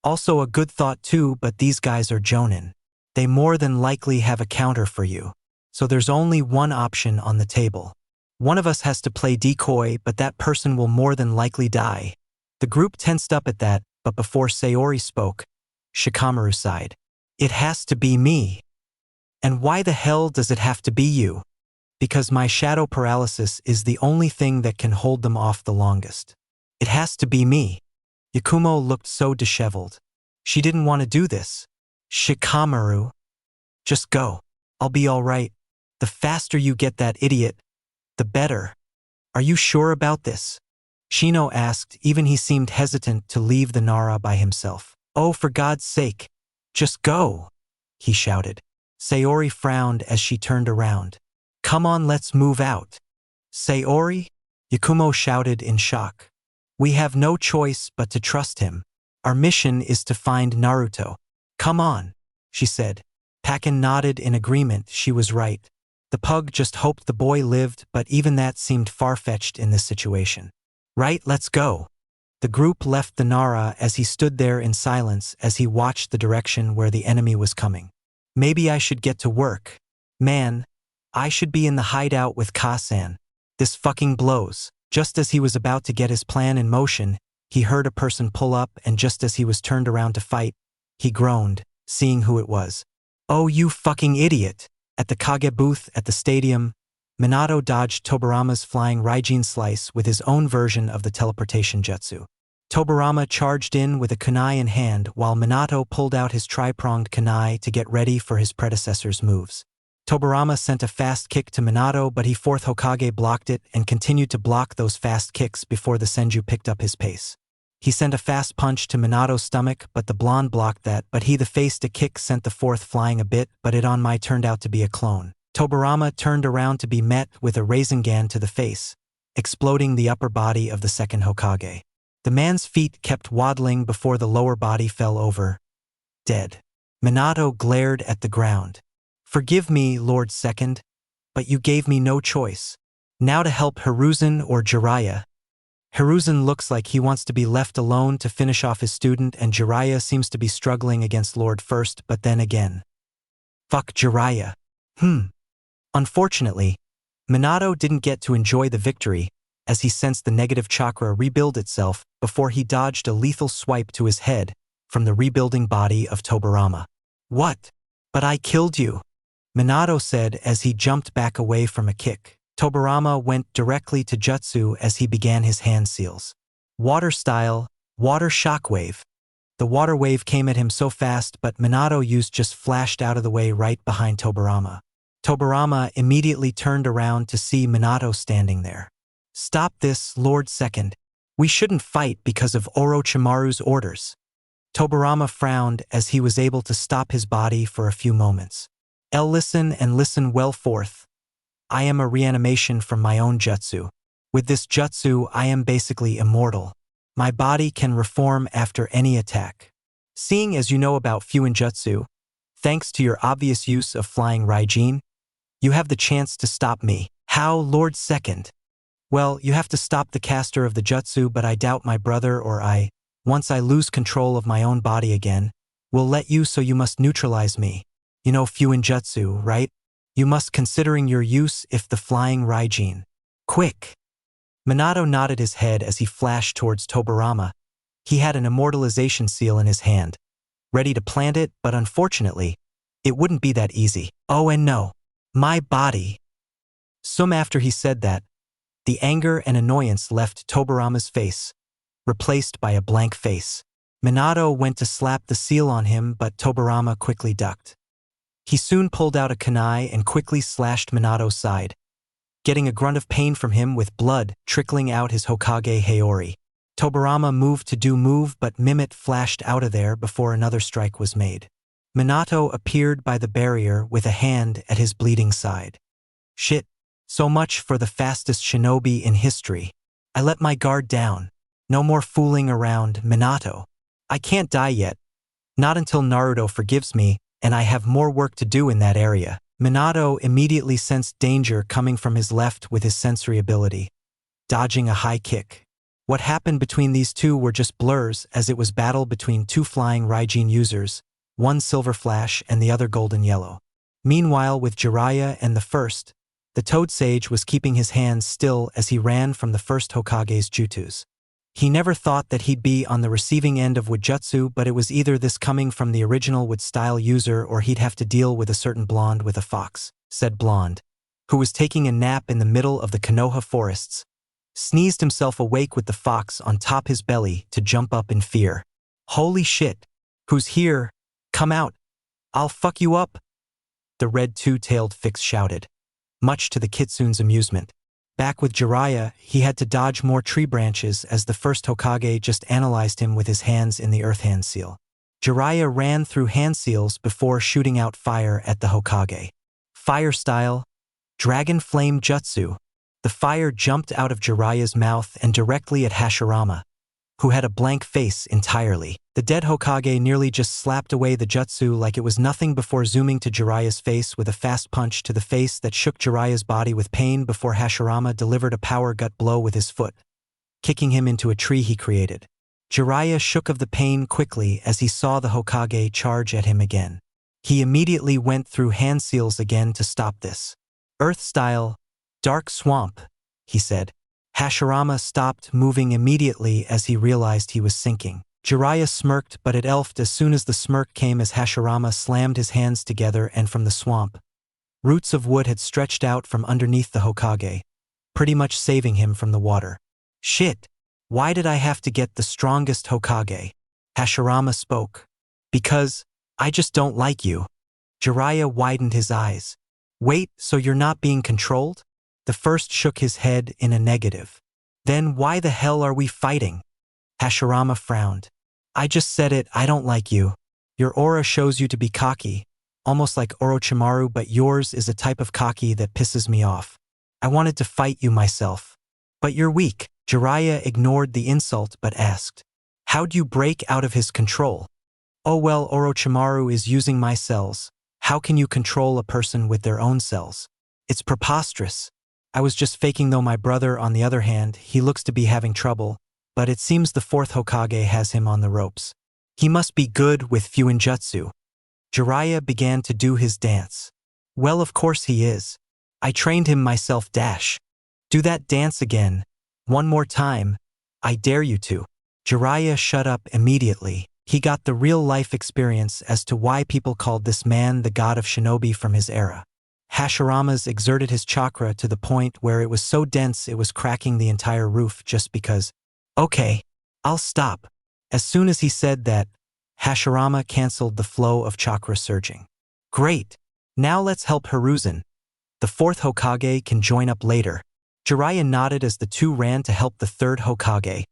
B: Also a good thought too, but these guys are Jonin. They more than likely have a counter for you. So there's only one option on the table. One of us has to play decoy, but that person will more than likely die. The group tensed up at that, but before Sayori spoke, Shikamaru sighed. It has to be me. And why the hell does it have to be you? Because my shadow paralysis is the only thing that can hold them off the longest. It has to be me. Yakumo looked so disheveled. She didn't want to do this. Shikamaru. Just go. I'll be all right. The faster you get that idiot, the better. Are you sure about this? Shino asked, even he seemed hesitant to leave the Nara by himself. Oh, for God's sake. Just go, he shouted. Sayori frowned as she turned around. Come on, let's move out. Sayori? Yakumo shouted in shock. We have no choice but to trust him. Our mission is to find Naruto. Come on, she said. Pakin nodded in agreement. She was right. The pug just hoped the boy lived, but even that seemed far-fetched in this situation. Right, let's go. The group left the Nara as he stood there in silence as he watched the direction where the enemy was coming. Maybe I should get to work. Man, I should be in the hideout with Ka-san. This fucking blows. Just as he was about to get his plan in motion, he heard a person pull up, and just as he was turned around to fight, he groaned, seeing who it was. Oh, you fucking idiot! At the Kage booth at the stadium, Minato dodged Tobarama's flying Raijin slice with his own version of the teleportation jutsu. Tobarama charged in with a kunai in hand while Minato pulled out his tri-pronged kunai to get ready for his predecessor's moves. Tobarama sent a fast kick to Minato, but he fourth Hokage blocked it and continued to block those fast kicks before the Senju picked up his pace. He sent a fast punch to Minato's stomach, but the blonde blocked that, but he the faced a kick sent the fourth flying a bit, but it on my turned out to be a clone. Tobarama turned around to be met with a Rasengan to the face, exploding the upper body of the second Hokage. The man's feet kept waddling before the lower body fell over, dead. Minato glared at the ground. Forgive me, Lord Second, but you gave me no choice. Now to help Hiruzen or Jiraiya. Hiruzen looks like he wants to be left alone to finish off his student, and Jiraiya seems to be struggling against Lord First, but then again. Fuck Jiraiya. Unfortunately, Minato didn't get to enjoy the victory, as he sensed the negative chakra rebuild itself before he dodged a lethal swipe to his head from the rebuilding body of Tobarama. What? But I killed you, Minato said as he jumped back away from a kick. Tobarama went directly to jutsu as he began his hand seals. Water style, water shockwave. The water wave came at him so fast, but Minato used just flashed out of the way right behind Tobarama. Tobarama immediately turned around to see Minato standing there. Stop this, Lord Second. We shouldn't fight because of Orochimaru's orders. Tobarama frowned as he was able to stop his body for a few moments. Listen and listen well forth. I am a reanimation from my own jutsu. With this jutsu, I am basically immortal. My body can reform after any attack. Seeing as you know about Fuin Jutsu, thanks to your obvious use of flying Raijin, you have the chance to stop me. How, Lord Second? Well, you have to stop the caster of the jutsu, but I doubt my brother or I, once I lose control of my own body again, will let you, so you must neutralize me. You know Fuin Jutsu, right? You must, considering your use if the flying Raijin. Quick! Minato nodded his head as he flashed towards Tobarama. He had an immortalization seal in his hand, ready to plant it, but unfortunately, it wouldn't be that easy. Oh, and no. My body. Soon after he said that, the anger and annoyance left Tobarama's face, replaced by a blank face. Minato went to slap the seal on him, but Tobirama quickly ducked. He soon pulled out a kunai and quickly slashed Minato's side, getting a grunt of pain from him with blood trickling out his Hokage Haori. Tobirama moved to do move, but Mimit flashed out of there before another strike was made. Minato appeared by the barrier with a hand at his bleeding side. Shit. So much for the fastest shinobi in history. I let my guard down. No more fooling around, Minato. I can't die yet. Not until Naruto forgives me, and I have more work to do in that area. Minato immediately sensed danger coming from his left with his sensory ability, dodging a high kick. What happened between these two were just blurs, as it was battle between two flying Raijin users, one silver flash and the other golden yellow. Meanwhile, with Jiraiya and the first, the Toad Sage was keeping his hands still as he ran from the first Hokage's jutsus. He never thought that he'd be on the receiving end of Wujutsu, but it was either this coming from the original Wood-style user or he'd have to deal with a certain blonde with a fox, said Blonde, who was taking a nap in the middle of the Konoha forests, sneezed himself awake with the fox on top his belly to jump up in fear. Holy shit! Who's here? Come out! I'll fuck you up! The red two-tailed Fix shouted, much to the Kitsune's amusement. Back with Jiraiya, he had to dodge more tree branches as the first Hokage just analyzed him with his hands in the earth hand seal. Jiraiya ran through hand seals before shooting out fire at the Hokage. Fire style, Dragon Flame Jutsu. The fire jumped out of Jiraiya's mouth and directly at Hashirama, who had a blank face entirely. The dead Hokage nearly just slapped away the jutsu like it was nothing before zooming to Jiraiya's face with a fast punch to the face that shook Jiraiya's body with pain before Hashirama delivered a power gut blow with his foot, kicking him into a tree he created. Jiraiya shook of the pain quickly as he saw the Hokage charge at him again. He immediately went through hand seals again to stop this. Earth style, Dark Swamp, he said. Hashirama stopped moving immediately as he realized he was sinking. Jiraiya smirked, but it elfed as soon as the smirk came as Hashirama slammed his hands together and from the swamp, roots of wood had stretched out from underneath the Hokage, pretty much saving him from the water. Shit! Why did I have to get the strongest Hokage? Hashirama spoke. Because, I just don't like you. Jiraiya widened his eyes. Wait, so you're not being controlled? The first shook his head in a negative. Then why the hell are we fighting? Hashirama frowned. I just said it, I don't like you. Your aura shows you to be cocky, almost like Orochimaru, but yours is a type of cocky that pisses me off. I wanted to fight you myself. But you're weak. Jiraiya ignored the insult but asked, how'd you break out of his control? Oh well, Orochimaru is using my cells. How can you control a person with their own cells? It's preposterous. I was just faking though. My brother, on the other hand, he looks to be having trouble, but it seems the fourth Hokage has him on the ropes. He must be good with Fuinjutsu. Jiraiya began to do his dance. Well, of course he is. I trained him myself. Do that dance again. One more time. I dare you to. Jiraiya shut up immediately. He got the real-life experience as to why people called this man the god of shinobi from his era. Hashirama's exerted his chakra to the point where it was so dense it was cracking the entire roof just because. Okay, I'll stop. As soon as he said that, Hashirama canceled the flow of chakra surging. Great. Now let's help Hiruzen. The fourth Hokage can join up later. Jiraiya nodded as the two ran to help the third Hokage,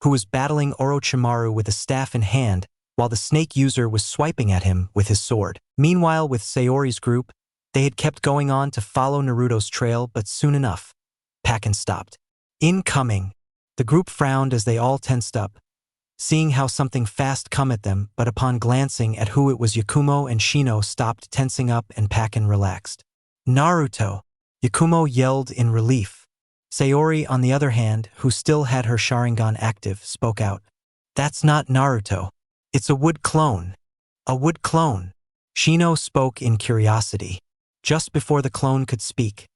B: who was battling Orochimaru with a staff in hand while the snake user was swiping at him with his sword. Meanwhile, with Sayori's group, they had kept going on to follow Naruto's trail, but soon enough, Pakken stopped. Incoming. The group frowned as they all tensed up, seeing how something fast come at them, but upon glancing at who it was, Yakumo and Shino stopped tensing up and Pakken relaxed. Naruto! Yakumo yelled in relief. Sayori, on the other hand, who still had her Sharingan active, spoke out. That's not Naruto. It's a wood clone. A wood clone. Shino spoke in curiosity. Just before the clone could speak,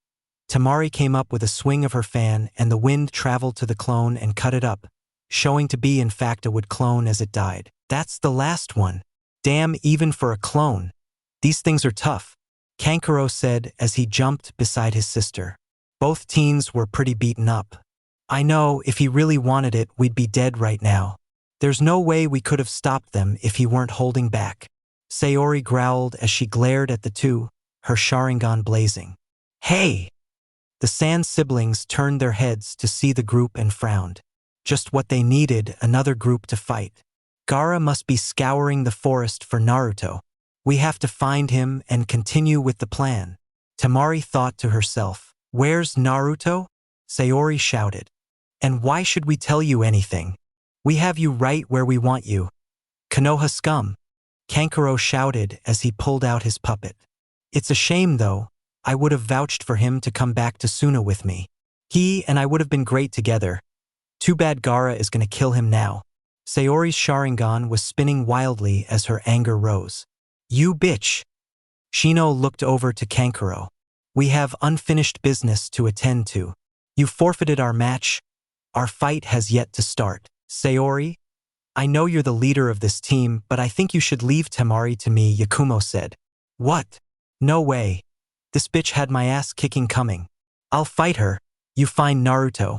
B: Tamari came up with a swing of her fan and the wind traveled to the clone and cut it up, showing to be in fact a wood clone as it died. That's the last one. Damn, even for a clone. These things are tough, Kankuro said as he jumped beside his sister. Both teens were pretty beaten up. I know, if he really wanted it, we'd be dead right now. There's no way we could have stopped them if he weren't holding back. Sayori growled as she glared at the two, her Sharingan blazing. Hey! The Sand siblings turned their heads to see the group and frowned. Just what they needed, another group to fight. Gaara must be scouring the forest for Naruto. We have to find him and continue with the plan. Temari thought to herself. Where's Naruto? Sayori shouted. And why should we tell you anything? We have you right where we want you. Konoha scum. Kankuro shouted as he pulled out his puppet. It's a shame though. I would have vouched for him to come back to Suna with me. He and I would have been great together. Too bad Gaara is going to kill him now. Sayori's Sharingan was spinning wildly as her anger rose. You bitch! Shino looked over to Kankuro. We have unfinished business to attend to. You forfeited our match. Our fight has yet to start. Sayori? I know you're the leader of this team, but I think you should leave Temari to me, Yakumo said. What? No way. This bitch had my ass kicking coming. I'll fight her. You find Naruto.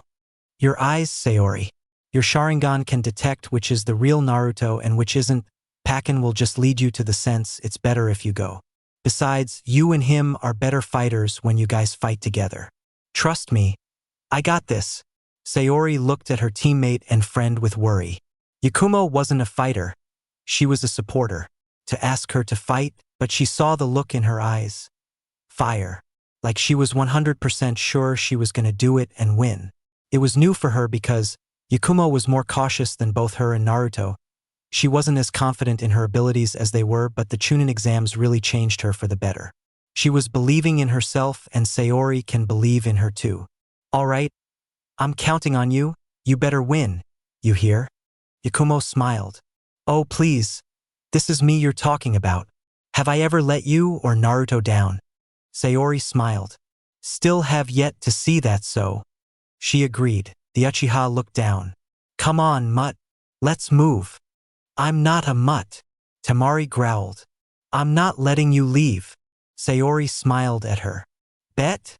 B: Your eyes, Sayori. Your Sharingan can detect which is the real Naruto and which isn't. Pakken will just lead you to the sense it's better if you go. Besides, you and him are better fighters when you guys fight together. Trust me. I got this. Sayori looked at her teammate and friend with worry. Yakumo wasn't a fighter. She was a supporter. To ask her to fight, but she saw the look in her eyes. Fire. Like she was 100% sure she was going to do it and win. It was new for her because Yakumo was more cautious than both her and Naruto. She wasn't as confident in her abilities as they were, but the Chunin exams really changed her for the better. She was believing in herself, and Sayori can believe in her too. All right, I'm counting on you. You better win. You hear? Yakumo smiled. Oh please, this is me you're talking about. Have I ever let you or Naruto down? Sayori smiled. Still have yet to see that so. She agreed. The Uchiha looked down. Come on, mutt. Let's move. I'm not a mutt. Temari growled. I'm not letting you leave. Sayori smiled at her. Bet?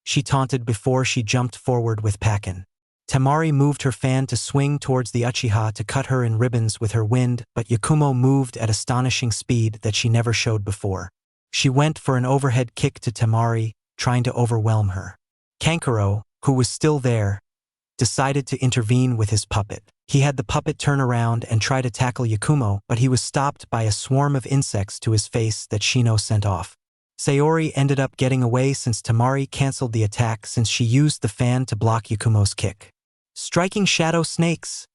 B: She taunted before she jumped forward with Pakken. Temari moved her fan to swing towards the Uchiha to cut her in ribbons with her wind, but Yakumo moved at astonishing speed that she never showed before. She went for an overhead kick to Temari, trying to overwhelm her. Kankuro, who was still there, decided to intervene with his puppet. He had the puppet turn around and try to tackle Yakumo, but he was stopped by a swarm of insects to his face that Shino sent off. Sayori ended up getting away since Temari canceled the attack since she used the fan to block Yakumo's kick. Striking shadow snakes!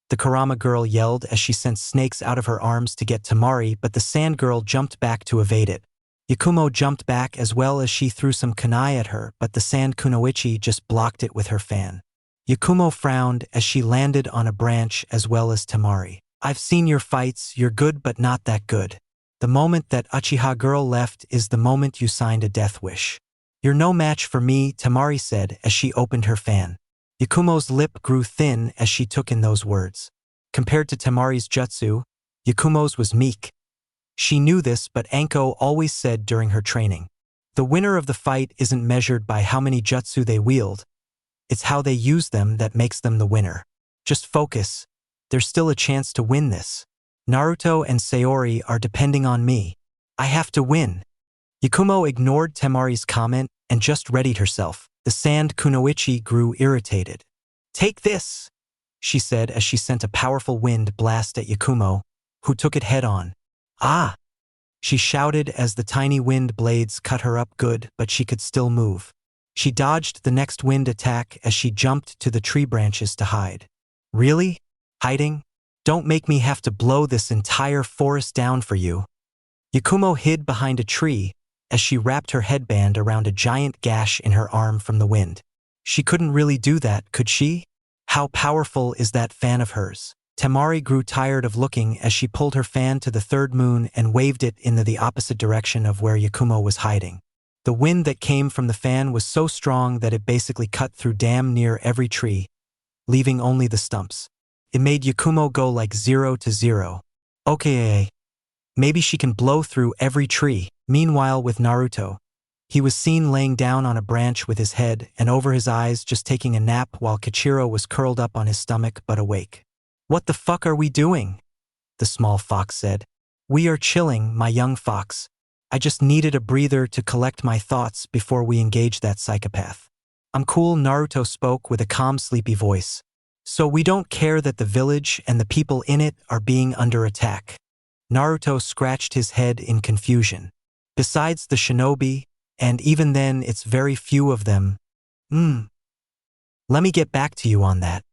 B: The Kurama girl yelled as she sent snakes out of her arms to get Temari, but the sand girl jumped back to evade it. Yakumo jumped back as well as she threw some kunai at her, but the sand kunoichi just blocked it with her fan. Yakumo frowned as she landed on a branch as well as Temari. I've seen your fights, you're good but not that good. The moment that Uchiha girl left is the moment you signed a death wish. You're no match for me, Temari said as she opened her fan. Yakumo's lip grew thin as she took in those words. Compared to Temari's jutsu, Yakumo's was meek. She knew this, but Anko always said during her training. The winner of the fight isn't measured by how many jutsu they wield. It's how they use them that makes them the winner. Just focus. There's still a chance to win this. Naruto and Sayori are depending on me. I have to win. Yakumo ignored Temari's comment and just readied herself. The sand kunoichi grew irritated. Take this, she said as she sent a powerful wind blast at Yakumo, who took it head on. Ah! She shouted as the tiny wind blades cut her up good, but she could still move. She dodged the next wind attack as she jumped to the tree branches to hide. Really? Hiding? Don't make me have to blow this entire forest down for you. Yakumo hid behind a tree as she wrapped her headband around a giant gash in her arm from the wind. She couldn't really do that, could she? How powerful is that fan of hers? Temari grew tired of looking as she pulled her fan to the third moon and waved it in the opposite direction of where Yakumo was hiding. The wind that came from the fan was so strong that it basically cut through damn near every tree, leaving only the stumps. It made Yakumo go like 0 to 0. Okay, maybe she can blow through every tree. Meanwhile with Naruto, he was seen laying down on a branch with his head and over his eyes just taking a nap while Kichiro was curled up on his stomach but awake. What the fuck are we doing? The small fox said. We are chilling, my young fox. I just needed a breather to collect my thoughts before we engage that psychopath. I'm cool, Naruto spoke with a calm, sleepy voice. So we don't care that the village and the people in it are being under attack. Naruto scratched his head in confusion. Besides the shinobi, and even then it's very few of them. Let me get back to you on that.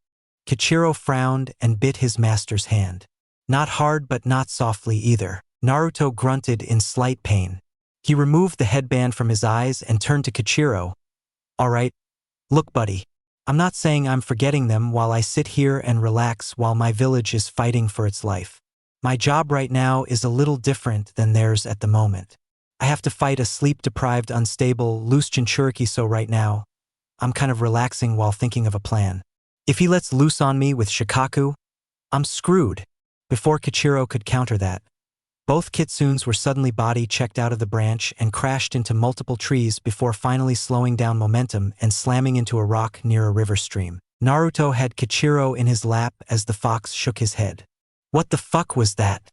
B: Kichiro frowned and bit his master's hand. Not hard but not softly either. Naruto grunted in slight pain. He removed the headband from his eyes and turned to Kichiro. All right, look buddy, I'm not saying I'm forgetting them while I sit here and relax while my village is fighting for its life. My job right now is a little different than theirs at the moment. I have to fight a sleep-deprived, unstable, loose Jinchuriki, so right now, I'm kind of relaxing while thinking of a plan. If he lets loose on me with Shikaku, I'm screwed. Before Kichiro could counter that, both Kitsunes were suddenly body-checked out of the branch and crashed into multiple trees before finally slowing down momentum and slamming into a rock near a river stream. Naruto had Kichiro in his lap as the fox shook his head. What the fuck was that?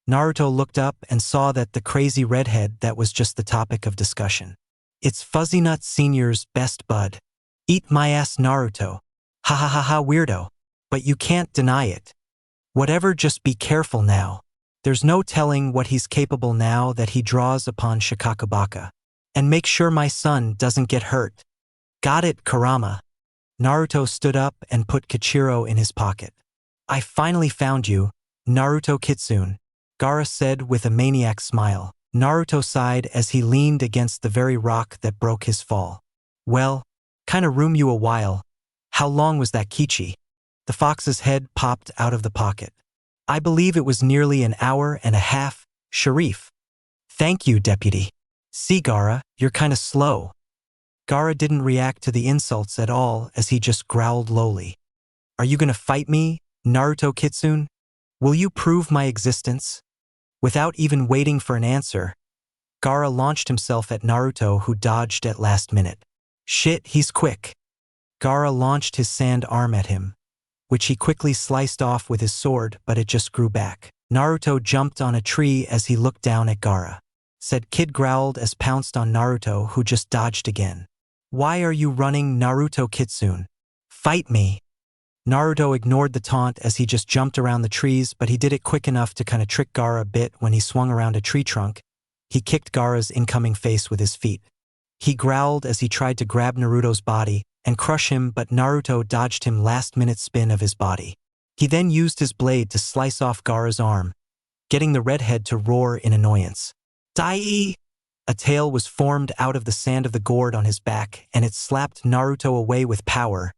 B: Naruto looked up and saw that the crazy redhead that was just the topic of discussion. It's Fuzzy Nut Sr.'s best bud. Eat my ass, Naruto. Ha ha ha ha, weirdo. But you can't deny it. Whatever, just be careful now. There's no telling what he's capable now that he draws upon Shikakubaka. And make sure my son doesn't get hurt. Got it, Kurama. Naruto stood up and put Kichiro in his pocket. I finally found you, Naruto Kitsune, Gaara said with a maniac smile. Naruto sighed as he leaned against the very rock that broke his fall. Well, kinda room you a while. How long was that Kichi? The fox's head popped out of the pocket. I believe it was nearly an hour and a half, Sharif. Thank you, Deputy. See, Gaara, you're kinda slow. Gaara didn't react to the insults at all as he just growled lowly. Are you gonna fight me, Naruto Kitsune? Will you prove my existence? Without even waiting for an answer, Gaara launched himself at Naruto, who dodged at last minute. Shit, he's quick. Gaara launched his sand arm at him, which he quickly sliced off with his sword, but it just grew back. Naruto jumped on a tree as he looked down at Gaara. Said Kid growled as pounced on Naruto, who just dodged again. Why are you running, Naruto Kitsune? Fight me. Naruto ignored the taunt as he just jumped around the trees, but he did it quick enough to kinda trick Gaara a bit when he swung around a tree trunk. He kicked Gaara's incoming face with his feet. He growled as he tried to grab Naruto's body and crush him, but Naruto dodged him last-minute spin of his body. He then used his blade to slice off Gaara's arm, getting the redhead to roar in annoyance. Dai! A tail was formed out of the sand of the gourd on his back, and it slapped Naruto away with power,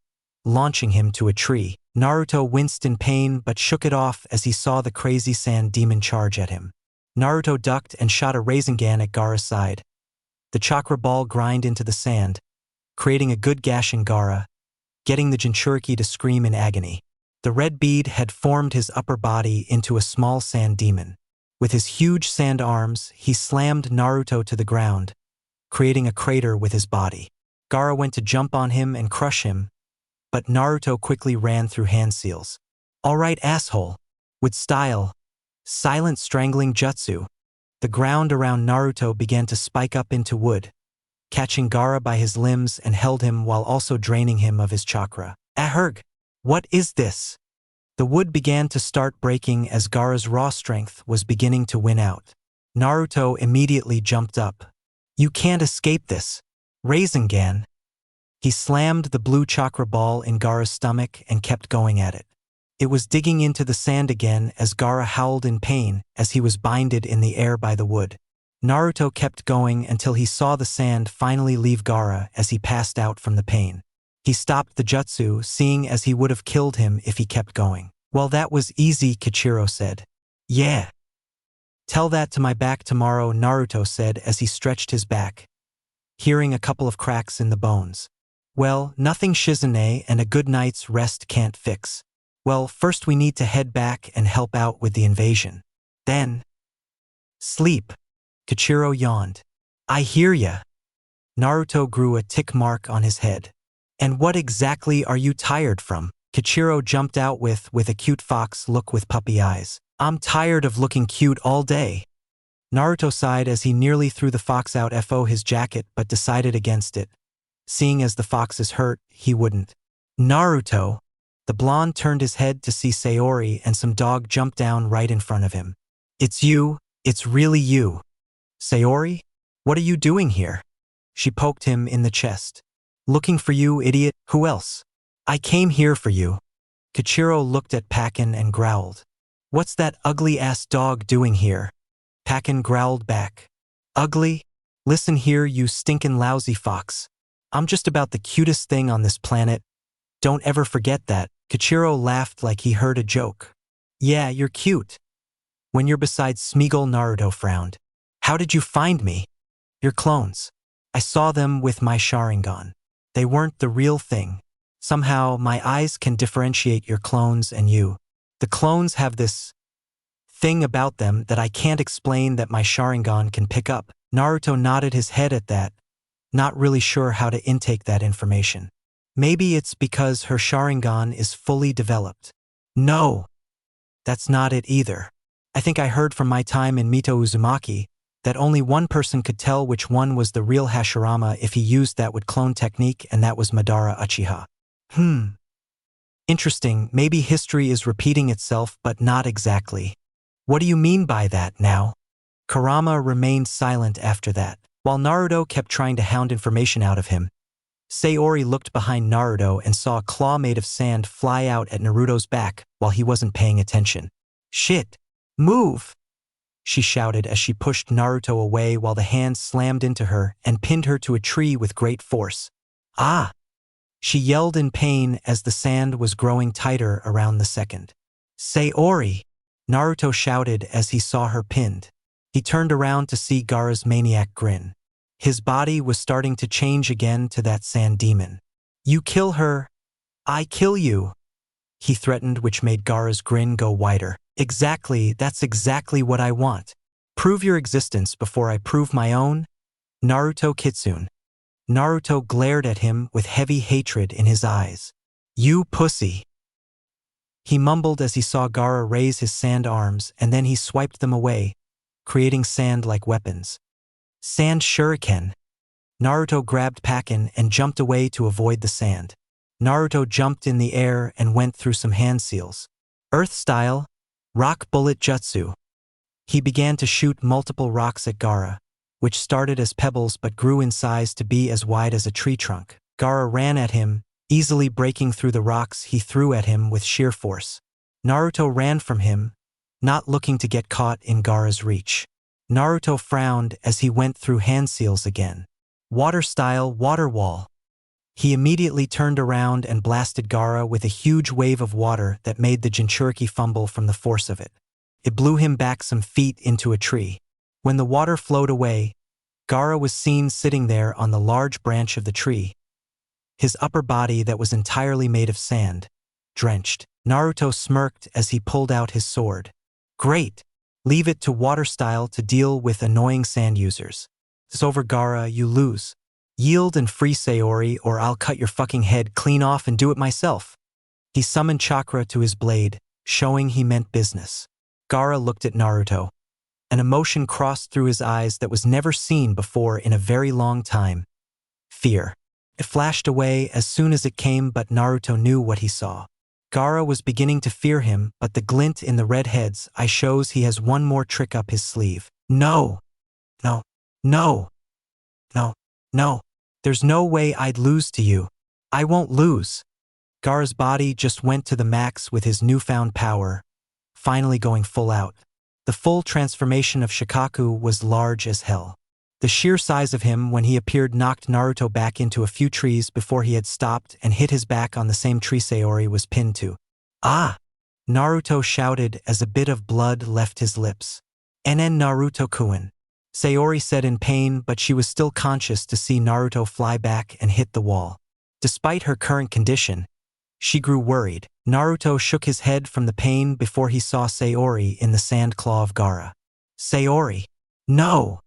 B: launching him to a tree. Naruto winced in pain but shook it off as he saw the crazy sand demon charge at him. Naruto ducked and shot a Rasengan at Gaara's side. The chakra ball grind into the sand, creating a good gash in Gaara, getting the Jinchuriki to scream in agony. The red bead had formed his upper body into a small sand demon. With his huge sand arms, he slammed Naruto to the ground, creating a crater with his body. Gaara went to jump on him and crush him, but Naruto quickly ran through hand seals. All right, asshole. With style. Silent strangling jutsu. The ground around Naruto began to spike up into wood, catching Gaara by his limbs and held him while also draining him of his chakra. Ahurg! What is this? The wood began to start breaking as Gaara's raw strength was beginning to win out. Naruto immediately jumped up. You can't escape this. Rasengan. He slammed the blue chakra ball in Gaara's stomach and kept going at it. It was digging into the sand again as Gaara howled in pain as he was binded in the air by the wood. Naruto kept going until he saw the sand finally leave Gaara as he passed out from the pain. He stopped the jutsu, seeing as he would have killed him if he kept going. Well, that was easy, Kichiro said. Yeah. Tell that to my back tomorrow, Naruto said as he stretched his back, hearing a couple of cracks in the bones. Well, nothing Shizune and a good night's rest can't fix. Well, first we need to head back and help out with the invasion. Then, sleep. Kichiro yawned. I hear ya. Naruto grew a tick mark on his head. And what exactly are you tired from? Kichiro jumped out with a cute fox look with puppy eyes. I'm tired of looking cute all day. Naruto sighed as he nearly threw the fox out of his jacket but decided against it. Seeing as the fox is hurt, he wouldn't. Naruto! The blonde turned his head to see Sayori and some dog jumped down right in front of him. It's you, it's really you. Sayori? What are you doing here? She poked him in the chest. Looking for you, idiot, who else? I came here for you. Kichiro looked at Pakin and growled. What's that ugly-ass dog doing here? Pakin growled back. Ugly? Listen here, you stinkin' lousy fox. I'm just about the cutest thing on this planet. Don't ever forget that. Kichiro laughed like he heard a joke. Yeah, you're cute. When you're beside Smeagol, Naruto frowned. How did you find me? Your clones. I saw them with my Sharingan. They weren't the real thing. Somehow, my eyes can differentiate your clones and you. The clones have this thing about them that I can't explain that my Sharingan can pick up. Naruto nodded his head at that, not really sure how to intake that information. Maybe it's because her Sharingan is fully developed. No, that's not it either. I think I heard from my time in Mito Uzumaki that only one person could tell which one was the real Hashirama if he used that with clone technique, and that was Madara Uchiha. Interesting, maybe history is repeating itself, but not exactly. What do you mean by that now? Kurama remained silent after that. While Naruto kept trying to hound information out of him, Sayori looked behind Naruto and saw a claw made of sand fly out at Naruto's back while he wasn't paying attention. Shit! Move! She shouted as she pushed Naruto away while the hand slammed into her and pinned her to a tree with great force. Ah! She yelled in pain as the sand was growing tighter around the second. Sayori! Naruto shouted as he saw her pinned. He turned around to see Gaara's maniac grin. His body was starting to change again to that sand demon. You kill her, I kill you, he threatened, which made Gaara's grin go wider. Exactly, that's exactly what I want. Prove your existence before I prove my own. Naruto Kitsune. Naruto glared at him with heavy hatred in his eyes. You pussy. He mumbled as he saw Gaara raise his sand arms, and then he swiped them away, creating sand like weapons. Sand shuriken. Naruto grabbed Pakin and jumped away to avoid the sand. Naruto jumped in the air and went through some hand seals. Earth style, rock bullet jutsu. He began to shoot multiple rocks at Gaara, which started as pebbles but grew in size to be as wide as a tree trunk. Gaara ran at him, easily breaking through the rocks he threw at him with sheer force. Naruto ran from him, not looking to get caught in Gaara's reach. Naruto frowned as he went through hand seals again. Water style, water wall. He immediately turned around and blasted Gaara with a huge wave of water that made the Jinchuriki fumble from the force of it. It blew him back some feet into a tree. When the water flowed away, Gaara was seen sitting there on the large branch of the tree, his upper body that was entirely made of sand, drenched. Naruto smirked as he pulled out his sword. Great! Leave it to water style to deal with annoying sand users. It's over, Gaara, you lose. Yield and free Sayori, or I'll cut your fucking head clean off and do it myself. He summoned chakra to his blade, showing he meant business. Gaara looked at Naruto. An emotion crossed through his eyes that was never seen before in a very long time. Fear. It flashed away as soon as it came, but Naruto knew what he saw. Gaara was beginning to fear him, but the glint in the red head's eye shows he has one more trick up his sleeve. No. No. No. No. No. There's no way I'd lose to you. I won't lose. Gaara's body just went to the max with his newfound power, finally going full out. The full transformation of Shikaku was large as hell. The sheer size of him when he appeared knocked Naruto back into a few trees before he had stopped and hit his back on the same tree Sayori was pinned to. Ah! Naruto shouted as a bit of blood left his lips. Enen Naruto-kun. Sayori said in pain, but she was still conscious to see Naruto fly back and hit the wall. Despite her current condition, she grew worried. Naruto shook his head from the pain before he saw Sayori in the sand claw of Gaara. Sayori! No!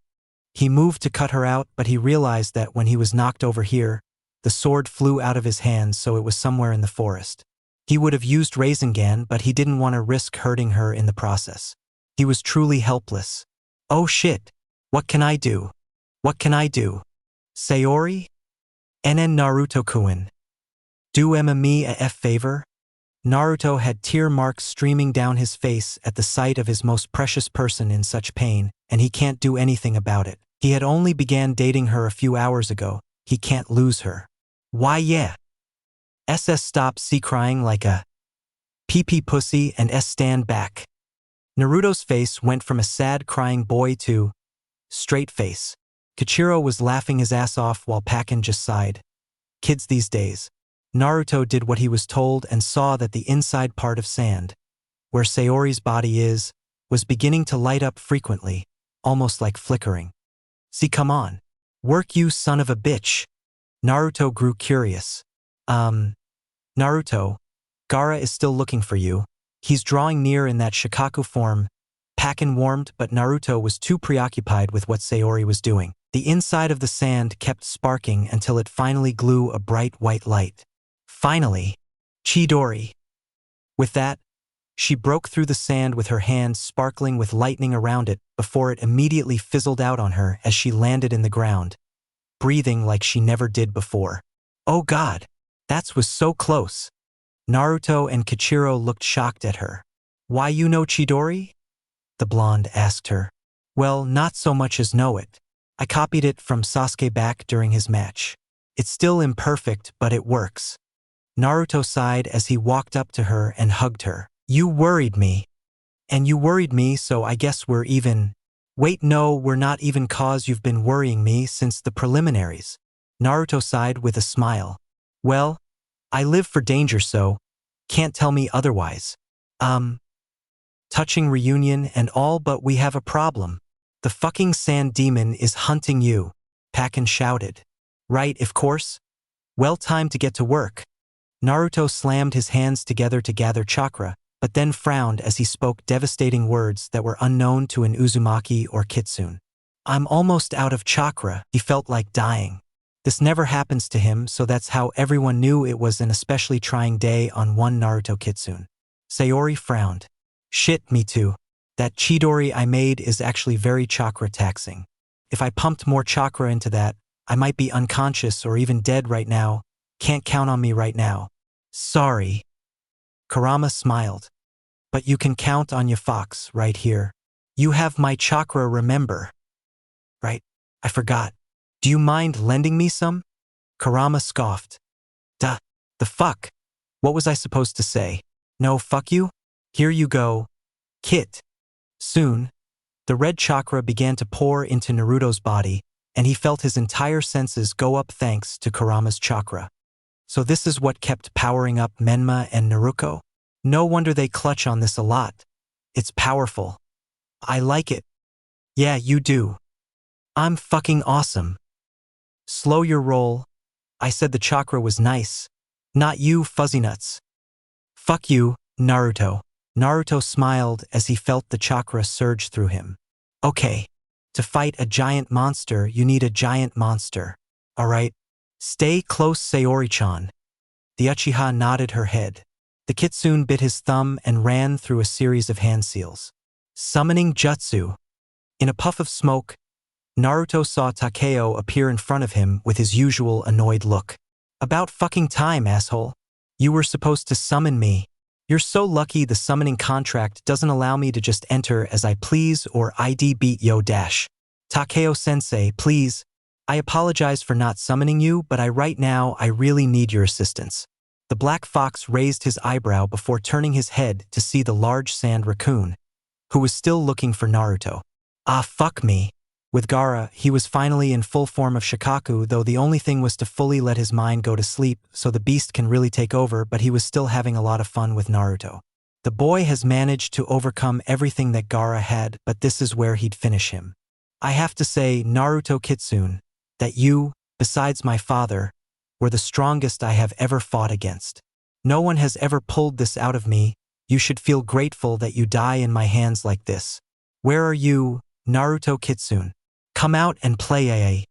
B: He moved to cut her out, but he realized that when he was knocked over here, the sword flew out of his hands, so it was somewhere in the forest. He would have used Rasengan, but he didn't want to risk hurting her in the process. He was truly helpless. Oh shit. What can I do? What can I do? Sayori? Nen Naruto-kun. Do Emma me a favor? Naruto had tear marks streaming down his face at the sight of his most precious person in such pain, and he can't do anything about it. He had only began dating her a few hours ago. He can't lose her. Why yeah. SS stop C crying like a pee-pee pussy and S stand back. Naruto's face went from a sad crying boy to straight face. Kichiro was laughing his ass off while Pakin just sighed. Kids these days. Naruto did what he was told and saw that the inside part of sand, where Sayori's body is, was beginning to light up frequently, almost like flickering. See, come on. Work, you son of a bitch. Naruto grew curious. Naruto, Gaara is still looking for you. He's drawing near in that Shikaku form. Pakin warmed, but Naruto was too preoccupied with what Sayori was doing. The inside of the sand kept sparking until it finally glowed a bright white light. Finally, Chidori. With that, she broke through the sand with her hands sparkling with lightning around it before it immediately fizzled out on her as she landed in the ground, breathing like she never did before. Oh god, that was so close. Naruto and Kichiro looked shocked at her. Why you know Chidori? The blonde asked her. Well, not so much as know it. I copied it from Sasuke back during his match. It's still imperfect, but it works. Naruto sighed as he walked up to her and hugged her. You worried me. And you worried me, so I guess we're even. Wait, no, we're not even, cause you've been worrying me since the preliminaries. Naruto sighed with a smile. Well, I live for danger, so can't tell me otherwise. Touching reunion and all, but we have a problem. The fucking sand demon is hunting you, Pakin shouted. Right, of course. Well, time to get to work. Naruto slammed his hands together to gather chakra, but then frowned as he spoke devastating words that were unknown to an Uzumaki or Kitsune. I'm almost out of chakra. He felt like dying. This never happens to him, so that's how everyone knew it was an especially trying day on one Naruto Kitsune. Sayori frowned. Shit, me too. That Chidori I made is actually very chakra taxing. If I pumped more chakra into that, I might be unconscious or even dead right now. Can't count on me right now. Sorry. Kurama smiled. But you can count on your fox right here. You have my chakra, remember? Right? I forgot. Do you mind lending me some? Kurama scoffed. Duh. The fuck? What was I supposed to say? No, fuck you? Here you go. Kit. Soon, the red chakra began to pour into Naruto's body, and he felt his entire senses go up thanks to Kurama's chakra. So this is what kept powering up Menma and Naruto? No wonder they clutch on this a lot. It's powerful. I like it. Yeah, you do. I'm fucking awesome. Slow your roll. I said the chakra was nice. Not you, fuzzy nuts. Fuck you, Naruto. Naruto smiled as he felt the chakra surge through him. Okay. To fight a giant monster, you need a giant monster. Alright. Stay close, Sayori-chan. The Uchiha nodded her head. The Kitsune bit his thumb and ran through a series of hand seals. Summoning jutsu. In a puff of smoke, Naruto saw Takeo appear in front of him with his usual annoyed look. About fucking time, asshole. You were supposed to summon me. You're so lucky the summoning contract doesn't allow me to just enter as I please or ID beat yo dash. Takeo-sensei, please. I apologize for not summoning you, but right now I really need your assistance. The black fox raised his eyebrow before turning his head to see the large sand raccoon, who was still looking for Naruto. Ah, fuck me. With Gaara, he was finally in full form of Shikaku, though the only thing was to fully let his mind go to sleep so the beast can really take over, but he was still having a lot of fun with Naruto. The boy has managed to overcome everything that Gaara had, but this is where he'd finish him. I have to say, Naruto Kitsune, that you, besides my father, were the strongest I have ever fought against. No one has ever pulled this out of me. You should feel grateful that you die in my hands like this. Where are you, Naruto Kitsune? Come out and play.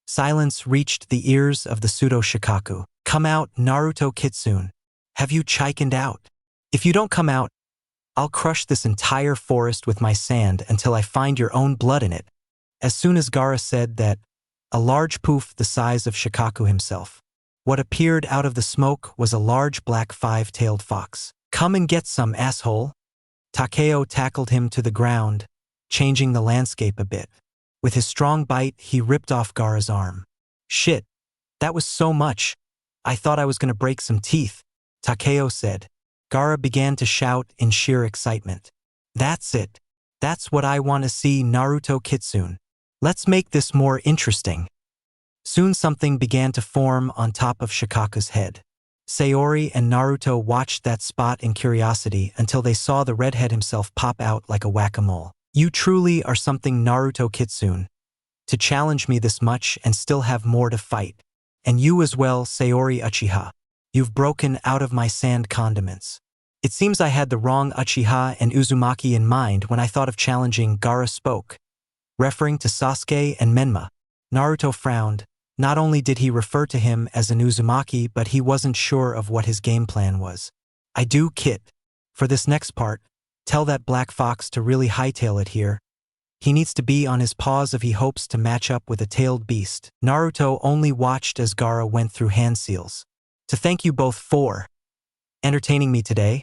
B: Silence reached the ears of the pseudo-Shikaku. Come out, Naruto Kitsune. Have you chikened out? If you don't come out, I'll crush this entire forest with my sand until I find your own blood in it. As soon as Gaara said that, a large poof the size of Shikaku himself. What appeared out of the smoke was a large black five-tailed fox. Come and get some, asshole. Takeo tackled him to the ground, changing the landscape a bit. With his strong bite, he ripped off Gaara's arm. Shit, that was so much. I thought I was gonna break some teeth, Takeo said. Gaara began to shout in sheer excitement. That's it. That's what I want to see, Naruto Kitsune. Let's make this more interesting. Soon something began to form on top of Shikaku's head. Sayori and Naruto watched that spot in curiosity until they saw the redhead himself pop out like a whack-a-mole. You truly are something, Naruto Kitsune. To challenge me this much and still have more to fight. And you as well, Sayori Uchiha. You've broken out of my sand condiments. It seems I had the wrong Uchiha and Uzumaki in mind when I thought of challenging. Gaara spoke, referring to Sasuke and Menma. Naruto frowned. Not only did he refer to him as an Uzumaki, but he wasn't sure of what his game plan was. I do, Kit. For this next part, tell that black fox to really hightail it here. He needs to be on his paws if he hopes to match up with a tailed beast. Naruto only watched as Gaara went through hand seals. To thank you both for entertaining me today,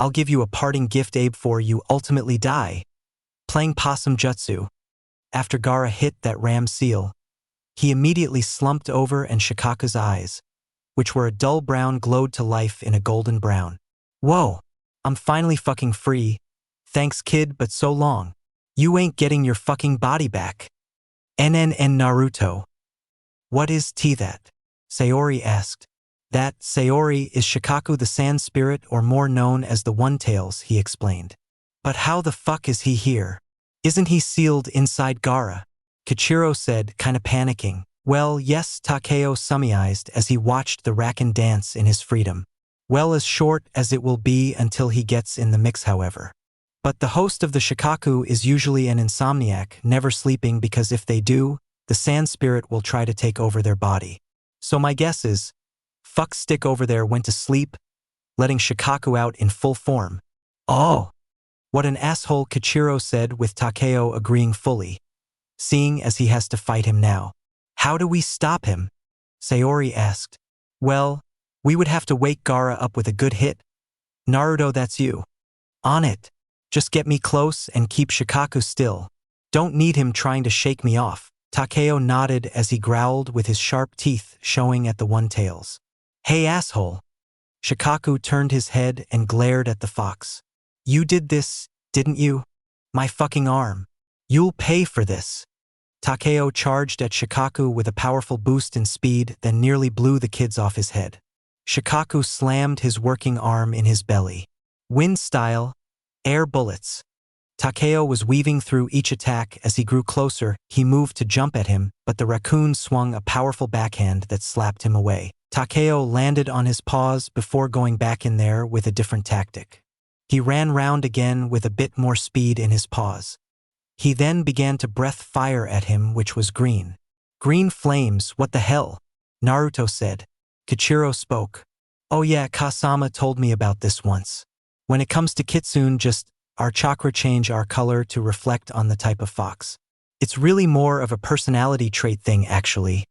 B: I'll give you a parting gift, Abe, for you ultimately die. Playing possum jutsu. After Gaara hit that ram seal, he immediately slumped over and Shikaku's eyes, which were a dull brown, glowed to life in a golden brown. Whoa, I'm finally fucking free. Thanks, kid, but so long. You ain't getting your fucking body back. NNN Naruto. What is that? Sayori asked. That, Sayori, is Shikaku the Sand Spirit, or more known as the One-Tails, he explained. But how the fuck is he here? Isn't he sealed inside Gaara? Kichiro said, kinda panicking. Well, yes, Takeo summarized as he watched the Rakan dance in his freedom. Well, as short as it will be until he gets in the mix, however. But the host of the Shikaku is usually an insomniac, never sleeping, because if they do, the Sand Spirit will try to take over their body. So my guess is, fuck stick over there went to sleep, letting Shikaku out in full form. Oh! What an asshole, Kichiro said, with Takeo agreeing fully, seeing as he has to fight him now. How do we stop him? Sayori asked. Well, we would have to wake Gaara up with a good hit. Naruto, that's you. On it. Just get me close and keep Shikaku still. Don't need him trying to shake me off. Takeo nodded as he growled with his sharp teeth showing at the One-Tails. Hey, asshole. Shikaku turned his head and glared at the fox. You did this, didn't you? My fucking arm. You'll pay for this. Takeo charged at Shikaku with a powerful boost in speed, then nearly blew the kids off his head. Shikaku slammed his working arm in his belly. Wind style, air bullets. Takeo was weaving through each attack. As he grew closer, he moved to jump at him, but the raccoon swung a powerful backhand that slapped him away. Takeo landed on his paws before going back in there with a different tactic. He ran round again with a bit more speed in his paws. He then began to breath fire at him, which was green. Green flames, what the hell? Naruto said. Kichiro spoke. Oh yeah, Kasama told me about this once. When it comes to Kitsune, just our chakra change our color to reflect on the type of fox. It's really more of a personality trait thing, actually.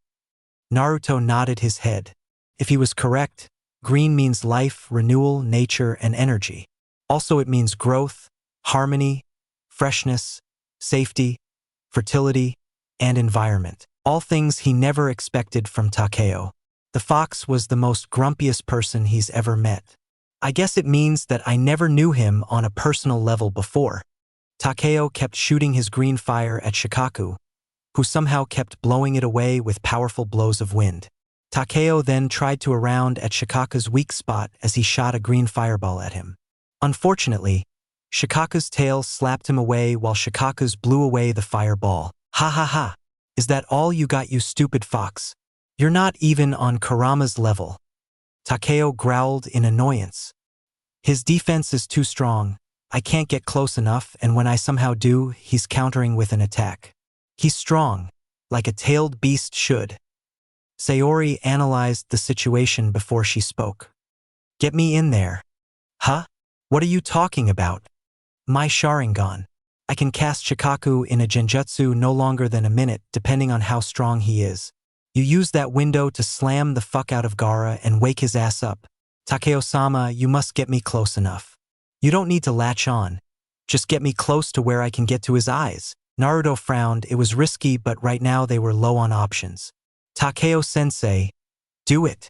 B: Naruto nodded his head. If he was correct, green means life, renewal, nature, and energy. Also, it means growth, harmony, freshness, safety, fertility, and environment. All things he never expected from Takeo. The fox was the most grumpiest person he's ever met. I guess it means that I never knew him on a personal level before. Takeo kept shooting his green fire at Shikaku, who somehow kept blowing it away with powerful blows of wind. Takeo then tried to around at Shikaku's weak spot as he shot a green fireball at him. Unfortunately, Shikaku's tail slapped him away while Shikaku's blew away the fireball. Ha ha ha! Is that all you got, you stupid fox? You're not even on Kurama's level. Takeo growled in annoyance. His defense is too strong. I can't get close enough, and when I somehow do, he's countering with an attack. He's strong, like a tailed beast should. Sayori analyzed the situation before she spoke. Get me in there. Huh? What are you talking about? My Sharingan. I can cast Shikaku in a genjutsu no longer than a minute, depending on how strong he is. You use that window to slam the fuck out of Gaara and wake his ass up. Takeo-sama, you must get me close enough. You don't need to latch on. Just get me close to where I can get to his eyes. Naruto frowned. It was risky, but right now they were low on options. Takeo-sensei, do it.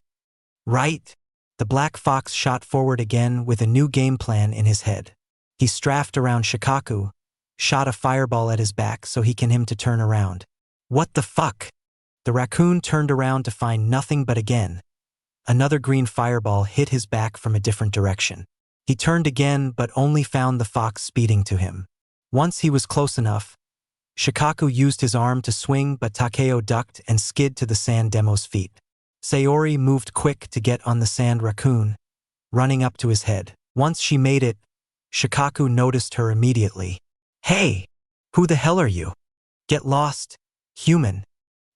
B: Right? The Black Fox shot forward again with a new game plan in his head. He strafed around Shikaku, shot a fireball at his back so he can him to turn around. What the fuck? The raccoon turned around to find nothing but again. Another green fireball hit his back from a different direction. He turned again but only found the fox speeding to him. Once he was close enough, Shikaku used his arm to swing but Takeo ducked and skid to the sand demo's feet. Sayori moved quick to get on the sand raccoon, running up to his head. Once she made it, Shikaku noticed her immediately. Hey! Who the hell are you? Get lost, human.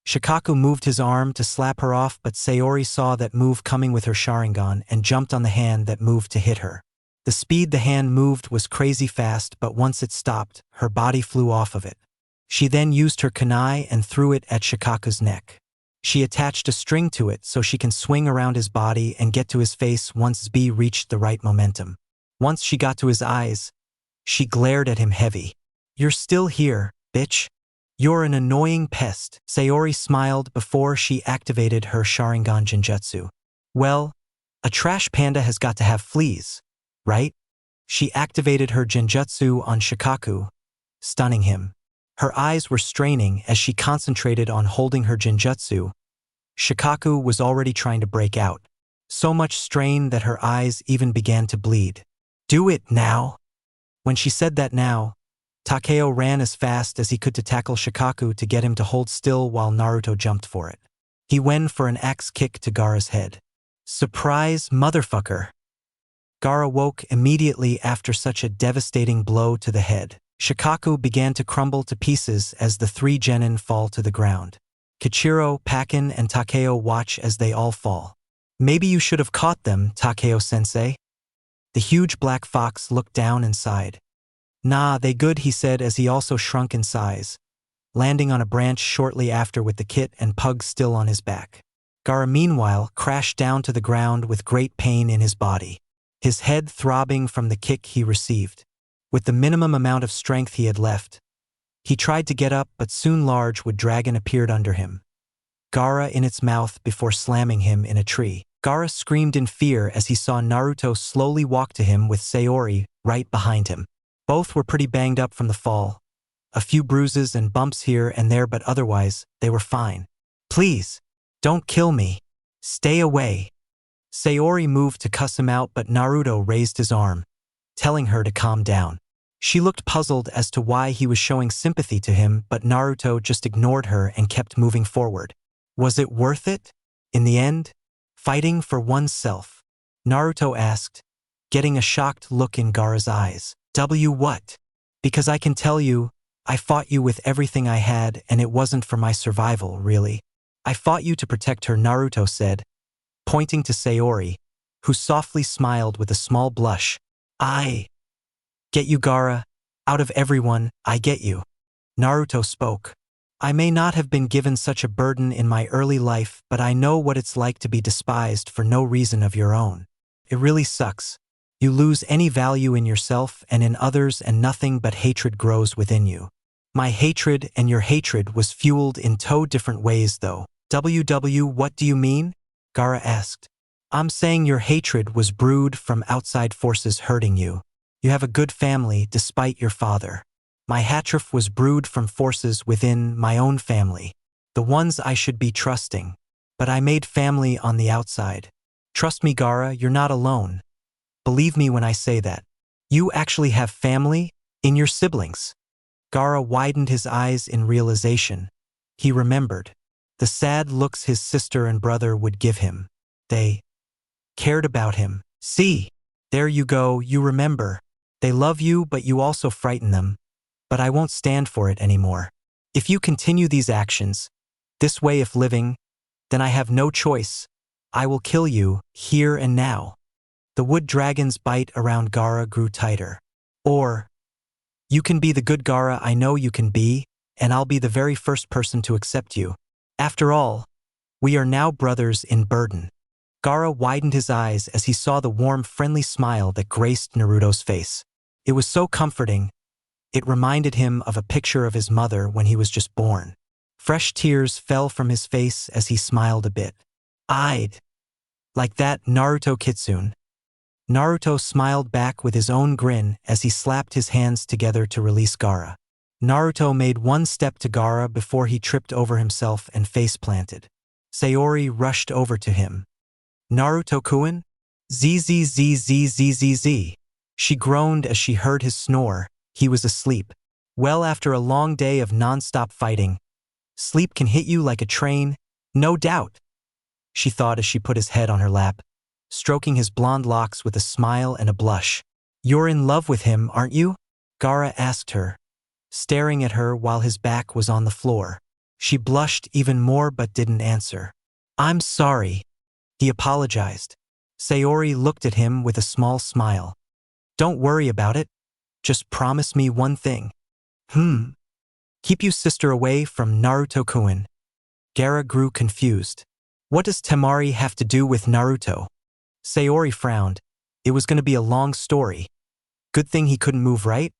B: Shikaku moved his arm to slap her off, but Sayori saw that move coming with her Sharingan and jumped on the hand that moved to hit her. The speed the hand moved was crazy fast, but once it stopped, her body flew off of it. She then used her kunai and threw it at Shikaku's neck. She attached a string to it so she can swing around his body and get to his face once B reached the right momentum. Once she got to his eyes, she glared at him heavy. You're still here, bitch. You're an annoying pest. Sayori smiled before she activated her Sharingan Genjutsu. Well, a trash panda has got to have fleas, right? She activated her Genjutsu on Shikaku, stunning him. Her eyes were straining as she concentrated on holding her Genjutsu. Shikaku was already trying to break out. So much strain that her eyes even began to bleed. Do it now. When she said that now, Takeo ran as fast as he could to tackle Shikaku to get him to hold still while Naruto jumped for it. He went for an axe kick to Gaara's head. Surprise, motherfucker. Gaara woke immediately after such a devastating blow to the head. Shikaku began to crumble to pieces as the three genin fall to the ground. Kichiro, Pakin, and Takeo watch as they all fall. Maybe you should have caught them, Takeo-sensei. The huge black fox looked down and sighed. Nah, they good, he said as he also shrunk in size, landing on a branch shortly after with the kit and pug still on his back. Gaara meanwhile crashed down to the ground with great pain in his body, his head throbbing from the kick he received. With the minimum amount of strength he had left, he tried to get up, but soon large wood dragon appeared under him, Gaara in its mouth before slamming him in a tree. Gaara screamed in fear as he saw Naruto slowly walk to him with Sayori right behind him. Both were pretty banged up from the fall. A few bruises and bumps here and there, but otherwise, they were fine. Please, don't kill me. Stay away. Sayori moved to cuss him out, but Naruto raised his arm, telling her to calm down. She looked puzzled as to why he was showing sympathy to him, but Naruto just ignored her and kept moving forward. Was it worth it? In the end, fighting for oneself? Naruto asked, getting a shocked look in Gaara's eyes. What? Because I can tell you, I fought you with everything I had and it wasn't for my survival, really. I fought you to protect her, Naruto said, pointing to Sayori, who softly smiled with a small blush. I get you, Gaara. Out of everyone, I get you. Naruto spoke. I may not have been given such a burden in my early life, but I know what it's like to be despised for no reason of your own. It really sucks. You lose any value in yourself and in others, and nothing but hatred grows within you. My hatred and your hatred was fueled in two different ways, though. What do you mean? Gaara asked. I'm saying your hatred was brewed from outside forces hurting you. You have a good family despite your father. My hatred was brewed from forces within my own family, the ones I should be trusting. But I made family on the outside. Trust me, Gaara, you're not alone. Believe me when I say that. You actually have family in your siblings. Gaara widened his eyes in realization. He remembered the sad looks his sister and brother would give him. They cared about him. See, there you go, you remember. They love you, but you also frighten them. But I won't stand for it anymore. If you continue these actions, this way of living, then I have no choice. I will kill you, here and now. The wood dragon's bite around Gaara grew tighter. Or, you can be the good Gaara I know you can be, and I'll be the very first person to accept you. After all, we are now brothers in burden. Gaara widened his eyes as he saw the warm, friendly smile that graced Naruto's face. It was so comforting. It reminded him of a picture of his mother when he was just born. Fresh tears fell from his face as he smiled a bit. I'd like that, Naruto Kitsune. Naruto smiled back with his own grin as he slapped his hands together to release Gaara. Naruto made one step to Gaara before he tripped over himself and face-planted. Sayori rushed over to him. Naruto-kun? Zzzzzzzzz. She groaned as she heard his snore. He was asleep. Well, after a long day of non-stop fighting, sleep can hit you like a train, no doubt, she thought as she put his head on her lap, stroking his blonde locks with a smile and a blush. You're in love with him, aren't you? Gaara asked her, staring at her while his back was on the floor. She blushed even more but didn't answer. I'm sorry. He apologized. Sayori looked at him with a small smile. Don't worry about it. Just promise me one thing. Keep you sister away from Naruto-kun. Gaara grew confused. What does Temari have to do with Naruto? Sayori frowned. It was going to be a long story. Good thing he couldn't move, right?